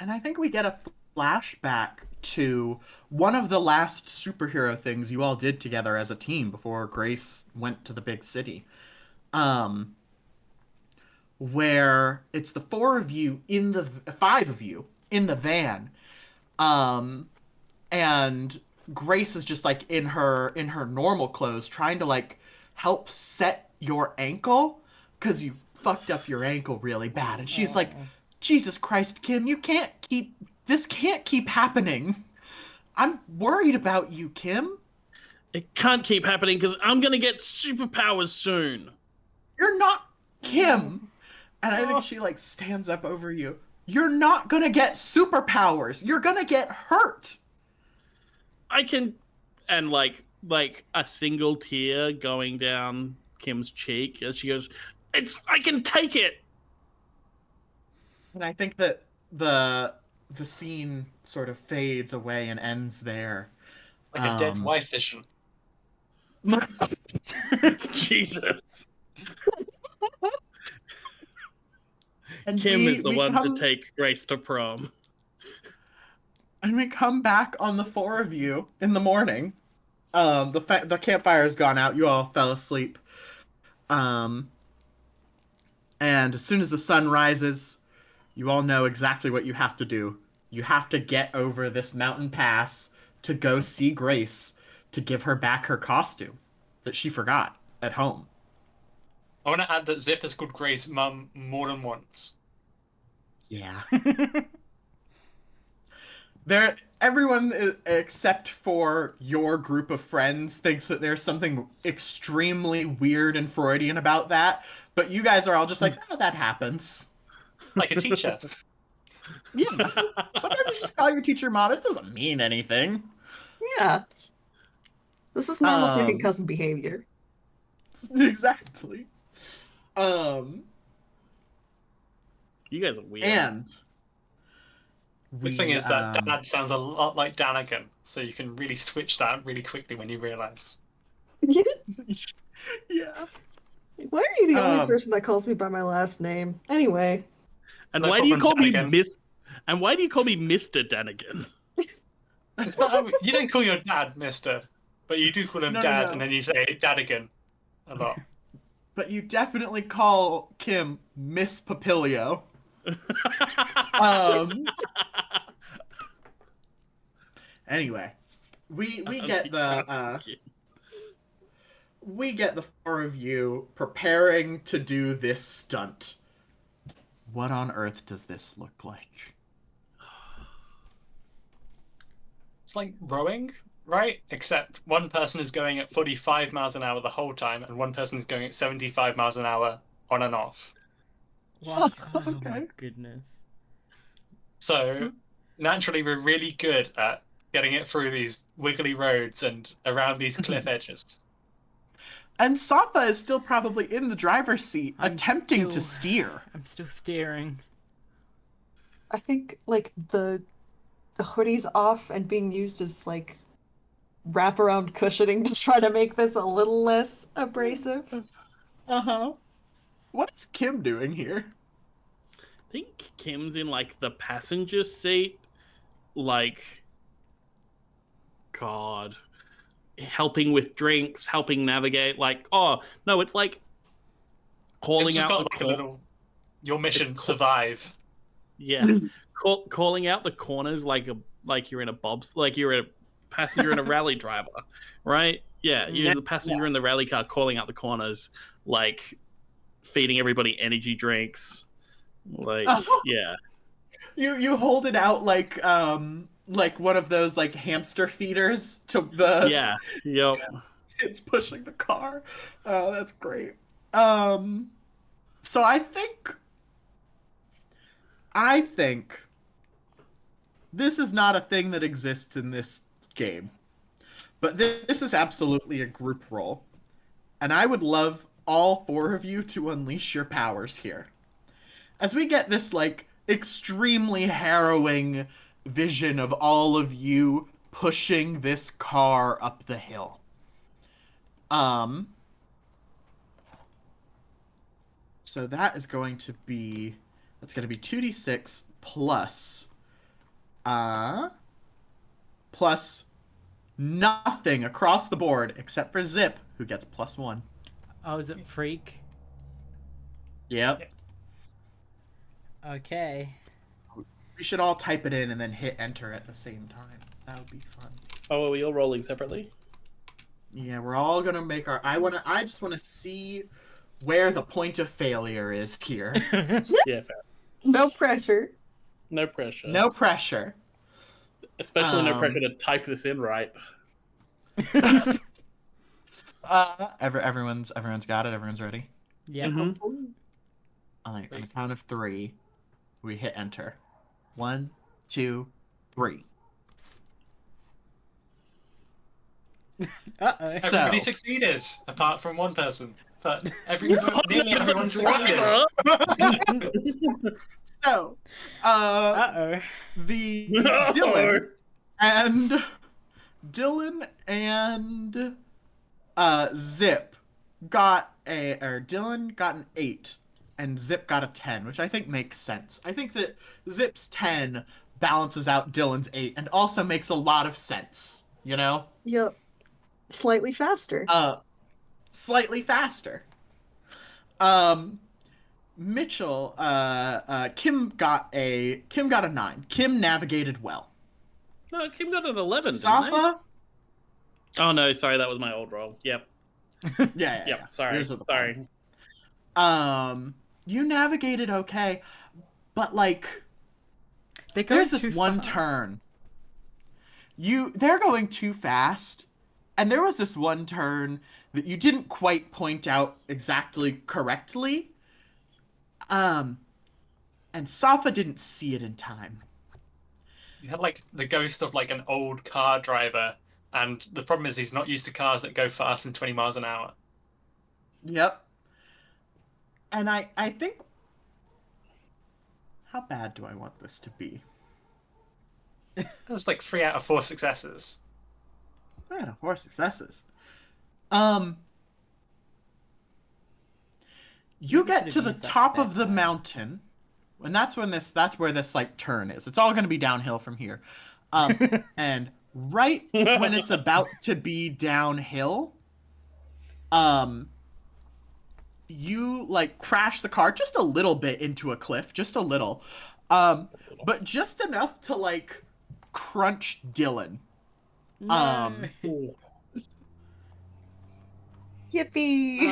And I think we get a flashback to one of the last superhero things you all did together as a team before Grace went to the big city. Where it's the five of you in the van. And Grace is just like in her normal clothes trying to like help set your ankle because you fucked up your ankle really bad. And she's like, Jesus Christ, Kim, this can't keep happening. I'm worried about you, Kim. It can't keep happening because I'm gonna get superpowers soon. You're not Kim. And I think she like stands up over you. You're not gonna get superpowers. You're gonna get hurt. I can, and like a single tear going down Kim's cheek as she goes, I can take it. And I think that the scene sort of fades away and ends there. Like a dead wife vision. Jesus. And Kim is the one come, to take Grace to prom. And we come back on the four of you in the morning. The campfire's gone out. You all fell asleep. And as soon as the sun rises, you all know exactly what you have to do. You have to get over this mountain pass to go see Grace to give her back her costume that she forgot at home. I want to add that Zip has called Grace mum more than once. Yeah. Everyone except for your group of friends thinks that there's something extremely weird and Freudian about that, but you guys are all just like, oh, that happens. Like a teacher. Yeah. Sometimes you just call your teacher mom. It doesn't mean anything. Yeah. This is normal second cousin behavior. Exactly. You guys are weird. And The thing is that Dad sounds a lot like Daniken, so you can really switch that really quickly when you realise. Yeah. Yeah. Why are you the only person that calls me by my last name? Anyway. And No why do you call problem, me Daniken. And why do you call me Mr. Danigan? It's not, you don't call your dad Mister. But you do call him No, no, Dad, no. and then you say Dadigan a lot. But you definitely call Kim Miss Papilio. Um. Anyway, we get the four of you preparing to do this stunt. What on earth does this look like? It's like rowing, right? Except one person is going at 45 miles an hour the whole time, and one person is going at 75 miles an hour on and off. What? Oh Okay. my goodness. So, naturally, we're really good at getting it through these wiggly roads and around these cliff edges. And Safa is still probably in the driver's seat, attempting to steer. I'm still steering. I think like the hoodie's off and being used as like wraparound cushioning to try to make this a little less abrasive. Uh-huh. What is Kim doing here? I think Kim's in like the passenger seat, like, God, helping with drinks, helping navigate. Like, oh no, it's like calling It's just out got like a little. Your mission: survive. Yeah, calling out the corners like you're in a like you're a passenger in a rally driver, right? Yeah, you're the passenger in the rally car, calling out the corners, like feeding everybody energy drinks. Like, yeah. You hold it out like one of those like hamster feeders to the Yep. It's pushing the car. Oh, that's great. So I think this is not a thing that exists in this game. But this is absolutely a group role. And I would love all four of you to unleash your powers here. As we get this, like, extremely harrowing vision of all of you pushing this car up the hill. So that's going to be 2d6 plus nothing across the board except for Zip, who gets +1. Oh, is it Freak? Yep. Okay. We should all type it in and then hit enter at the same time. That would be fun. Oh, are we all rolling separately? Yeah, we're all gonna make our. I just wanna see where the point of failure is here. Yeah, fair. No pressure. No pressure. No pressure. Especially no pressure to type this in right. Everyone's got it. Everyone's ready. Yeah. Mm-hmm. On the count of 3, we hit enter. 1, 2, 3. Uh-oh. Everybody succeeded, apart from one person. But nearly everyone succeeded. So, Uh-oh. the Dylan and Zip got Dylan got an 8 and Zip got a 10, which I think makes sense. I think that Zip's 10 balances out Dylan's 8 and also makes a lot of sense, you know? Yep. Slightly faster. Slightly faster. Mitchell, Kim got a 9. Kim navigated well. No, Kim got an 11. Safa? Oh no, sorry, that was my old roll. Yep. Yeah. Yep. Sorry. You navigated okay, but like, there's this one turn. They're going too fast, and there was this one turn that you didn't quite point out exactly correctly. And Safa didn't see it in time. You had like the ghost of like an old car driver, and the problem is he's not used to cars that go faster than 20 miles an hour. Yep. And I think, how bad do I want this to be? That's like 3 out of 4 successes. 3 out of 4 successes. You get to the top of the mountain, and that's where this like turn is. It's all going to be downhill from here. And right when it's about to be downhill, um, you like crash the car just a little bit into a cliff, just a little, but just enough to like crunch Dylan. No. Yippee!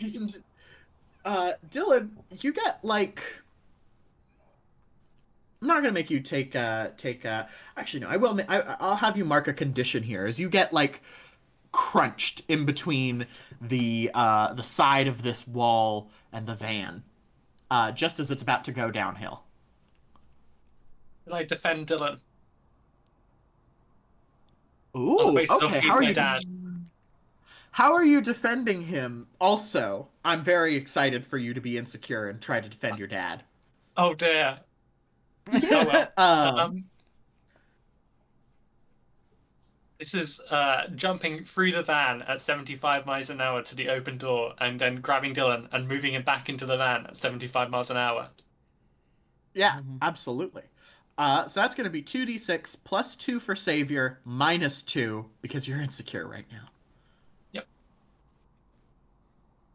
And Dylan, you get like, I'm not gonna make you take actually no, I will I'll have you mark a condition here as you get like crunched in between the side of this wall and the van, just as it's about to go downhill. Can I defend Dylan? On the Ooh, basis of okay. he's my dad. How are you defending him? Also, I'm very excited for you to be insecure and try to defend your dad. Oh dear. Oh well. Um, This is jumping through the van at 75 miles an hour to the open door and then grabbing Dylan and moving him back into the van at 75 miles an hour. yeah, absolutely. So that's going to be 2d6 plus 2 for Savior, minus 2 because you're insecure right now. Yep.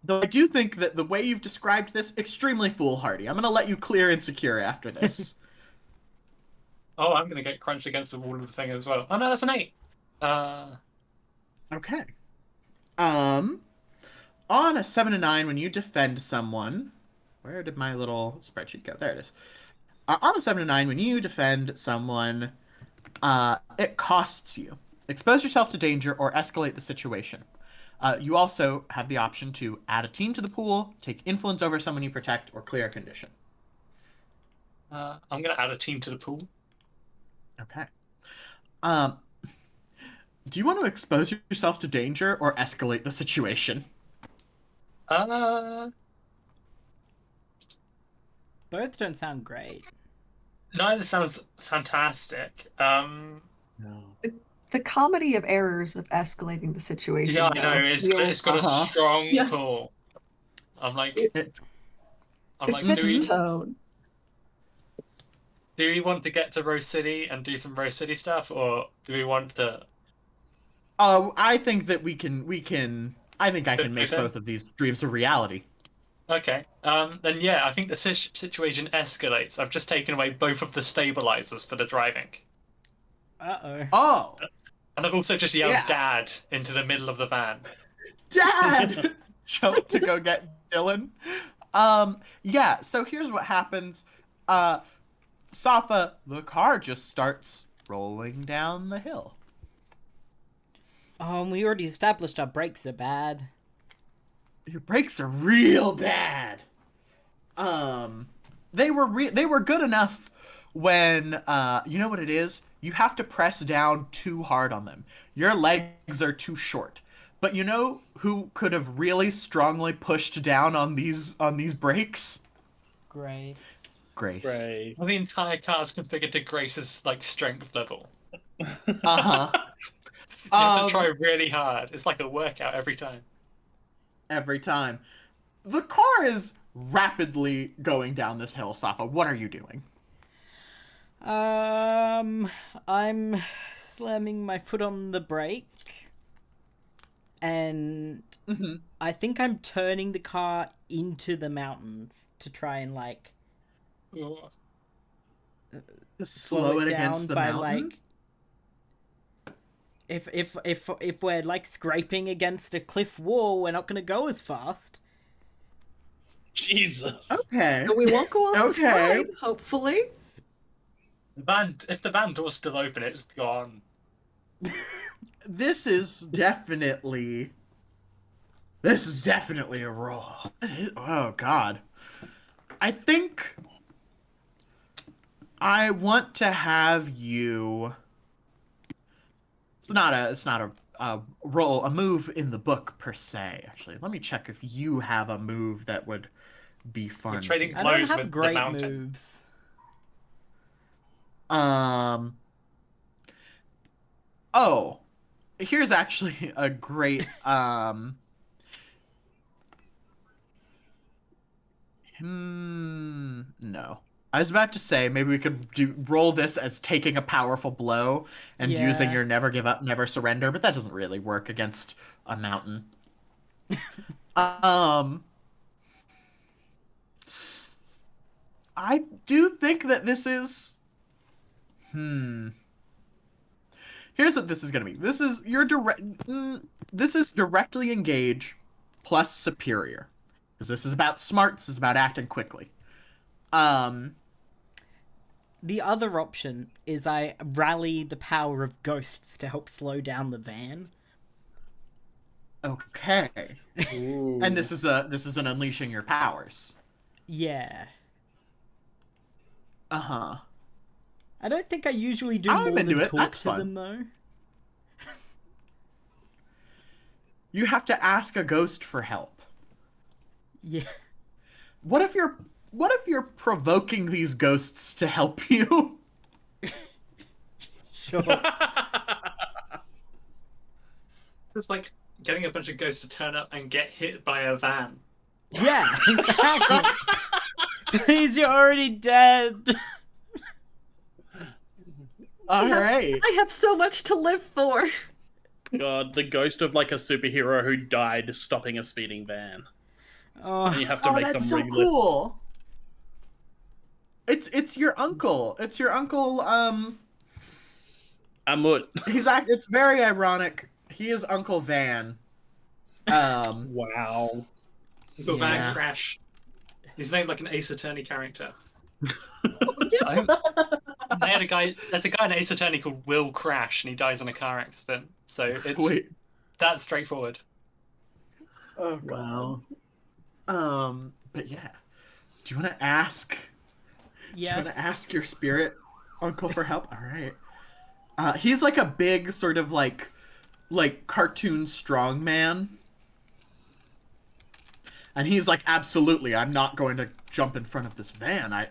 Though I do think that the way you've described this, extremely foolhardy. I'm going to let you clear insecure after this. Oh, I'm going to get crunched against the wall of the thing as well. Oh no, that's an 8. Okay. On a 7 and 9, when you defend someone, where did my little spreadsheet go? There it is. On a 7 and 9, when you defend someone, it costs you. Expose yourself to danger or escalate the situation. You also have the option to add a team to the pool, take influence over someone you protect, or clear a condition. I'm going to add a team to the pool. Okay. Do you want to expose yourself to danger or escalate the situation? Uh, Both don't sound great. Neither sounds fantastic. No. The comedy of errors of escalating the situation. Yeah, I know. though, It's got a Uh-huh. strong Yeah. pull. I'm like, It fits do the tone. we want to get to Rose City and do some Rose City stuff, or do we want to? I think that I think I can make Okay. both of these dreams a reality. Okay. Then yeah, I think the situation escalates. I've just taken away both of the stabilizers for the driving, Uh-oh. Oh, and I've also just yelled Yeah. "Dad" into the middle of the van. Dad! Jump to go get Dylan. Yeah, so here's what happens. Safa, the car just starts rolling down the hill. Oh, and we already established our brakes are bad. Your brakes are real bad. They were good enough when you know what it is? You have to press down too hard on them. Your legs are too short. But you know who could have really strongly pushed down on these brakes? Grace. Grace. Great. Well, the entire car is configured to Grace's like strength level. Uh-huh. You have to try really hard. It's like a workout every time. Every time. The car is rapidly going down this hill, Safa. What are you doing? I'm slamming my foot on the brake, and I think I'm turning the car into the mountains to try and like Ooh. Just slow it down against the by mountain? like if we're like scraping against a cliff wall, we're not gonna go as fast. Jesus. Okay. And we won't go off the Okay. slide, hopefully. If the van door's still open, it's gone. This is definitely a roll. Oh God. I think I want to have you. It's not a roll, a move in the book per se. Actually, let me check if you have a move that would be fun. We're trading I don't blows have with the great mountain. moves. Oh, here's actually a great no. I was about to say maybe we could roll this as taking a powerful blow and using Yeah. your never give up, never surrender, but that doesn't really work against a mountain. Um, I do think that this is. Here's what this is gonna be. This is your direct. This is directly engage, plus superior, because this is about smarts. This is about acting quickly. Um. The other option is I rally the power of ghosts to help slow down the van. Okay. Ooh. And this is an unleashing your powers. Yeah. Uh-huh. I don't think I usually do I'm more into than it. talk That's to fun. them, though. You have to ask a ghost for help. Yeah. What if you're provoking these ghosts to help you? Sure. It's like getting a bunch of ghosts to turn up and get hit by a van. Yeah, exactly. Please, you're already dead. All right. I have so much to live for. God, the ghost of like a superhero who died stopping a speeding van. And you Oh, have to Oh, make that's them so relive. cool. It's your uncle. It's your uncle. Amut. It's very ironic. He is Uncle Van. Wow. Go Yeah. van crash. He's named like an Ace Attorney character. Yeah. They had a guy. There's a guy in Ace Attorney called Will Crash, and he dies in a car accident. So it's Wait. that's straightforward. Oh God. Wow. But yeah. Do you want to ask? Do you yeah. want to ask your spirit uncle for help? All right. He's like a big sort of like cartoon strongman. And he's like, absolutely, I'm not going to jump in front of this van.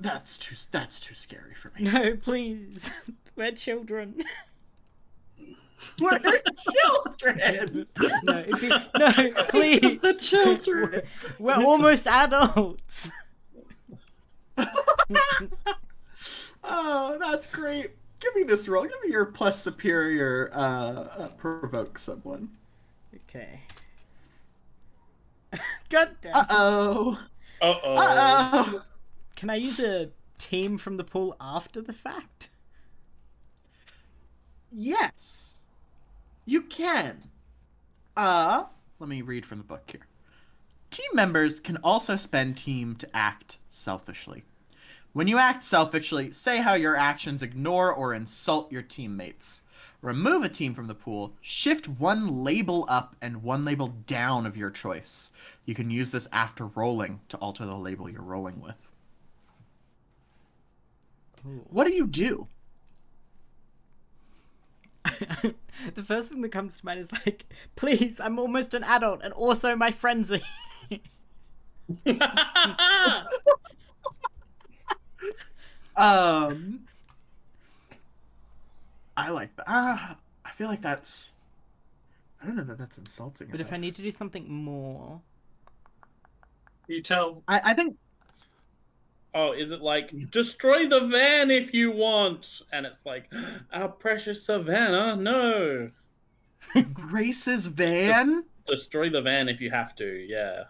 That's too scary for me. No, please. We're children. We're children. No, please. The children. We're almost adults. Oh, that's great. Give me this roll. Give me your plus superior. Provoke someone. Okay. God damn. Uh-oh. Uh-oh. Uh-oh. Can I use a team from the pool after the fact? Yes. You can. Let me read from the book here. Team members can also spend team to act selfishly. When you act selfishly, say how your actions ignore or insult your teammates. Remove a team from the pool, shift one label up and one label down of your choice. You can use this after rolling to alter the label you're rolling with. Ooh. What do you do? The first thing that comes to mind is like, please, I'm almost an adult, and also my friends are here. I like that. I feel like that's. I don't know that that's insulting. But if I need to do something more, You tell. I think Oh, is it like, destroy the van if you want? And it's like, our precious Savannah, no. Grace's van. Destroy the van if you have to, yeah.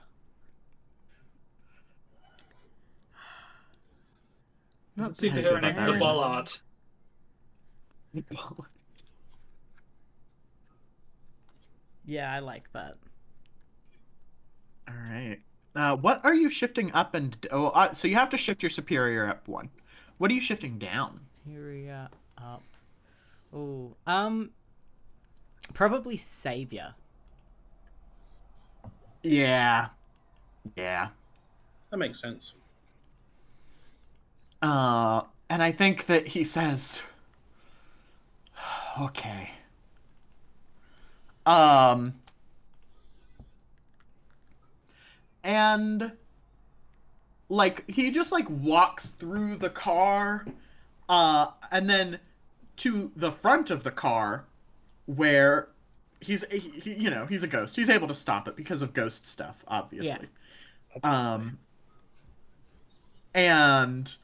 not See if this they're about in that the one. bollard. Yeah, I like that. All right. What are you shifting up and? So you have to shift your superior up one. What are you shifting down? Superior up. Oh, probably savior. Yeah. Yeah. That makes sense. And I think that he says, okay. And like he just like walks through the car, and then to the front of the car, where he's he's a ghost. He's able to stop it because of ghost stuff, obviously. and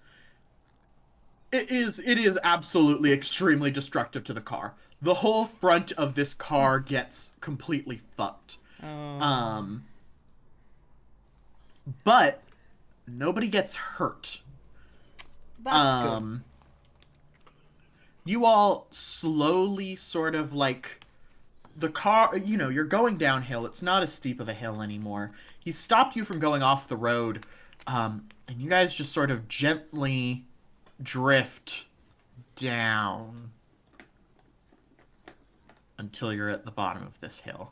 it is absolutely extremely destructive to the car. The whole front of this car gets completely fucked. Oh. But nobody gets hurt. That's good. You all slowly sort of like the car, you're going downhill. It's not as steep of a hill anymore. He stopped you from going off the road. And you guys just sort of gently drift down until you're at the bottom of this hill.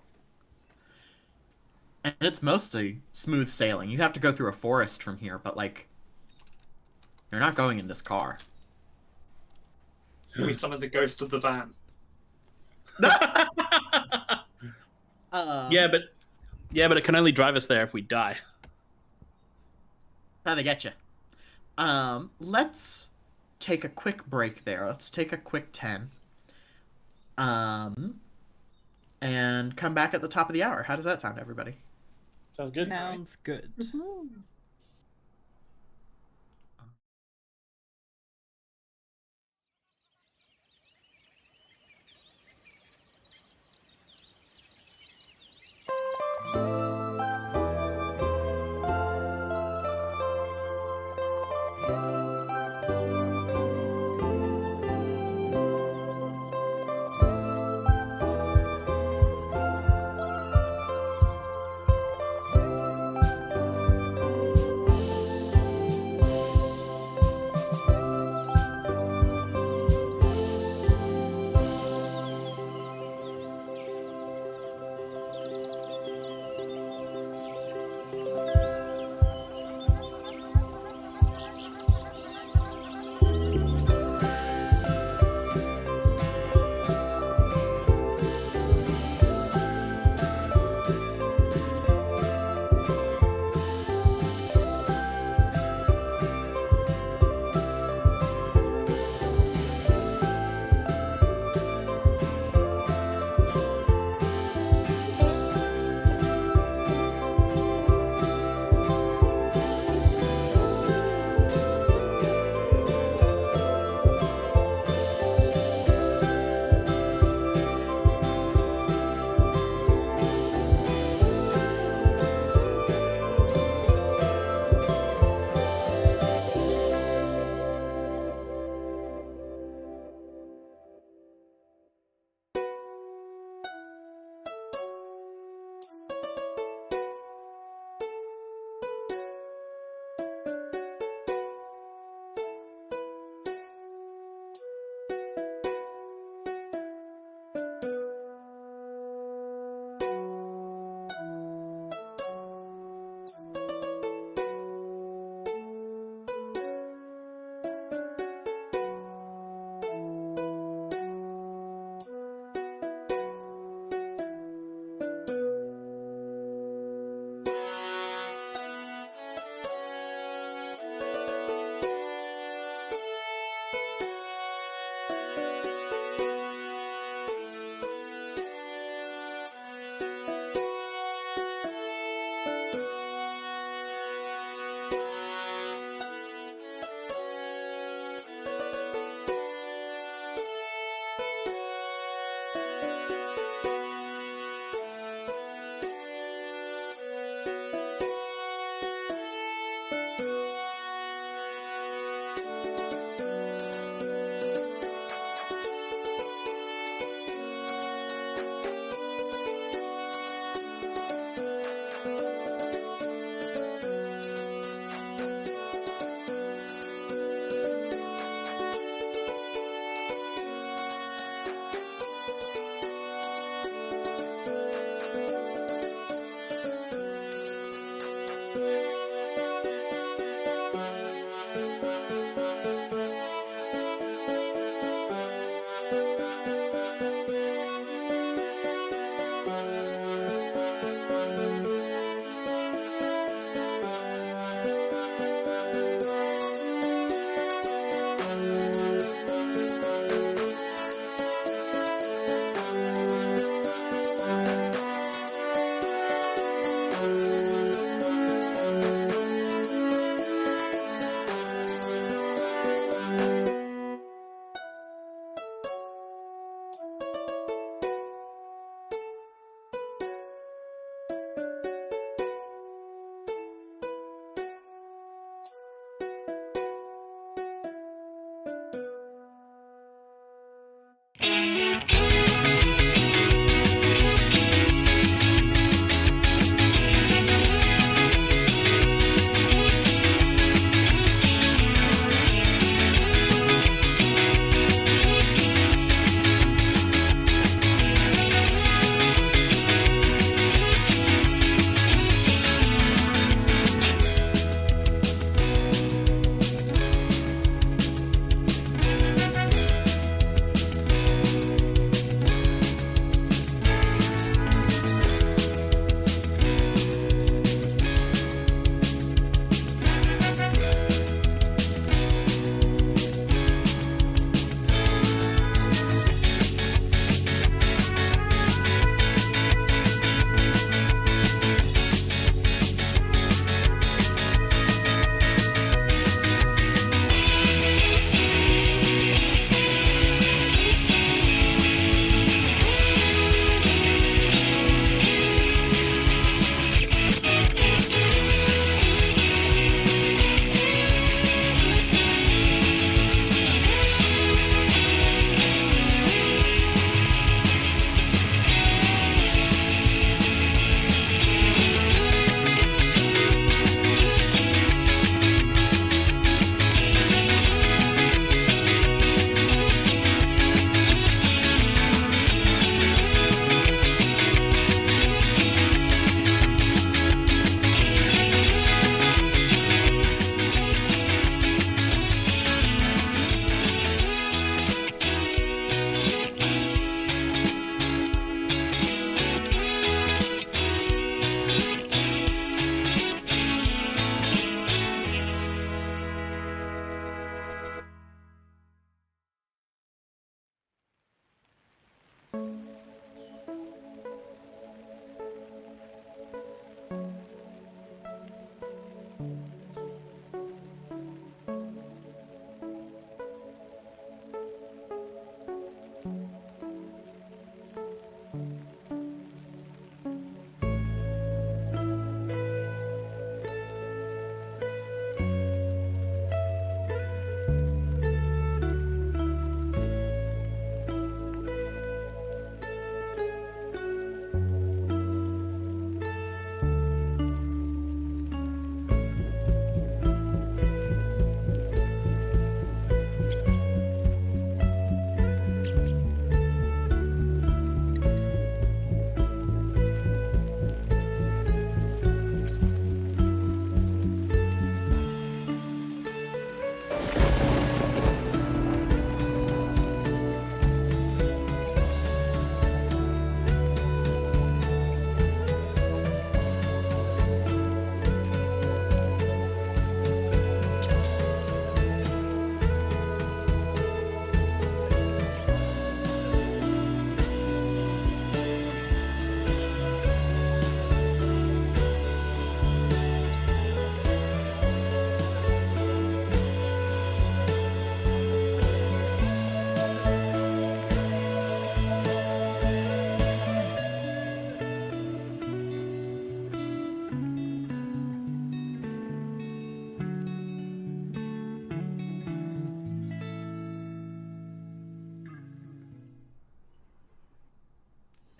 And it's mostly smooth sailing. You have to go through a forest from here, but like you're not going in this car. We summoned the ghost of the van. Yeah, but it can only drive us there if we die. How they get you. Let's take a quick break there. Let's take a quick 10. And come back at the top of the hour. How does that sound, everybody? Sounds good. Sounds good. Mhm.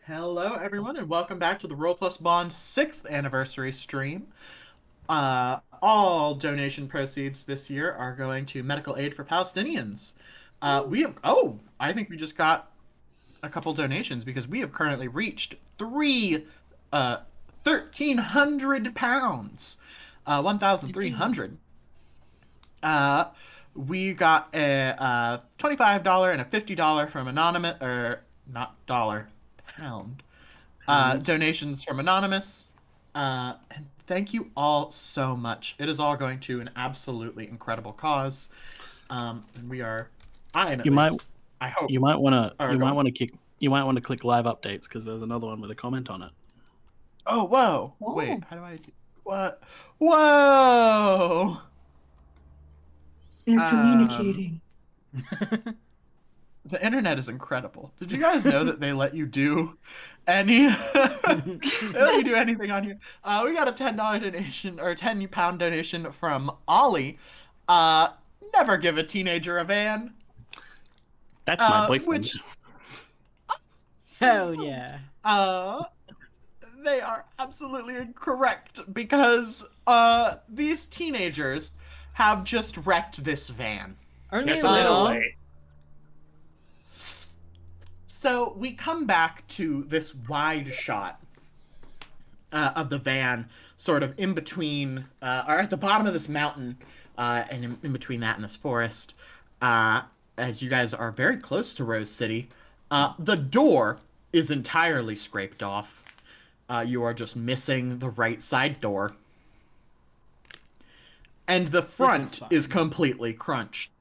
Hello, everyone, and welcome back to the Roll Plus Bond 6th anniversary stream. All donation proceeds this year are going to medical aid for Palestinians. I think we just got a couple donations because we have currently reached 1,300 pounds. 1,300. We got a $25 and a $50 from anonymous, or not dollar, pound. Donations from Anonymous. And thank you all so much. It is all going to an absolutely incredible cause. And I am at least. I hope. You might want to click live updates because there's another one with a comment on it. Oh, whoa. Whoa. Wait, how do I do? What? Whoa! They're communicating. The internet is incredible. Did you guys know that they let you do any they let you do anything on here? We got a $10 donation or £10 donation from Ollie. Never give a teenager a van. That's my boyfriend. Hell yeah. They are absolutely incorrect because these teenagers have just wrecked this van. Only It's a a little. little late. So we come back to this wide shot of the van, sort of in between, or at the bottom of this mountain, and in between that and this forest. As you guys are very close to Rose City, the door is entirely scraped off. You are just missing the right side door. And the front fine. is completely crunched.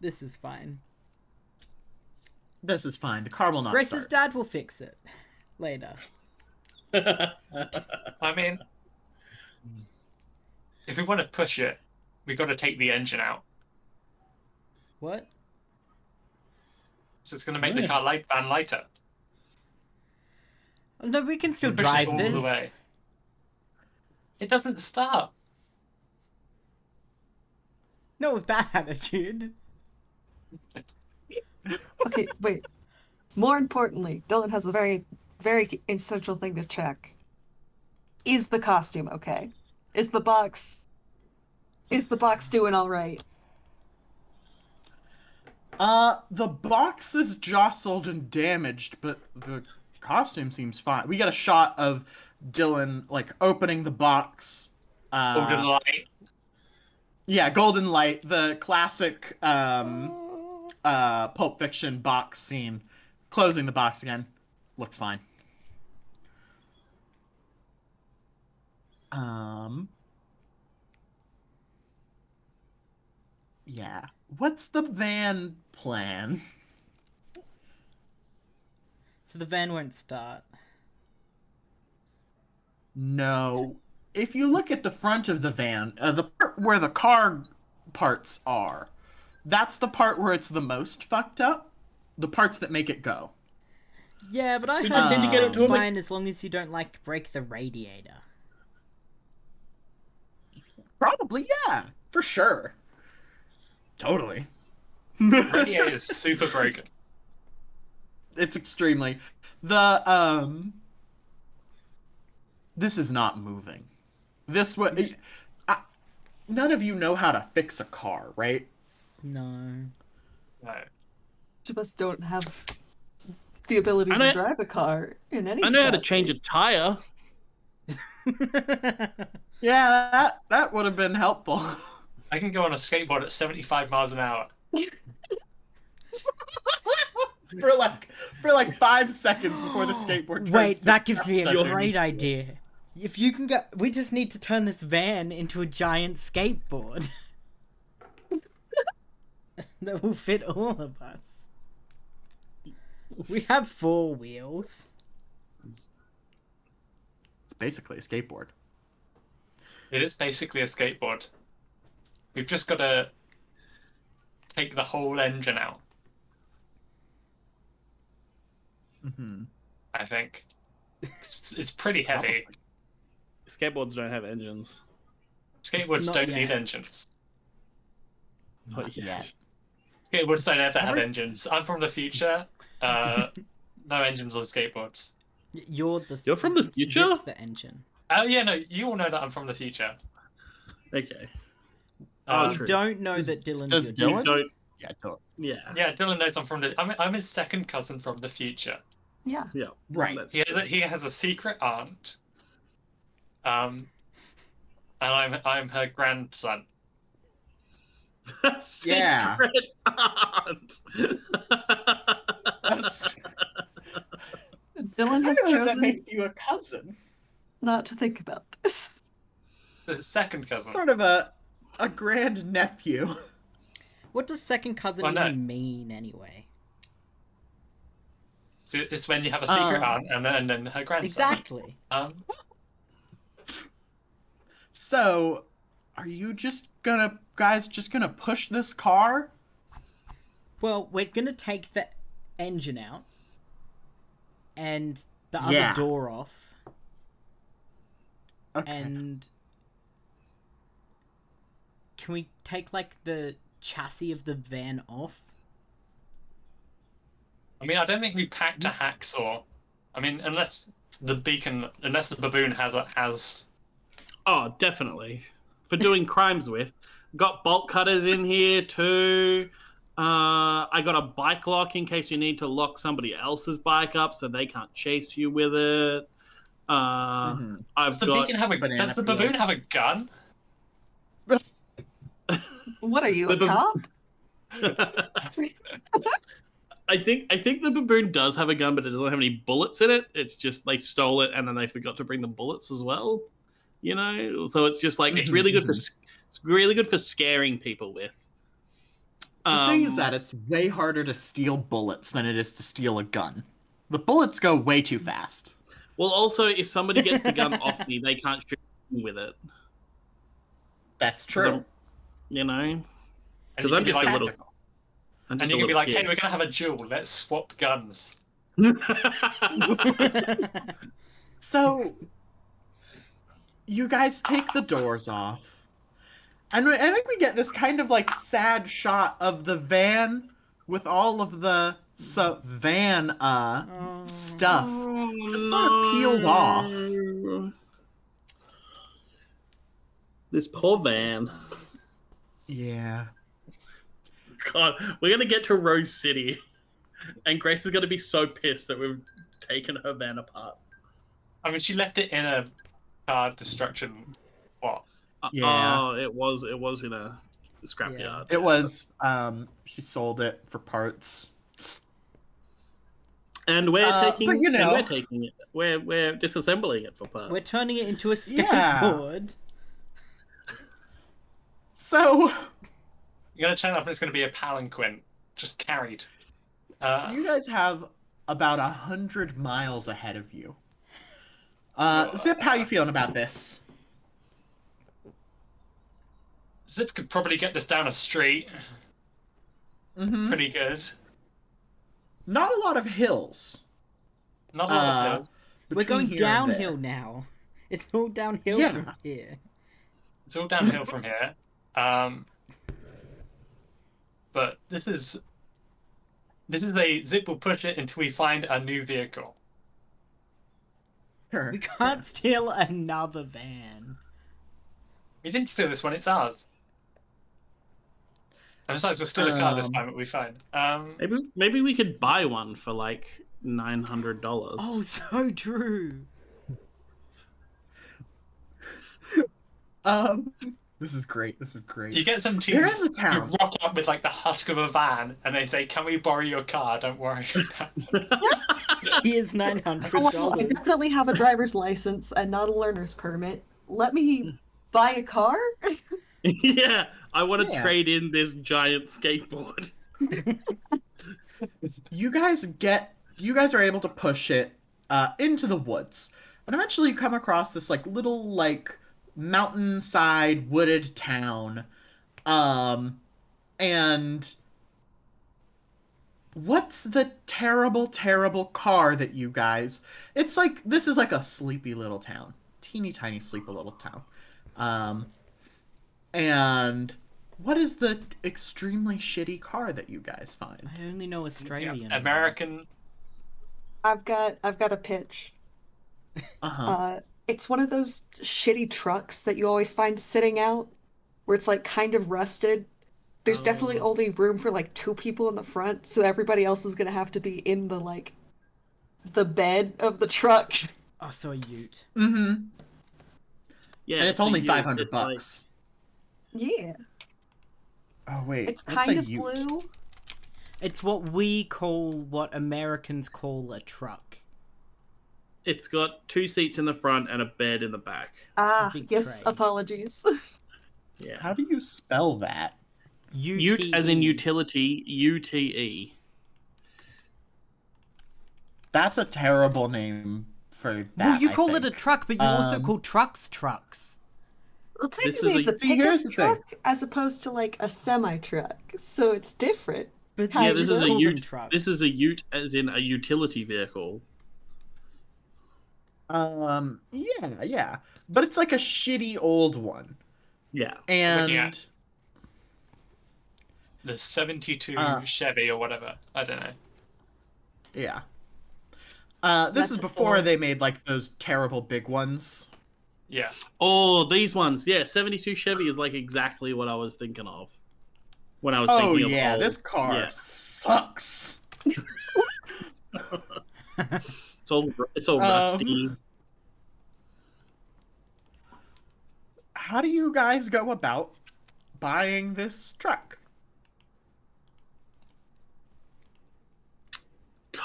This is fine. This is fine. The car will not Grace's start. dad will fix it later. I mean, if we want to push it, we got to take the engine out. What? So it's going to make the van lighter. Oh, no, we can still Push it drive all this. the way. It doesn't start. Not with that attitude. Okay, wait. More importantly, Dylan has a very, very essential thing to check. Is the costume okay? Is the box doing all right? The box is jostled and damaged, but the costume seems fine. We got a shot of Dylan, like, opening the box. Golden light. Yeah, golden light, the classic, Pulp Fiction box scene. Closing the box again. Looks fine. Yeah. What's the van plan? So the van won't start. No. If you look at the front of the van, the part where the car parts are, that's the part where it's the most fucked up. The parts that make it go. Yeah, but I We heard just need to get it it's to him. fine as long as you don't, like, break the radiator. Probably, yeah. For sure. Totally. Radiator is super broken. It's extremely. This is not moving. None of you know how to fix a car, right? No. No. Each of us don't have the ability to drive a car in any I know how to capacity. change a tire. Yeah, that would have been helpful. I can go on a skateboard at 75 miles an hour. for like 5 seconds before the skateboard turns Wait, to that gives me a dust. great idea. If you can go, we just need to turn this van into a giant skateboard. That will fit all of us. We have 4 wheels. It's basically a skateboard. It is basically a skateboard. We've just got to take the whole engine out. Mm-hmm. I think. It's pretty heavy. Skateboards don't have engines. Skateboards Not don't yet. need engines. Not yet. Skateboards don't ever have engines. I'm from the future. no engines on skateboards. You're from the future? Zip's the engine. Oh yeah, no, you all know that I'm from the future. Okay. Um, You true. don't know Does- that Dylan's does your Dylan? dad. Don't. Yeah, Dylan. Yeah. Yeah, Dylan knows I'm from the. I'm his second cousin from the future. Yeah. Yeah. Right. That's He has a secret aunt. And I'm her grandson. Yeah. Secret aunt. Dylan has That chosen makes you a cousin. not to think about this. The second cousin. Sort of a grand nephew. What does second cousin Well, no. even mean anyway? So it's when you have a secret aunt and then her grandson. Exactly. So, are you guys just gonna push this car? Well, we're gonna take the engine out and the other Yeah. door off, Okay. and can we take like the chassis of the van off? I mean, I don't think we packed a hacksaw. I mean, unless the baboon has. Oh, definitely. For doing crimes with. Got bolt cutters in here too. I got a bike lock in case you need to lock somebody else's bike up so they can't chase you with it. I've Does the got. does the baboon have a gun? What are you, a The cop? I think the baboon does have a gun, but it doesn't have any bullets in it. It's just they stole it and then they forgot to bring the bullets as well. You know, so it's just like it's really good for scaring people with. The thing is that it's way harder to steal bullets than it is to steal a gun. The bullets go way too fast. Well, also, if somebody gets the gun off me, they can't shoot me with it. That's true. You know, And because you I'm can be just a like, little. and you can be like, hey, we're gonna have a duel. Let's swap guns. So, you guys take the doors off. And I think we get this kind of like sad shot of the van with all of the van stuff just sort of peeled off. This poor van. Yeah. God, we're gonna get to Rose City, and Grace is gonna be so pissed that we've taken her van apart. I mean, she left it in a car destruction. What? Yeah. Oh, it was in a scrapyard. It was she sold it for parts. And we're taking but, you know. and we're taking it. We're disassembling it for parts. We're turning it into a Yeah. skateboard. So, You're gonna turn up and it's gonna be a palanquin, just carried. you guys have about 100 miles ahead of you. Zip, how you feeling about this? Zip could probably get this down a street. Mm-hmm. Pretty good. Not a lot of hills. Not a lot of hills. We're between going here and downhill there. now. It's all downhill Yeah. from here. It's all downhill from here. But this is a Zip will push it until we find a new vehicle. Sure. We can't steal another van. We didn't steal this one, it's ours. And besides, we'll steal a car this time, it'll be fine. Maybe we could buy one for like $900. Oh, so true. This is great. This is great. You get some There teams is a town. who rock up with like the husk of a van, and they say, "Can we borrow your car? Don't worry." Here's Well, I $900. definitely have a driver's license and not a learner's permit. Let me buy a car? Yeah, I want to Yeah. trade in this giant skateboard. You guys are able to push it into the woods, and eventually you come across this like little like mountainside wooded town, and what's the terrible car that you guys? It's like this is like a sleepy little town, teeny tiny sleepy little town, and what is the extremely shitty car that you guys find? I only know Australian. American. I've got a pitch. Uh-huh. It's one of those shitty trucks that you always find sitting out, where it's like kind of rusted. There's definitely Oh. only room for like two people in the front, so everybody else is gonna have to be in the like the bed of the truck. Oh, so a ute. Mm-hmm. Yeah, And it's a only ute. 500 It's like- bucks. Yeah, Oh wait, it's what's kind a of ute? blue. It's what Americans call a truck. It's got 2 seats in the front and a bed in the back. Ah, big yes, tray. apologies. Yeah. How do you spell that? Ute as in UTE. utility, UTE. That's a terrible name for that. Well, you I call it a think. truck, but you also Um, call trucks. Well, This technically, is it's a See, here's pickup the truck as opposed to like a semi truck, so it's different. But Yeah, you this just is a call them ute. trucks. This is a ute as in a utility vehicle. Yeah. But it's like a shitty old one. Yeah. Looking And at the 72 Uh, Chevy or whatever. I don't know. yeah. This That's is a before Ford. they made like those terrible big ones. Yeah. Oh, these ones. Yeah, 72 Chevy is like exactly what I was thinking of when I was Oh thinking of yeah, old. this car Yeah. sucks. It's all rusty. How do you guys go about buying this truck? God.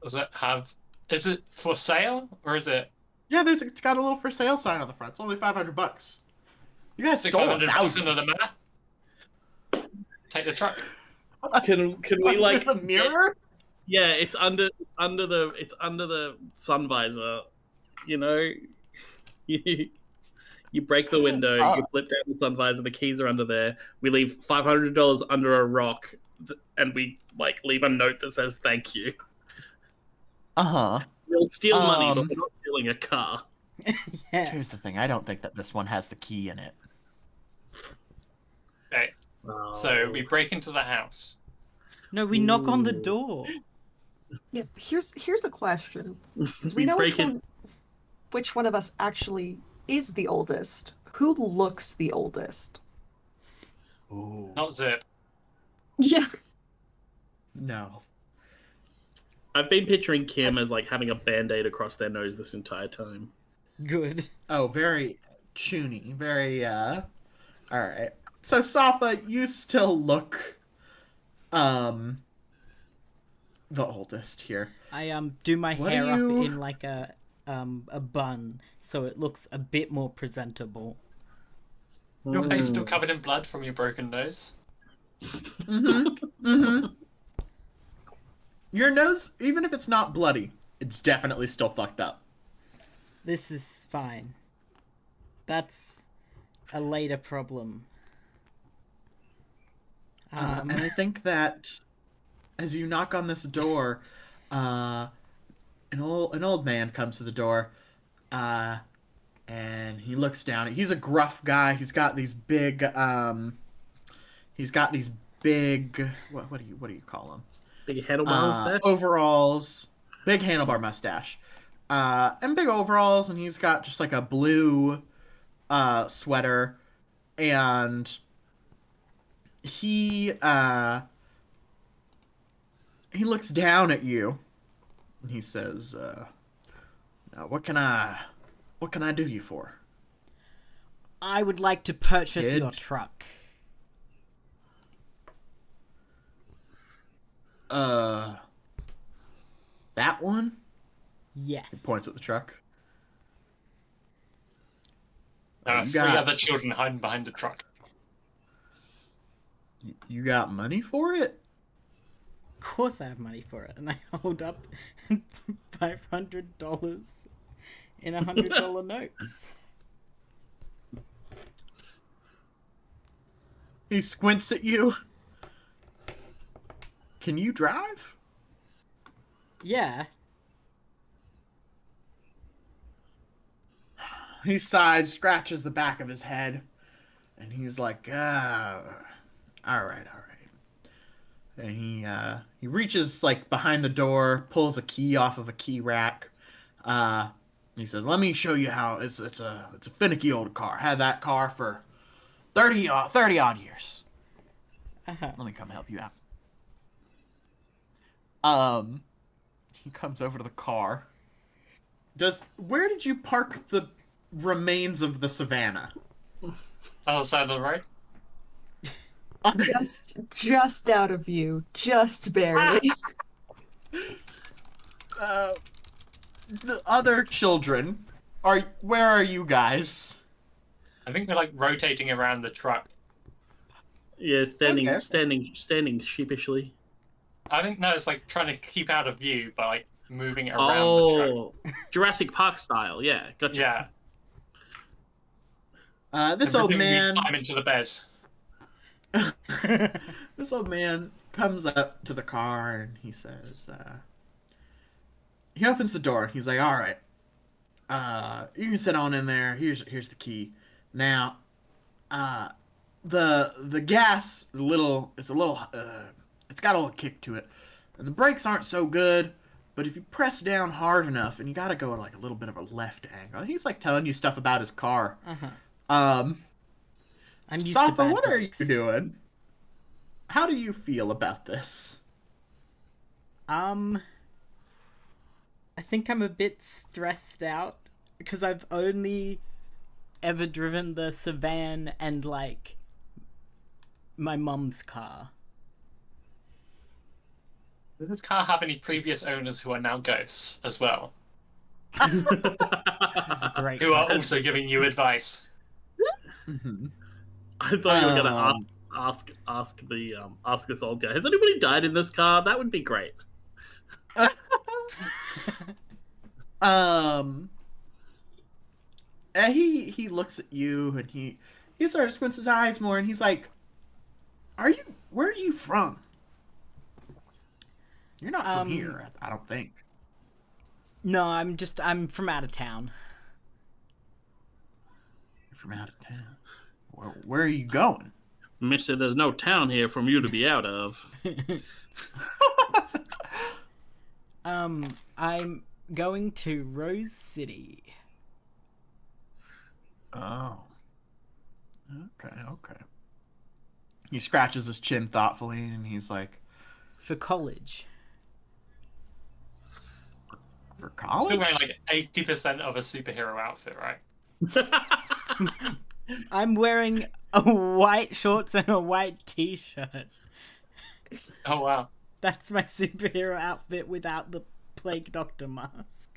Does it have? Is it for sale or is it? Yeah, it's got a little for sale sign on the front. It's only 500 bucks. You guys Stick stole $500 1,000. under the mat. Take the truck. Can we like the mirror? Yeah, it's under the sun visor. You know, you break the window, you flip down the sun visor, the keys are under there. We leave $500 under a rock, and we like leave a note that says thank you. Uh-huh. We'll steal money, but Um, we're not stealing a car. Yeah. Here's the thing. I don't think that this one has the key in it. Okay. So we break into the house. No, we knock on the Ooh. door. Yeah, here's a question. Because We we know break in- which one of us actually is the oldest. Who looks the oldest? Ooh. Not Zip. Yeah. No. I've been picturing Kim as like having a band-aid across their nose this entire time. Good. Oh, very chuny. Very, Alright. So, Safa, you still look, the oldest here. I do my What hair are you- up in like a bun, so it looks a bit more presentable. Your face still covered in blood from your broken nose. Your nose, even if it's not bloody, it's definitely still fucked up. This is fine. That's a later problem. And I think that as you knock on this door, an old man comes to the door, and he looks down. He's a gruff guy. He's got these big what do you call them? Big handlebar mustache. Overalls, big handlebar mustache, and big overalls, and he's got just like a blue sweater, and he looks down at you, and he says, "Now, what can I do you for?" I would like to purchase Kid. your truck. That one? Yes. He points at the truck. There are you three got- other children hiding behind the truck. You got money for it? Of course I have money for it, and I hold up $500 in $100 notes. He squints at you. Can you drive? Yeah. He sighs, scratches the back of his head, and he's like, all right. and he reaches like behind the door, pulls a key off of a key rack. He says, "Let me show you how it's a finicky old car. Had that car for 30 odd years. Uh-huh. Let me come help you out." He comes over to the car. Where did you park the remains of the Savannah? Other side of the road. Just out of view, just barely. The other children where are you guys? I think they're like rotating around the truck. Yeah, standing Okay. standing sheepishly. I think no, it's like trying to keep out of view by like moving around the truck. Oh, Jurassic Park style. Yeah, gotcha. Yeah. This And old presumably man climb into the bed. this old man comes up to the car and he says, he opens the door. He's like, "All right, you can sit on in there. Here's the key. Now, the gas is it's got a little kick to it, and the brakes aren't so good. But if you press down hard enough, and you got to go at like a little bit of a left angle." And he's like telling you stuff about his car. Uh-huh. Um, I'm used to Safa, bad what brakes. are you doing? How do you feel about this? I think I'm a bit stressed out because I've only ever driven the Savan and like my mum's car. Does this car have any previous owners who are now ghosts as well? This is a great Who are question. also giving you advice? Mm-hmm. I thought you were gonna ask this old guy. Has anybody died in this car? That would be great. And he looks at you and he sort of squints his eyes more and he's like, where are you from? You're not from here, I don't think. No, I'm from out of town. You're from out of town. Where are you going? Mister, there's no town here from you to be out of. I'm going to Rose City. Oh. Okay. He scratches his chin thoughtfully and he's like, For college. "For Still college?" wearing like 80% of a superhero outfit, right? I'm wearing a white shorts and a white t-shirt. Oh wow. That's my superhero outfit without the plague doctor mask.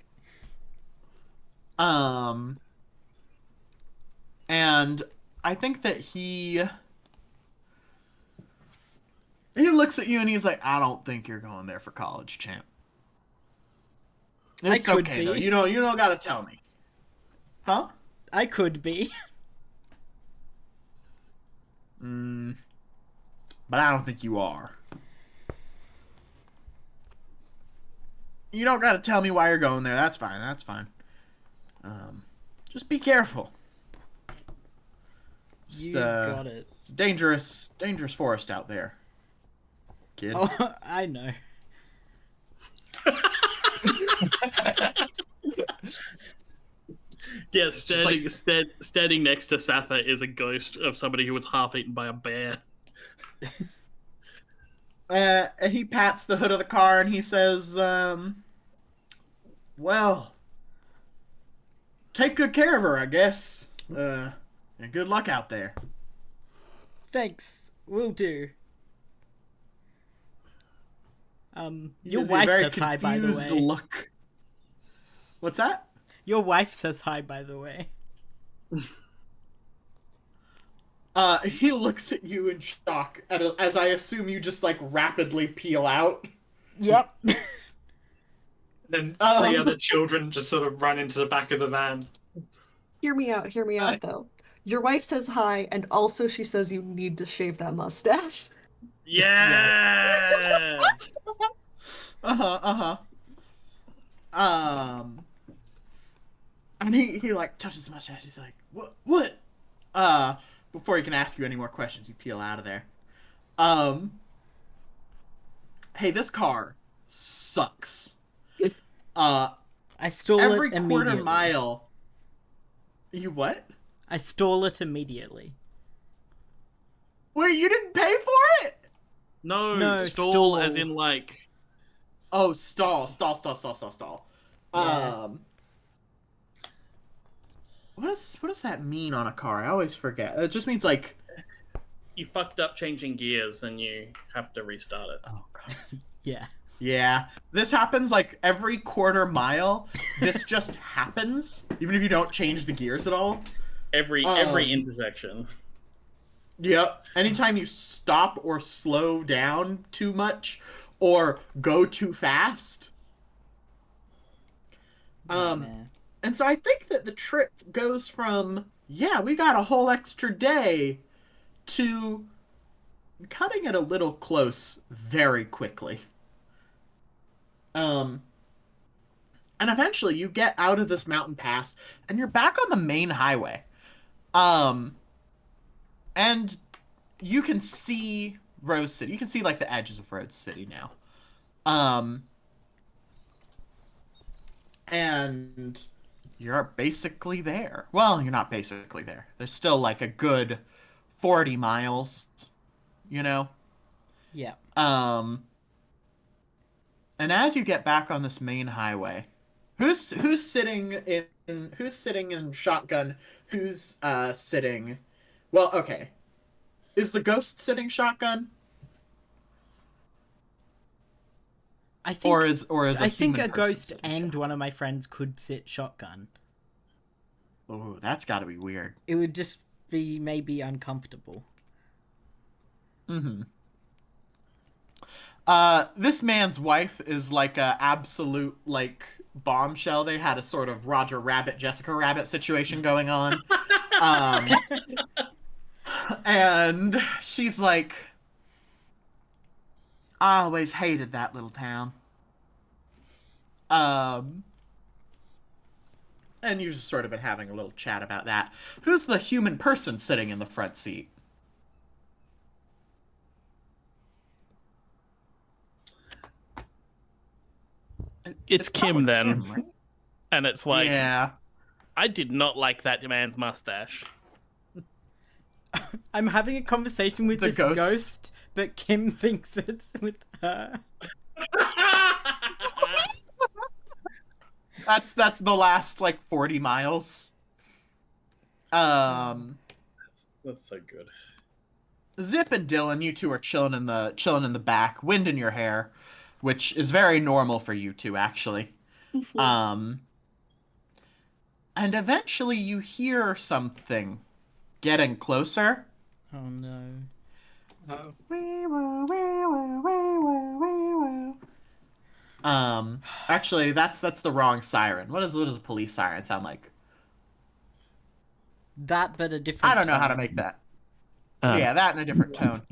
And I think that he looks at you and he's like, "I don't think you're going there for college, champ. It's could okay be. though. You don't gotta tell me." Huh? I could be. But I don't think you are. You don't gotta tell me why you're going there. That's fine. Just be careful. You got it. It's dangerous forest out there, kid. Oh, I know. Yeah, It's just standing next to Safa is a ghost of somebody who was half eaten by a bear. And he pats the hood of the car and he says, "Well, take good care of her, I guess. And good luck out there." Thanks. Will do. He Your gives you a wife very says hi, by the confused way. look. What's that? Your wife says hi, by the way. He looks at you in shock, as I assume you just like rapidly peel out. Yep. Then the other children just sort of run into the back of the van. Hear me out though. Your wife says hi, and also she says you need to shave that mustache. Yeah. And he like touches his mustache. He's like, "What?" Before he can ask you any more questions, you peel out of there. hey, this car sucks. I stall Every it quarter immediately. mile. You what? I stall it immediately. Wait, you didn't pay for it? No, No, stall as stall. in like. Oh, stall. Yeah. What does that mean on a car? I always forget. It just means like. You fucked up changing gears and you have to restart it. Oh god. Yeah. Yeah, this happens like every quarter mile. This just happens, even if you don't change the gears at all. Every intersection. Yep. Anytime you stop or slow down too much, or go too fast. Nightmare. And so I think that the trip goes from, yeah, we got a whole extra day, to cutting it a little close very quickly. Um, and eventually you get out of this mountain pass and you're back on the main highway. Um, and you can see Rose City. You can see like the edges of Rose City now. And you're basically there. Well, you're not basically there. There's still like a good 40 miles, you know? Yeah. And as you get back on this main highway, who's sitting in shotgun? Who's sitting? Well, okay. Is the ghost sitting shotgun? I think Or is I think human a person ghost sitting and shotgun? one of my friends could sit shotgun. Oh, that's got to be weird. It would just be maybe uncomfortable. Mm-hmm. This man's wife is like a absolute like bombshell. They had a sort of Roger Rabbit, Jessica Rabbit situation going on. Um, and she's like, I always hated that little town. Um, and you've just sort of been having a little chat about that. Who's the human person sitting in the front seat? It's Kim probably then. Kim, right? And it's like, Yeah. I did not like that man's mustache. I'm having a conversation with The this ghost. ghost, but Kim thinks it's with her. That's the last like 40 miles. That's so good. Zip and Dylan, you two are chilling in the back, wind in your hair, which is very normal for you two actually. And eventually you hear something getting closer. Oh no. Oh. Actually that's the wrong siren. What does a police siren sound like? That, but a different. I don't know how to tone. make that. Yeah, that in a different tone.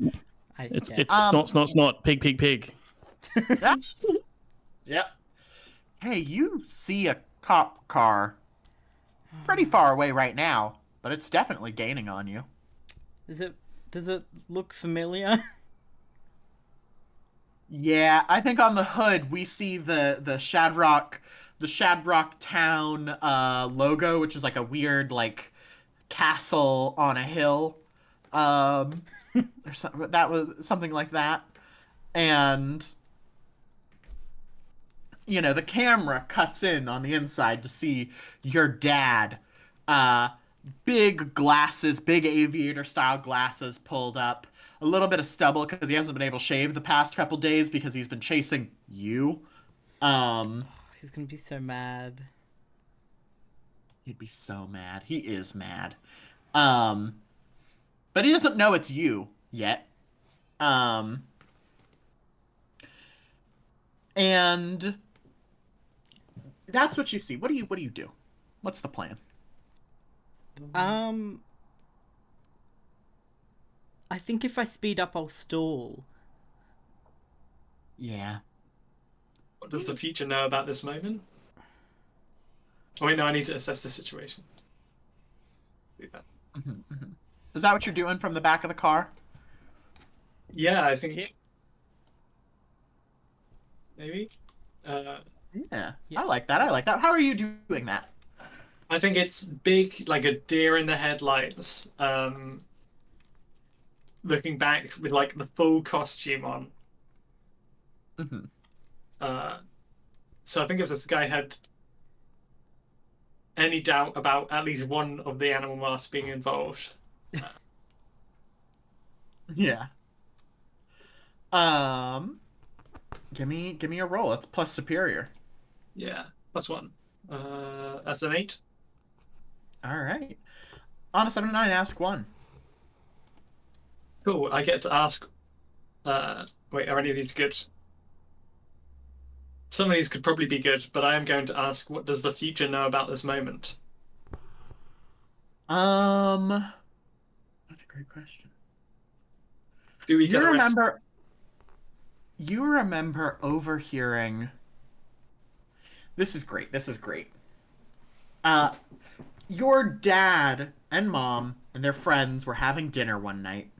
It's Yeah. snort, pig, pig, pig. That's Yep. Hey, you see a cop car pretty far away right now, but it's definitely gaining on you. Does it look familiar? Yeah, I think on the hood we see the Shadrock town logo, which is like a weird like castle on a hill. Or that was something like that. And you know, the camera cuts in on the inside to see your dad. Big glasses, big aviator style glasses pulled up. A little bit of stubble because he hasn't been able to shave the past couple days because he's been chasing you. He's gonna be so mad. He'd be so mad. He is mad. But he doesn't know it's you yet. And that's what you see. What do you do? What's the plan? I think if I speed up, I'll stall. Yeah. What does the future know about this moment? Oh wait, no, I need to assess the situation. Do that. Is that what you're doing from the back of the car? Yeah, I think. maybe. Yeah, Yeah. I like that. I like that. How are you doing that? I think it's big, like a deer in the headlights. Looking back with like the full costume on. Mm-hmm. Uh, so I think if this guy had any doubt about at least one of the animal masks being involved, Yeah. Um, give me a roll. It's plus superior. yeah, that's one. That's an 8. All right. On a 7 to 9, ask one. Cool. I get to ask. Wait, are any of these good? Some of these could probably be good, but I am going to ask, what does the future know about this moment? That's a great question. Do we get You arrested? remember you remember overhearing. This is great. This is great. Uh your dad and mom and their friends were having dinner one night.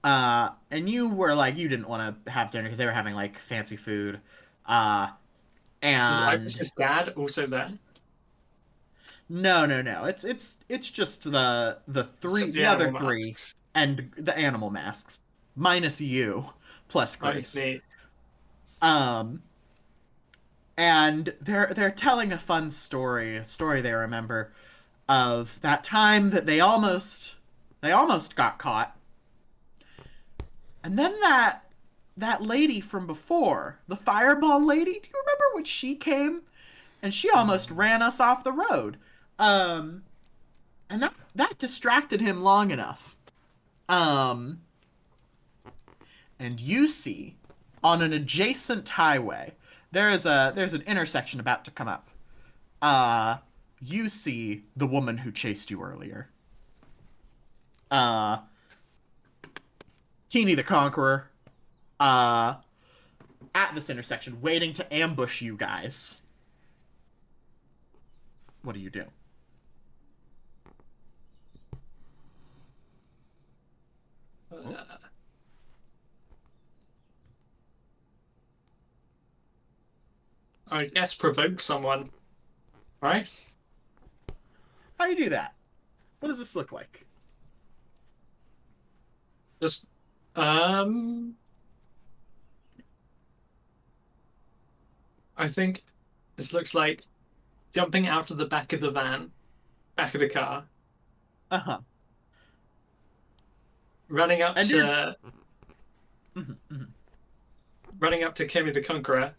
And you were like you didn't want to have dinner because they were having like fancy food. Uh Is and Ibis's dad also there? no. It's just It's just the the other animal three masks. and the animal masks minus you plus Minus Grace. me. Um and they're telling a fun story, a story they remember of that time that they almost got caught. And then that lady from before, the fireball lady, do you remember when she came and she almost ran us off the road? Um and that distracted him long enough. Um and you see on an adjacent highway, there's an intersection about to come up. Uh you see the woman who chased you earlier. Uh Teeny the Conqueror. Uh at this intersection waiting to ambush you guys. What do you do? Oh, Uh, I guess provoke someone, right? how do you do that? What does this look like? Just um, I think this looks like jumping out of the back of the van, back of the car, Uh-huh. running up And you're to Mhm, mhm. running up to Kimmy the Conqueror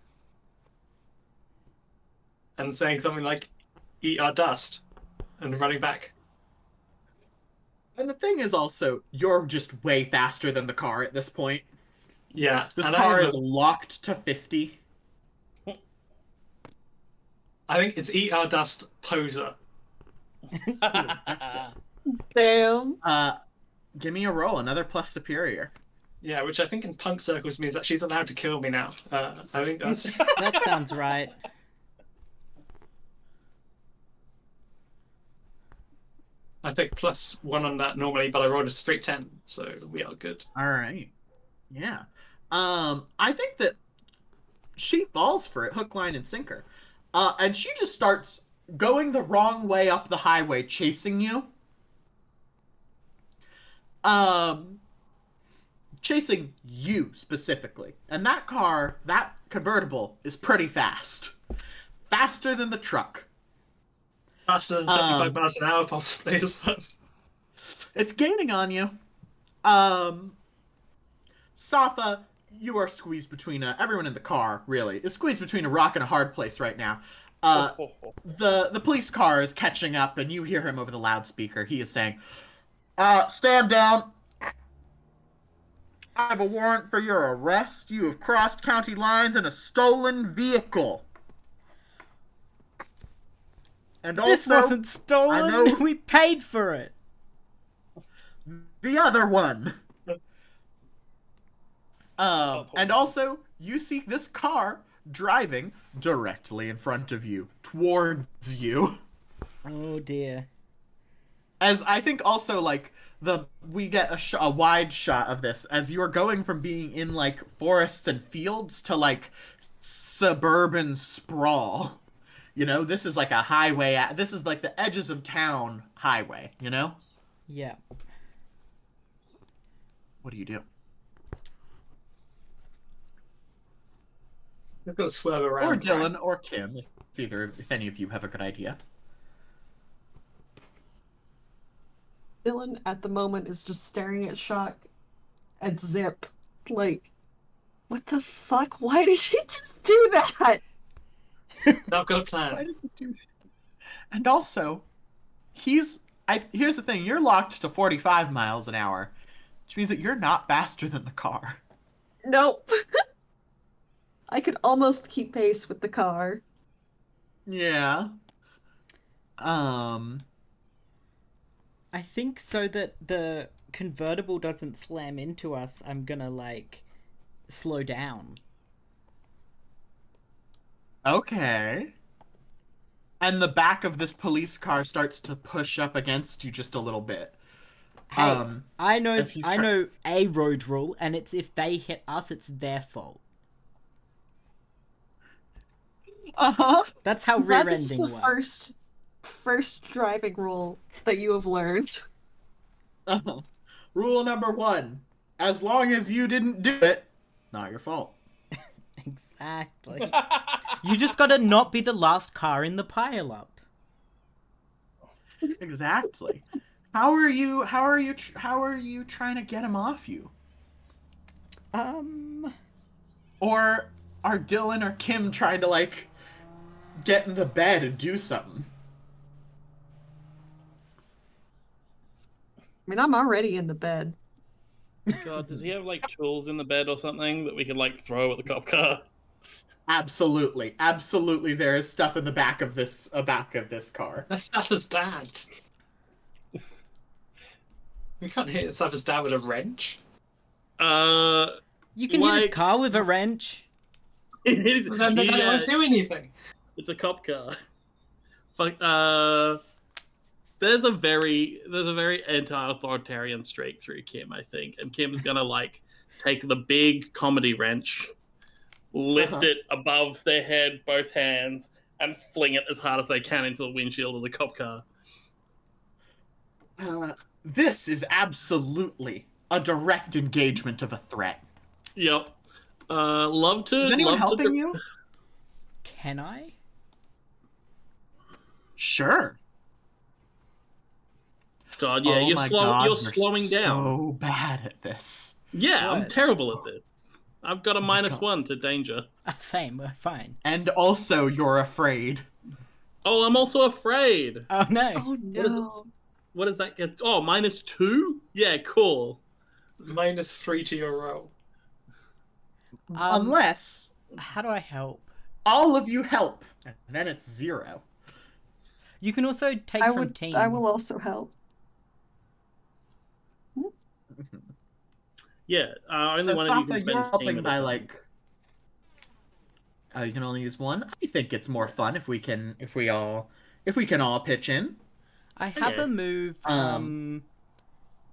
and saying something like, "Eat our dust," and running back. And the thing is also, you're just way faster than the car at this point. Yeah, This and I car have is a. locked to 50. I think it's "Eat our dust" poser. Ooh, that's good. Damn. Give me a roll, another plus superior. Yeah, which I think in punk circles means that she's allowed to kill me now. I think that's. That sounds right. I take +1 on that normally, but I rolled a straight 10, so we are good. All right. Yeah. I think that she falls for it, hook, line, and sinker. And she just starts going the wrong way up the highway, chasing you. Um, Chasing you specifically. And that car, that convertible, is pretty fast. Faster than the truck. Faster than 75 miles an hour, possibly as well. It's gaining on you. Um, Safa, you are squeezed between everyone in the car. Really, is squeezed between a rock and a hard place right now. The police car is catching up, and you hear him over the loudspeaker. He is saying, stand down. I have a warrant for your arrest. You have crossed county lines in a stolen vehicle." And also, This wasn't stolen. I know We paid for it. the other one. And also, you see this car driving directly in front of you, towards you. Oh dear. As I think also, like, we get a wide shot of this as you are going from being in like forests and fields to like suburban sprawl. You know, this is like a highway. This is like the edges of town highway. You know. Yeah. What do you do? I've got to swerve around. Or Dylan or Kim, if any of you have a good idea. Dylan at the moment is just staring at Shock and Zip, like, what the fuck? Why did he just do that? I've got a Why plan. did you do that? And also, here's the thing: you're locked to 45 miles an hour, which means that you're not faster than the car. Nope. I could almost keep pace with the car. Yeah. I think so that the convertible doesn't slam into us, I'm gonna, like, slow down. Okay. And the back of this police car starts to push up against you just a little bit. Hey, I know as he's a road rule, and it's if they hit us, it's their fault. Uh-huh. That's how That is rear-ending the works. first driving rule that you have learned. Uh-huh. Rule number 1. As long as you didn't do it, not your fault. Exactly. You just gotta not be the last car in the pileup. Exactly. How are you trying to get him off you? Or are Dylan or Kim trying to like get in the bed and do something? I mean, I'm already in the bed. God, does he have like tools in the bed or something that we could like throw at the cop car? Absolutely. Absolutely there is stuff in the back of this car. That's Stafford's dad. We can't hit Stafford's dad with a wrench. You can hit his like- car with a wrench. It is, Then they don't do anything. It's a cop car. Fuck. There's a very anti-authoritarian streak through Kim, I think, and Kim's gonna like take the big comedy wrench, lift it above their head, both hands, and fling it as hard as they can into the windshield of the cop car. This is absolutely a direct engagement of a threat. Yep. Love to. Is anyone love helping to... you? Can I? Sure. God, yeah, Oh you're my God, you're slowing down. So bad at this. Yeah, I'm What? terrible at this. I've got a God. -1 to danger. Same, we're fine. And also, you're afraid. Oh, I'm also afraid. Oh no. Oh no. What does that get? Oh, -2? Yeah, cool. -3 to your roll. Unless How do I help? all of you help, and then it's 0. You can also take I from would. team. I will also help. Yeah, only So one of you Safa, can you're spend helping team at a by time. like. You can only use 1. I think it's more fun if we can all pitch in. I have Okay. a move,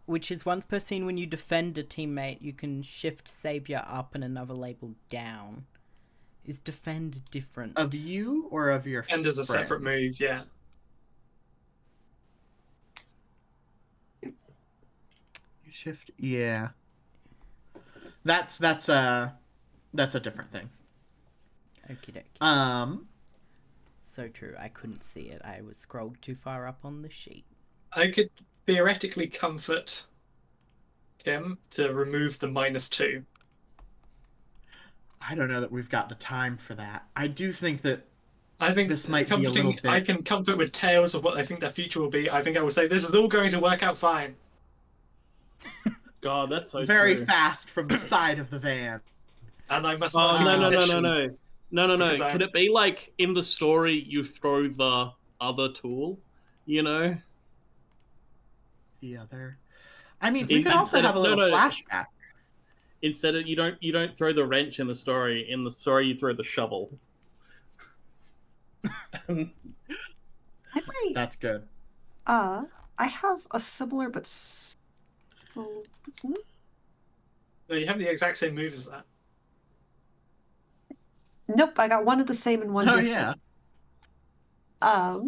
which is once per scene when you defend a teammate, you can shift savior up and another label down. Is defend different? Of you or of your And there's a friend? separate move, yeah. You shift. Yeah. That's a different thing. Okie dokie. So true, I couldn't see it. I was scrolled too far up on the sheet. I could theoretically comfort Kim to remove the -2. I don't know that we've got the time for that. I do think that I think this might be a comforting. little bit. I can comfort with tales of what I think their future will be. I think I will say this is all going to work out fine. God, that's so very true. fast from the side of the van. And I must. Oh, mark no. condition. Because Could it be like in the story you throw the other tool? You know? The other. I mean, In- we could also instead have a of- little no. flashback. Instead of you don't throw the wrench in the story. In the story you throw the shovel. I That's good. I have a similar but Oh, No, you have the exact same move as that. nope, I got one of the same and one Oh different. yeah.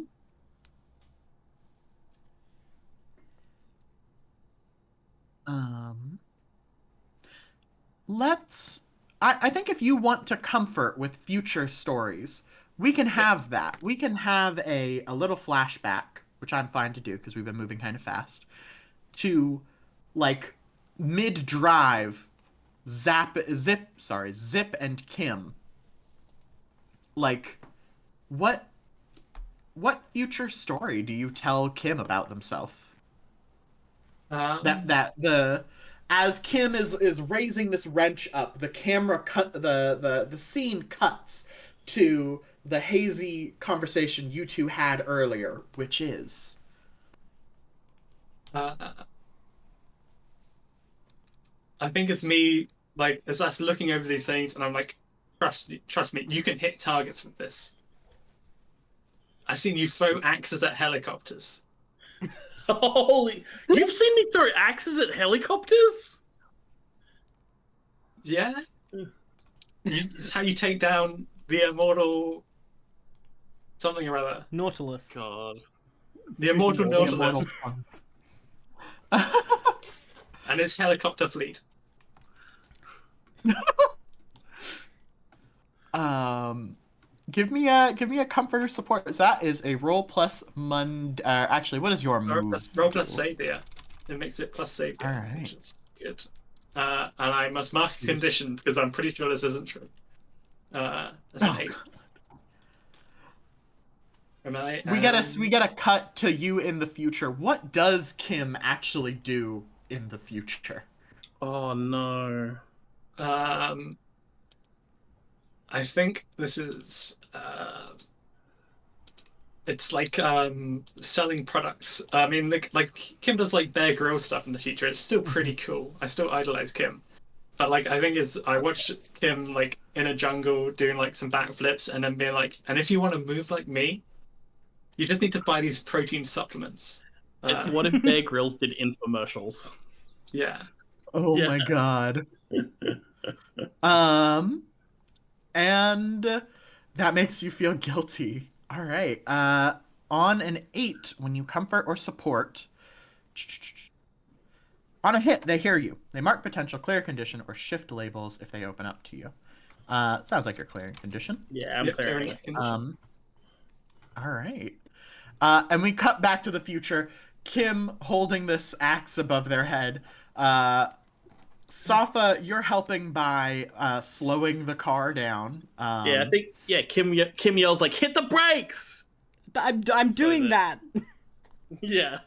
Let's. I think if you want to comfort with future stories, we can have that. We can have a little flashback, which I'm fine to do because we've been moving kind of fast, to like mid drive, Zip and Kim. Like, what future story do you tell Kim about themselves? That the as Kim is raising this wrench up, the camera cut the scene cuts to the hazy conversation you two had earlier, which is I think it's me, like, it's us looking over these things, and I'm like, trust me, you can hit targets with this. I've seen you throw axes at helicopters. Holy! You've seen me throw axes at helicopters? Yeah? It's how you take down the immortal something or other. Nautilus. God. The immortal the immortal. Nautilus and his helicopter fleet. Give me a comfort or support. That is a roll plus actually, what is your move? Roll plus savior. It makes it plus savior, All right. which is good. And I must mark a condition because I'm pretty sure this isn't true. That's an 8. We get a cut to you in the future. What does Kim actually do in the future? Oh no. I think this is it's like selling products. I mean, like Kim does like Bear Grylls stuff in the future. It's still pretty cool. I still idolize Kim, but like I think I watched Kim like in a jungle doing like some backflips and then being like, and if you want to move like me, you just need to buy these protein supplements. It's what if Bear Grylls did infomercials? Yeah. Oh Yeah. my god. And that makes you feel guilty. All right. On an 8, when you comfort or support, on a hit, they hear you. They mark potential clear condition or shift labels if they open up to you. Sounds like you're clearing condition. Yeah, I'm clearing it. All right. And we cut back to the future. Kim holding this axe above their head. Safa, you're helping by slowing the car down. I think Kim yells like, "Hit the brakes!" I'm doing that. Yeah.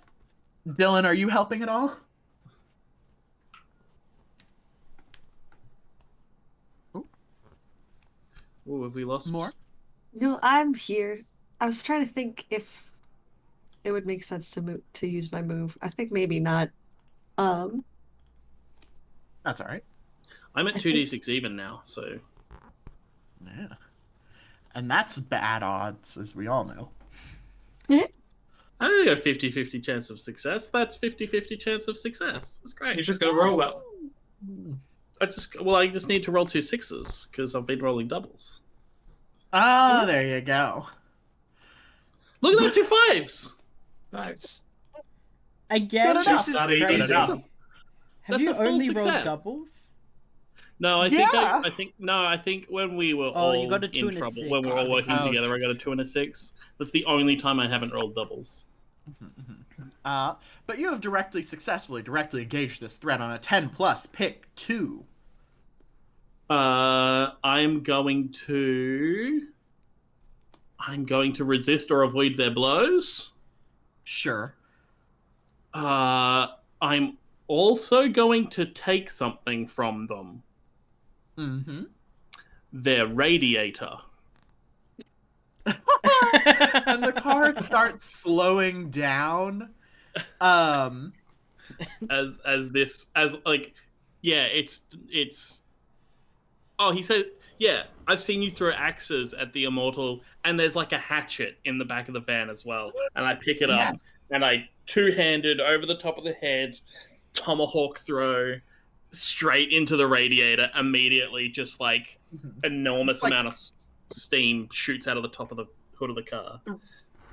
Dylan, are you helping at all? Oh, have we lost More? No, I'm here. I was trying to think if it would make sense to use my move. I think maybe not. That's all right. I'm at 2d6 even now, so Yeah. And that's bad odds, as we all know. I only got a 50-50 chance of success. That's 50-50 chance of success. That's great. You just gotta roll well. I just need to roll 2 6s because I've been rolling doubles. Ah, there you go. Look at those 2 5s. Nice. Again, Good enough. this is Not even crazy. enough. Have That's you a full only success. rolled doubles? No, I Yeah. think when we were Oh, all you got a 2 in and a trouble, 6. when we were all working Ouch. together, I got a 2 and a 6. That's the only time I haven't rolled doubles. But you have successfully engaged this threat on a 10 plus. Pick 2. I'm going to resist or avoid their blows. Sure. I'm also going to take something from them. Mm-hmm. Their radiator. And the car starts slowing down. It's oh, he said, yeah, I've seen you throw axes at the immortal, and there's like a hatchet in the back of the van as well. And I pick it up, Yes. and I two-handed over the top of the head, tomahawk throw straight into the radiator. Immediately, just like enormous like- amount of steam shoots out of the top of the hood of the car.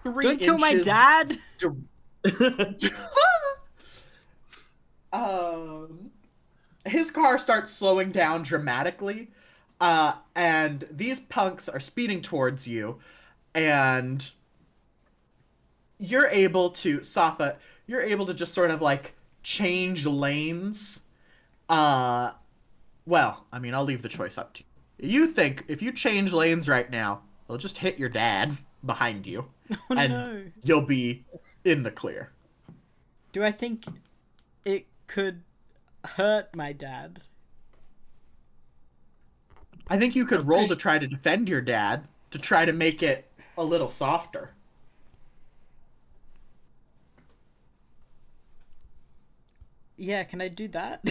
3 Don't kill my inches dad! His car starts slowing down dramatically, and these punks are speeding towards you, and you're able to, Safa, you're able to just sort of like change lanes. Well, I mean, I'll leave the choice up to you. You think if you change lanes right now, it'll just hit your dad behind you, Oh and no. you'll be in the clear. Do I think it could hurt my dad? I think you could roll to try to defend your dad, to try to make it a little softer. Yeah, can I do that?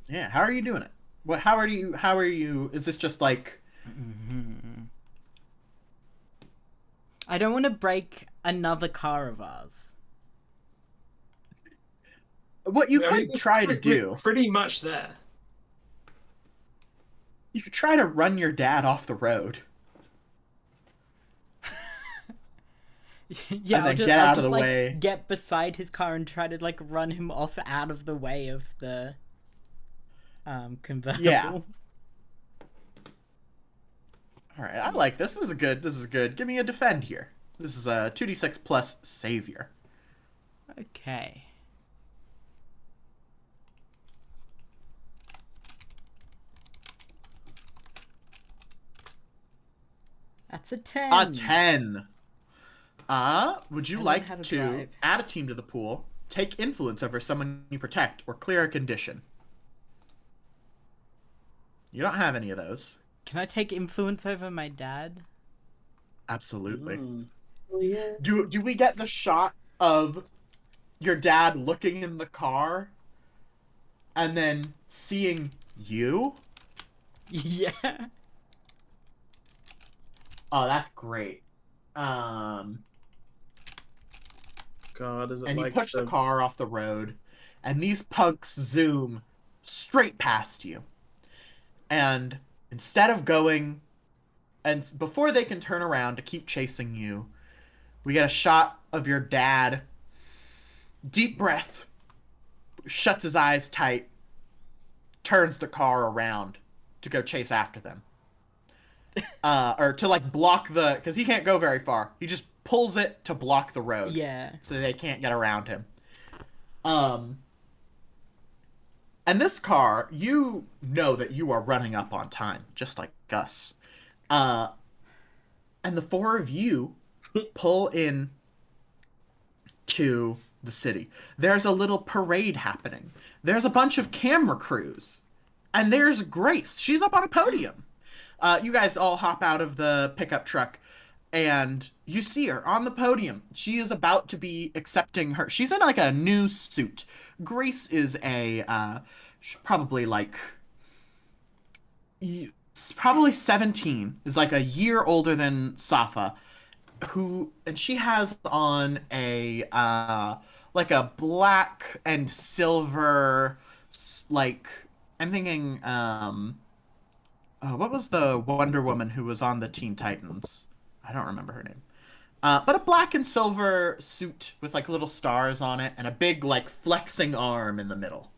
Yeah, how are you doing it? What? How are you? Is this just like? I don't want to break another car of ours. What you could try to do? Pretty much there. You could try to run your dad off the road. Yeah, And then I'll just, get I'll out of just the like way. get beside his car and try to like run him off out of the way of the convertible. Yeah. All right, I like this. This is good. This is good. Give me a defend here. This is a 2d6 plus savior. Okay. That's a 10. A 10. Would you I learned like how to to drive. add a team to the pool, take influence over someone you protect, or clear a condition? You don't have any of those. Can I take influence over my dad? Absolutely. Oh, yeah. Do we get the shot of your dad looking in the car and then seeing you? Yeah. Oh, that's great. God, is it And you like push the car off the road, and these punks zoom straight past you. And instead of going, and before they can turn around to keep chasing you, we get a shot of your dad. Deep breath, shuts his eyes tight, turns the car around to go chase after them. Or to like block because he can't go very far. He just pulls it to block the road. Yeah. So they can't get around him. And this car, you know that you are running up on time, just like Gus. And the four of you pull in to the city. There's a little parade happening. There's a bunch of camera crews. And there's Grace. She's up on a podium. You guys all hop out of the pickup truck, and you see her on the podium. She is about to be accepting her. She's in like a new suit. Grace is probably like, probably 17. Is like a year older than Safa, and she has on a like a black and silver, like, I'm thinking what was the Wonder Woman who was on the Teen Titans? I don't remember her name. But a black and silver suit with like little stars on it and a big like flexing arm in the middle.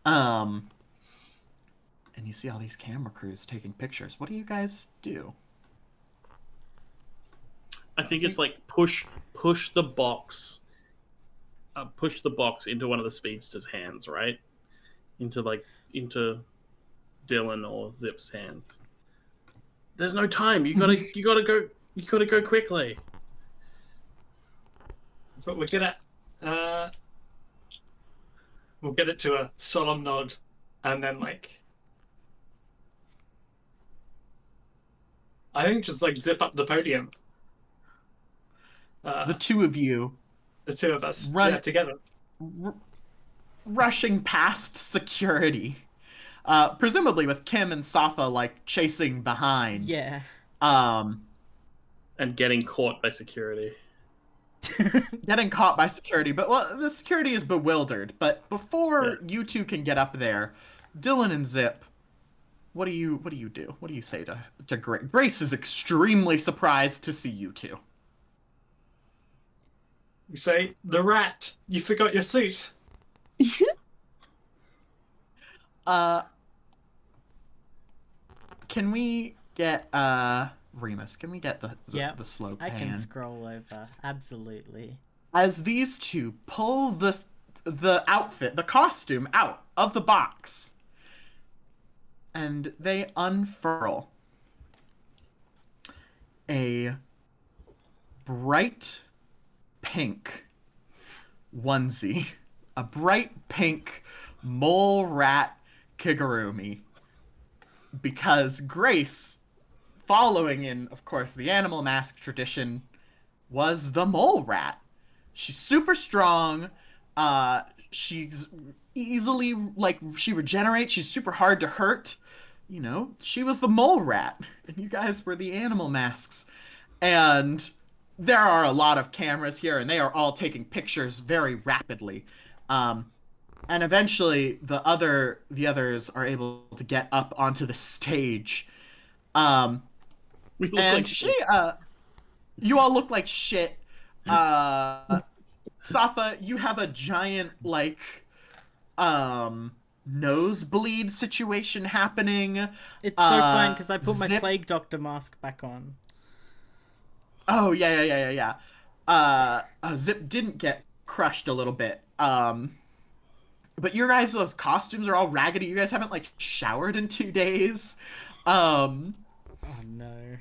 And you see all these camera crews taking pictures. What do you guys do? I think it's like push the box into one of the speedster's hands, right? Into Dylan or Zip's hands. There's no time. You gotta go quickly. That's what we're good at. We'll get it to a solemn nod, and then like, I think just like zip up the podium. The two of you, The two of us, run together, rushing past security. Presumably with Kim and Safa like chasing behind. Yeah. And getting caught by security. getting caught by security, but well, the security is bewildered. But before you two can get up there, Dylan and Zip, what do you do? What do you say to Grace? Grace is extremely surprised to see you two. You say, "The rat, you forgot your suit." Uh, can we get Remus? Can we get the slow pan? I can scroll over. Absolutely. As these two pull the outfit, the costume out of the box, and they unfurl a bright pink onesie, a bright pink mole rat kigurumi, because Grace, following in, of course, the animal mask tradition, was the mole rat. She's super strong. She's easily, like, she regenerates. She's super hard to hurt. You know, she was the mole rat, and you guys were the animal masks. And there are a lot of cameras here, and they are all taking pictures very rapidly. And eventually, the others are able to get up onto the stage. We look And like shit. you all look like shit. Safa, you have a giant, like, nosebleed situation happening. It's so fine because I put my Zip... plague doctor mask back on. Oh, yeah. Zip didn't get crushed a little bit. But your guys, those costumes are all raggedy. You guys haven't, like, showered in 2 days. Oh no.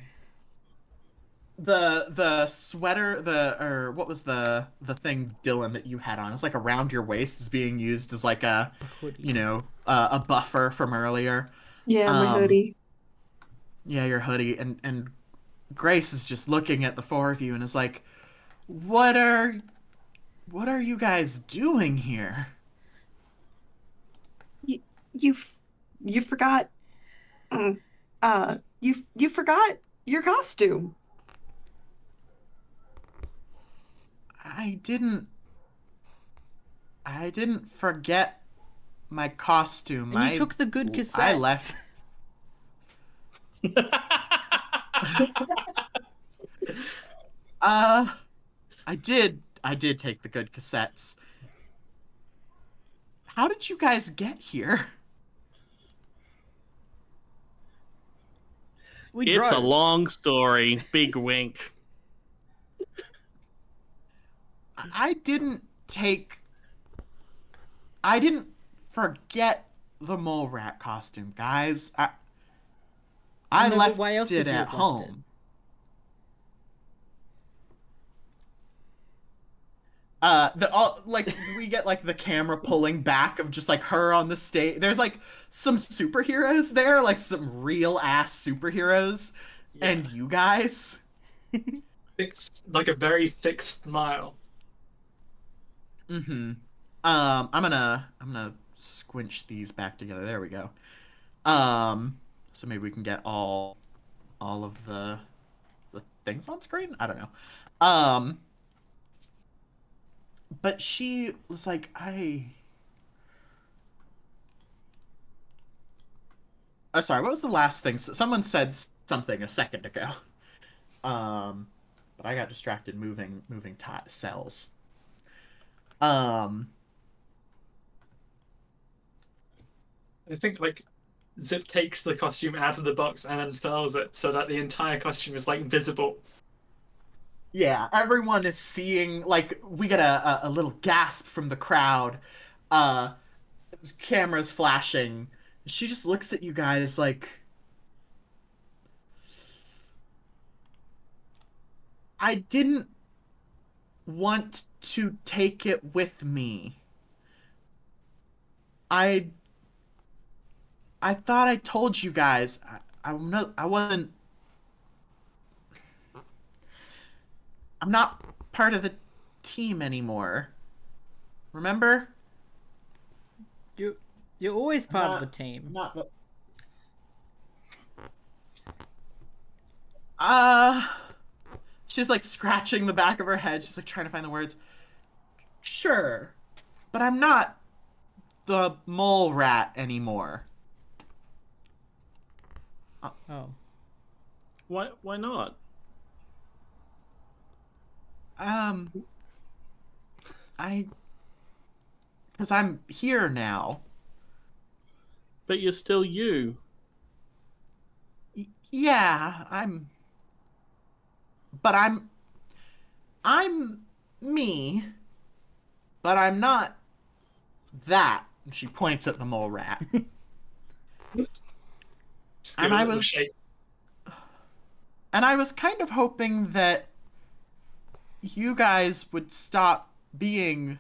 The sweater, or what was the thing, Dylan, that you had on? It's like around your waist, is being used as like a Hoodie. A buffer from earlier. Yeah, my hoodie. Yeah, your hoodie. And Grace is just looking at the four of you and is like, what are you guys doing here? You forgot. You forgot your costume. I didn't forget my costume. And you took the good cassettes. I left. I did take the good cassettes. How did you guys get here? We It's a drove. long story. Big wink. I didn't forget the mole rat costume, guys. I No, but left why else would it you at have left home. We get like the camera pulling back of just like her on the stage. There's like some superheroes there, like some real ass superheroes, and you guys. Fixed, like a very fixed smile. Mm-hmm. I'm gonna squinch these back together. There we go. So maybe we can get all of the things on screen. I don't know. But she was like, I'm sorry. What was the last thing? Someone said something a second ago. But I got distracted moving cells. I think like Zip takes the costume out of the box and unfurls it so that the entire costume is like visible. Yeah, everyone is seeing, like, we get a little gasp from the crowd. Cameras flashing. She just looks at you guys like, I didn't want to take it with me. I thought I told you guys. I wasn't. I'm not part of the team anymore. Remember? You're always part of the team. Not the... She's like scratching the back of her head. She's like trying to find the words. Sure, but I'm not the mole rat anymore. Oh. Why not? Because I'm here now. But you're still you. Yeah, but I'm me, but I'm not that. And she points at the mole rat. Just give And it a I little was shake. and I was kind of hoping that you guys would stop being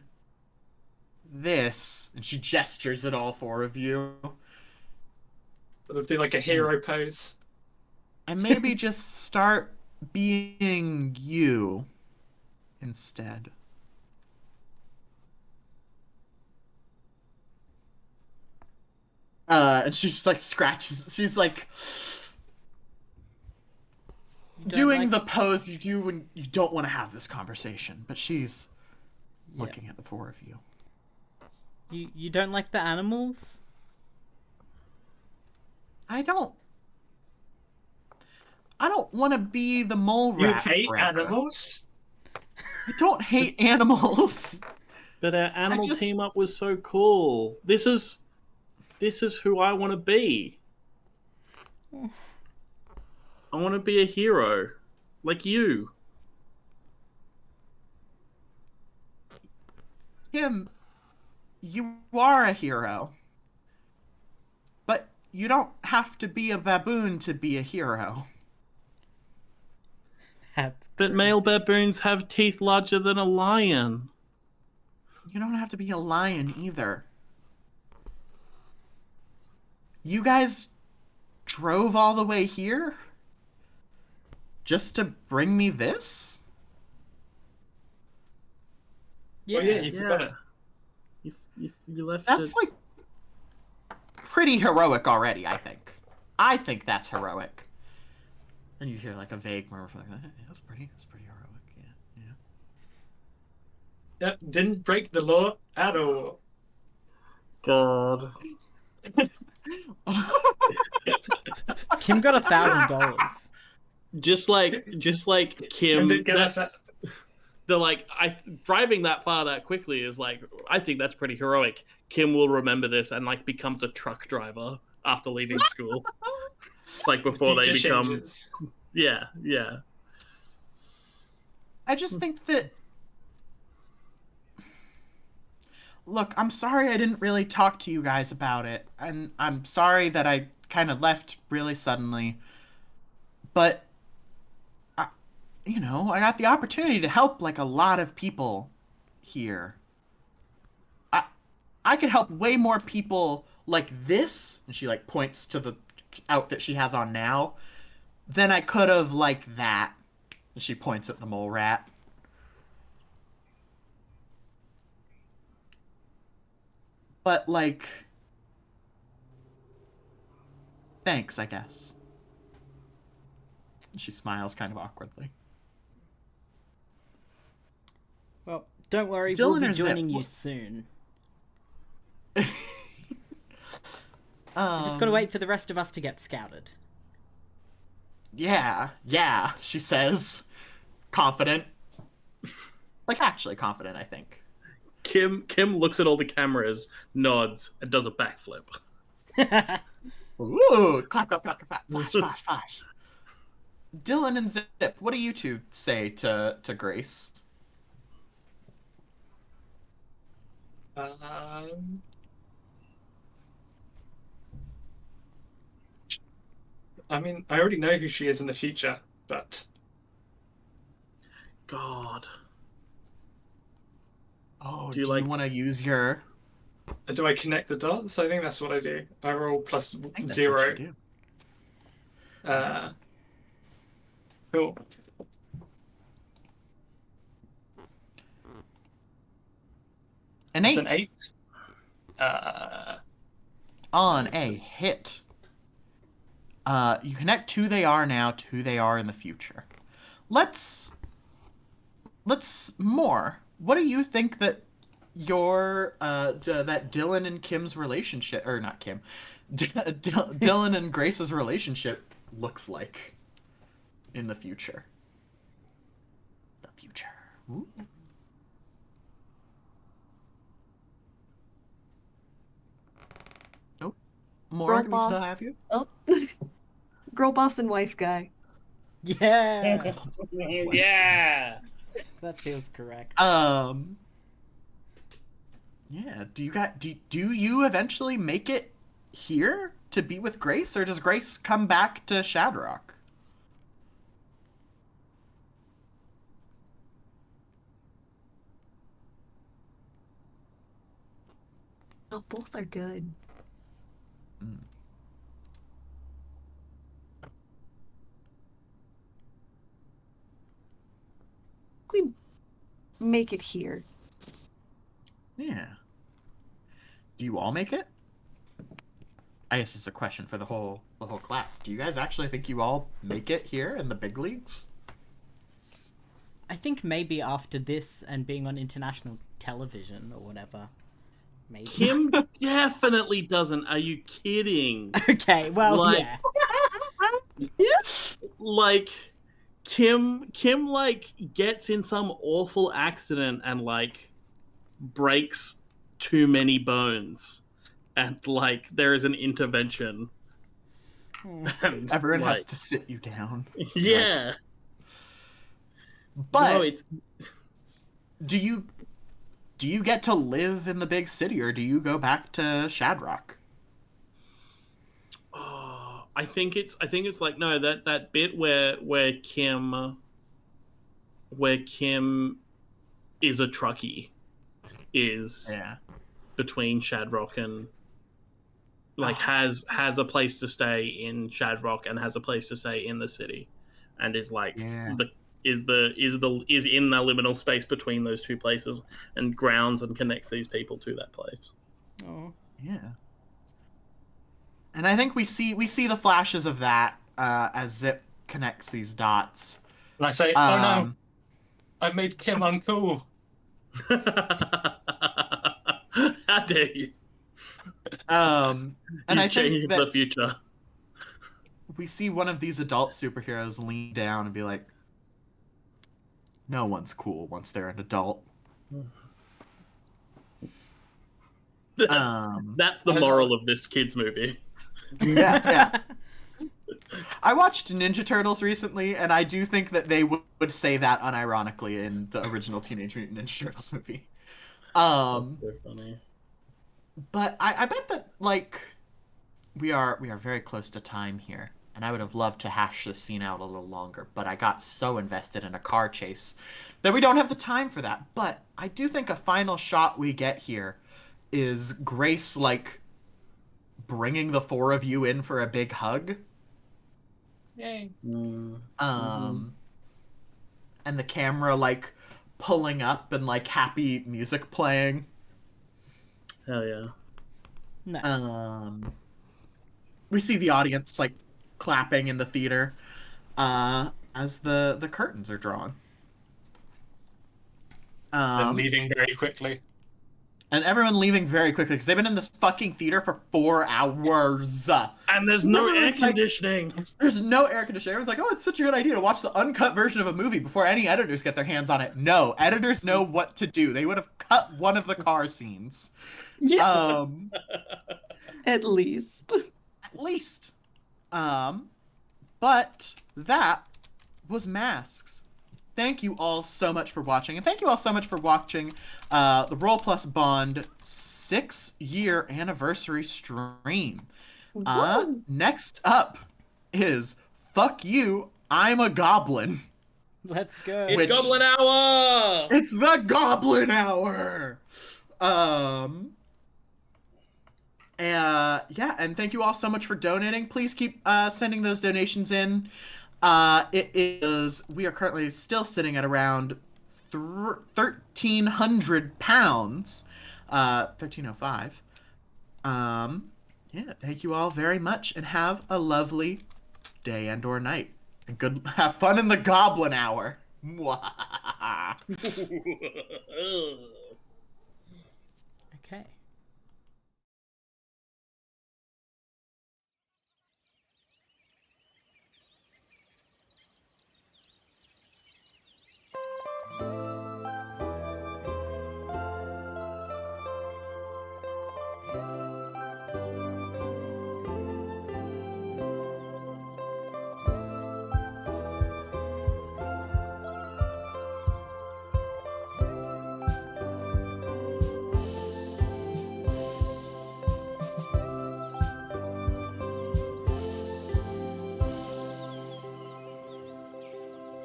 this. And she gestures at all four of you. It'll do like a hero pose. And maybe just start being you instead. And she just like scratches. She's like doing the pose you do when you don't want to have this conversation, but she's looking at the four of you. You don't like the animals? I don't want to be the mole You rat. hate forever. animals? I don't hate animals. But our animal just- team up was so cool. This is who I want to be. I want to be a hero, like you. Kim, you are a hero. But you don't have to be a baboon to be a hero. That's But male baboons have teeth larger than a lion. You don't have to be a lion either. You guys drove all the way here? Just to bring me this? Yeah. Oh yeah, you forgot it. You left That's it. like pretty heroic already, I think. I think that's heroic. And you hear like a vague murmur from like, that's pretty heroic, yeah. Yep, didn't break the law at all. God. Kim got $1,000. Just like Kim. And didn't get that. They're like, driving that far that quickly is like, I think that's pretty heroic. Kim will remember this and like becomes a truck driver after leaving school. Like before they Future become, changes. yeah. I just think that. Look, I'm sorry I didn't really talk to you guys about it, and I'm sorry that I kind of left really suddenly. But, I got the opportunity to help like a lot of people here. I could help way more people like this, and she like points to the outfit she has on now, than I could have like that. And she points at the mole rat. But, like, thanks, I guess. She smiles kind of awkwardly. Well, don't worry, Dylan we'll be or Zip, joining you what- soon. Just gotta wait for the rest of us to get scouted. Yeah, she says. Confident. Like, actually confident, I think. Kim looks at all the cameras, nods, and does a backflip. Ooh, clap, clap, clap, clap, flash, flash, flash. Dylan and Zip, what do you two say to Grace? I mean, I already know who she is in the future, but God. Oh, Do you do like- you want to use your... do I connect the dots? I think that's what I do. I roll plus I think that's what 0. you do. Cool. An It's 8. an 8. On a hit. You connect who they are now to who they are in the future. Let's let's more. What do you think that your that Dylan and Kim's relationship, or not Kim, Dylan and Grace's relationship looks like in the future? The future. Ooh. Nope. More? Girl Do we still boss. have you? Oh, girl boss and wife guy. Yeah, Yeah. that feels correct. Yeah. Do you eventually make it here to be with Grace, or does Grace come back to Shadrock? Oh, both are good. Mm. We make it here. Yeah. Do you all make it? I guess it's a question for the whole class. Do you guys actually think you all make it here in the big leagues? I think maybe after this and being on international television or whatever, maybe. Kim definitely doesn't. Are you kidding? Okay, well, Like- yeah. Like Kim like gets in some awful accident and like breaks too many bones, and like there is an intervention. And, Everyone has like, to sit you down. yeah. But No, it's do you get to live in the big city, or do you go back to Shadrock? I think it's like, no, that bit where Kim is a truckie is Yeah. between Shadrock and like has a place to stay in Shadrock and has a place to stay in the city, and is like Yeah. is in the liminal space between those two places and grounds and connects these people to that place. Oh. Yeah. And I think we see the flashes of that as Zip connects these dots. And I say, oh no, I made Kim uncool. How dare you? And You've I changed think that the future. we see one of these adult superheroes lean down and be like, no one's cool once they're an adult. That's the moral of this kids movie. Yeah. I watched Ninja Turtles recently, and I do think that they would say that unironically in the original Teenage Mutant Ninja Turtles movie. That's so funny. But I bet that, like, we are very close to time here, and I would have loved to hash this scene out a little longer, but I got so invested in a car chase that we don't have the time for that. But I do think a final shot we get here is Grace, like, bringing the four of you in for a big hug. Yay. And the camera, like, pulling up and, like, happy music playing. Hell yeah. Nice. We see the audience, like, clapping in the theater as the curtains are drawn. And leaving very quickly. And everyone leaving very quickly because they've been in this fucking theater for 4 hours. And there's no air Everyone's like- conditioning. There's no air conditioning. Everyone's like, oh, it's such a good idea to watch the uncut version of a movie before any editors get their hands on it. No, editors know what to do. They would have cut one of the car scenes. Yeah, at least. At least. But that was Masks. Thank you all so much for watching, and thank you all so much for watching the Roll Plus Bond 6-year anniversary stream. Woo. Next up is Fuck You, I'm a Goblin. Let's go. It's Which- Goblin Hour! It's the Goblin Hour! Yeah, and thank you all so much for donating. Please keep sending those donations in. We are currently still sitting at around 1,300 pounds. 1,305. Yeah, thank you all very much, and have a lovely day and or night. And have fun in the Goblin Hour. Mwah.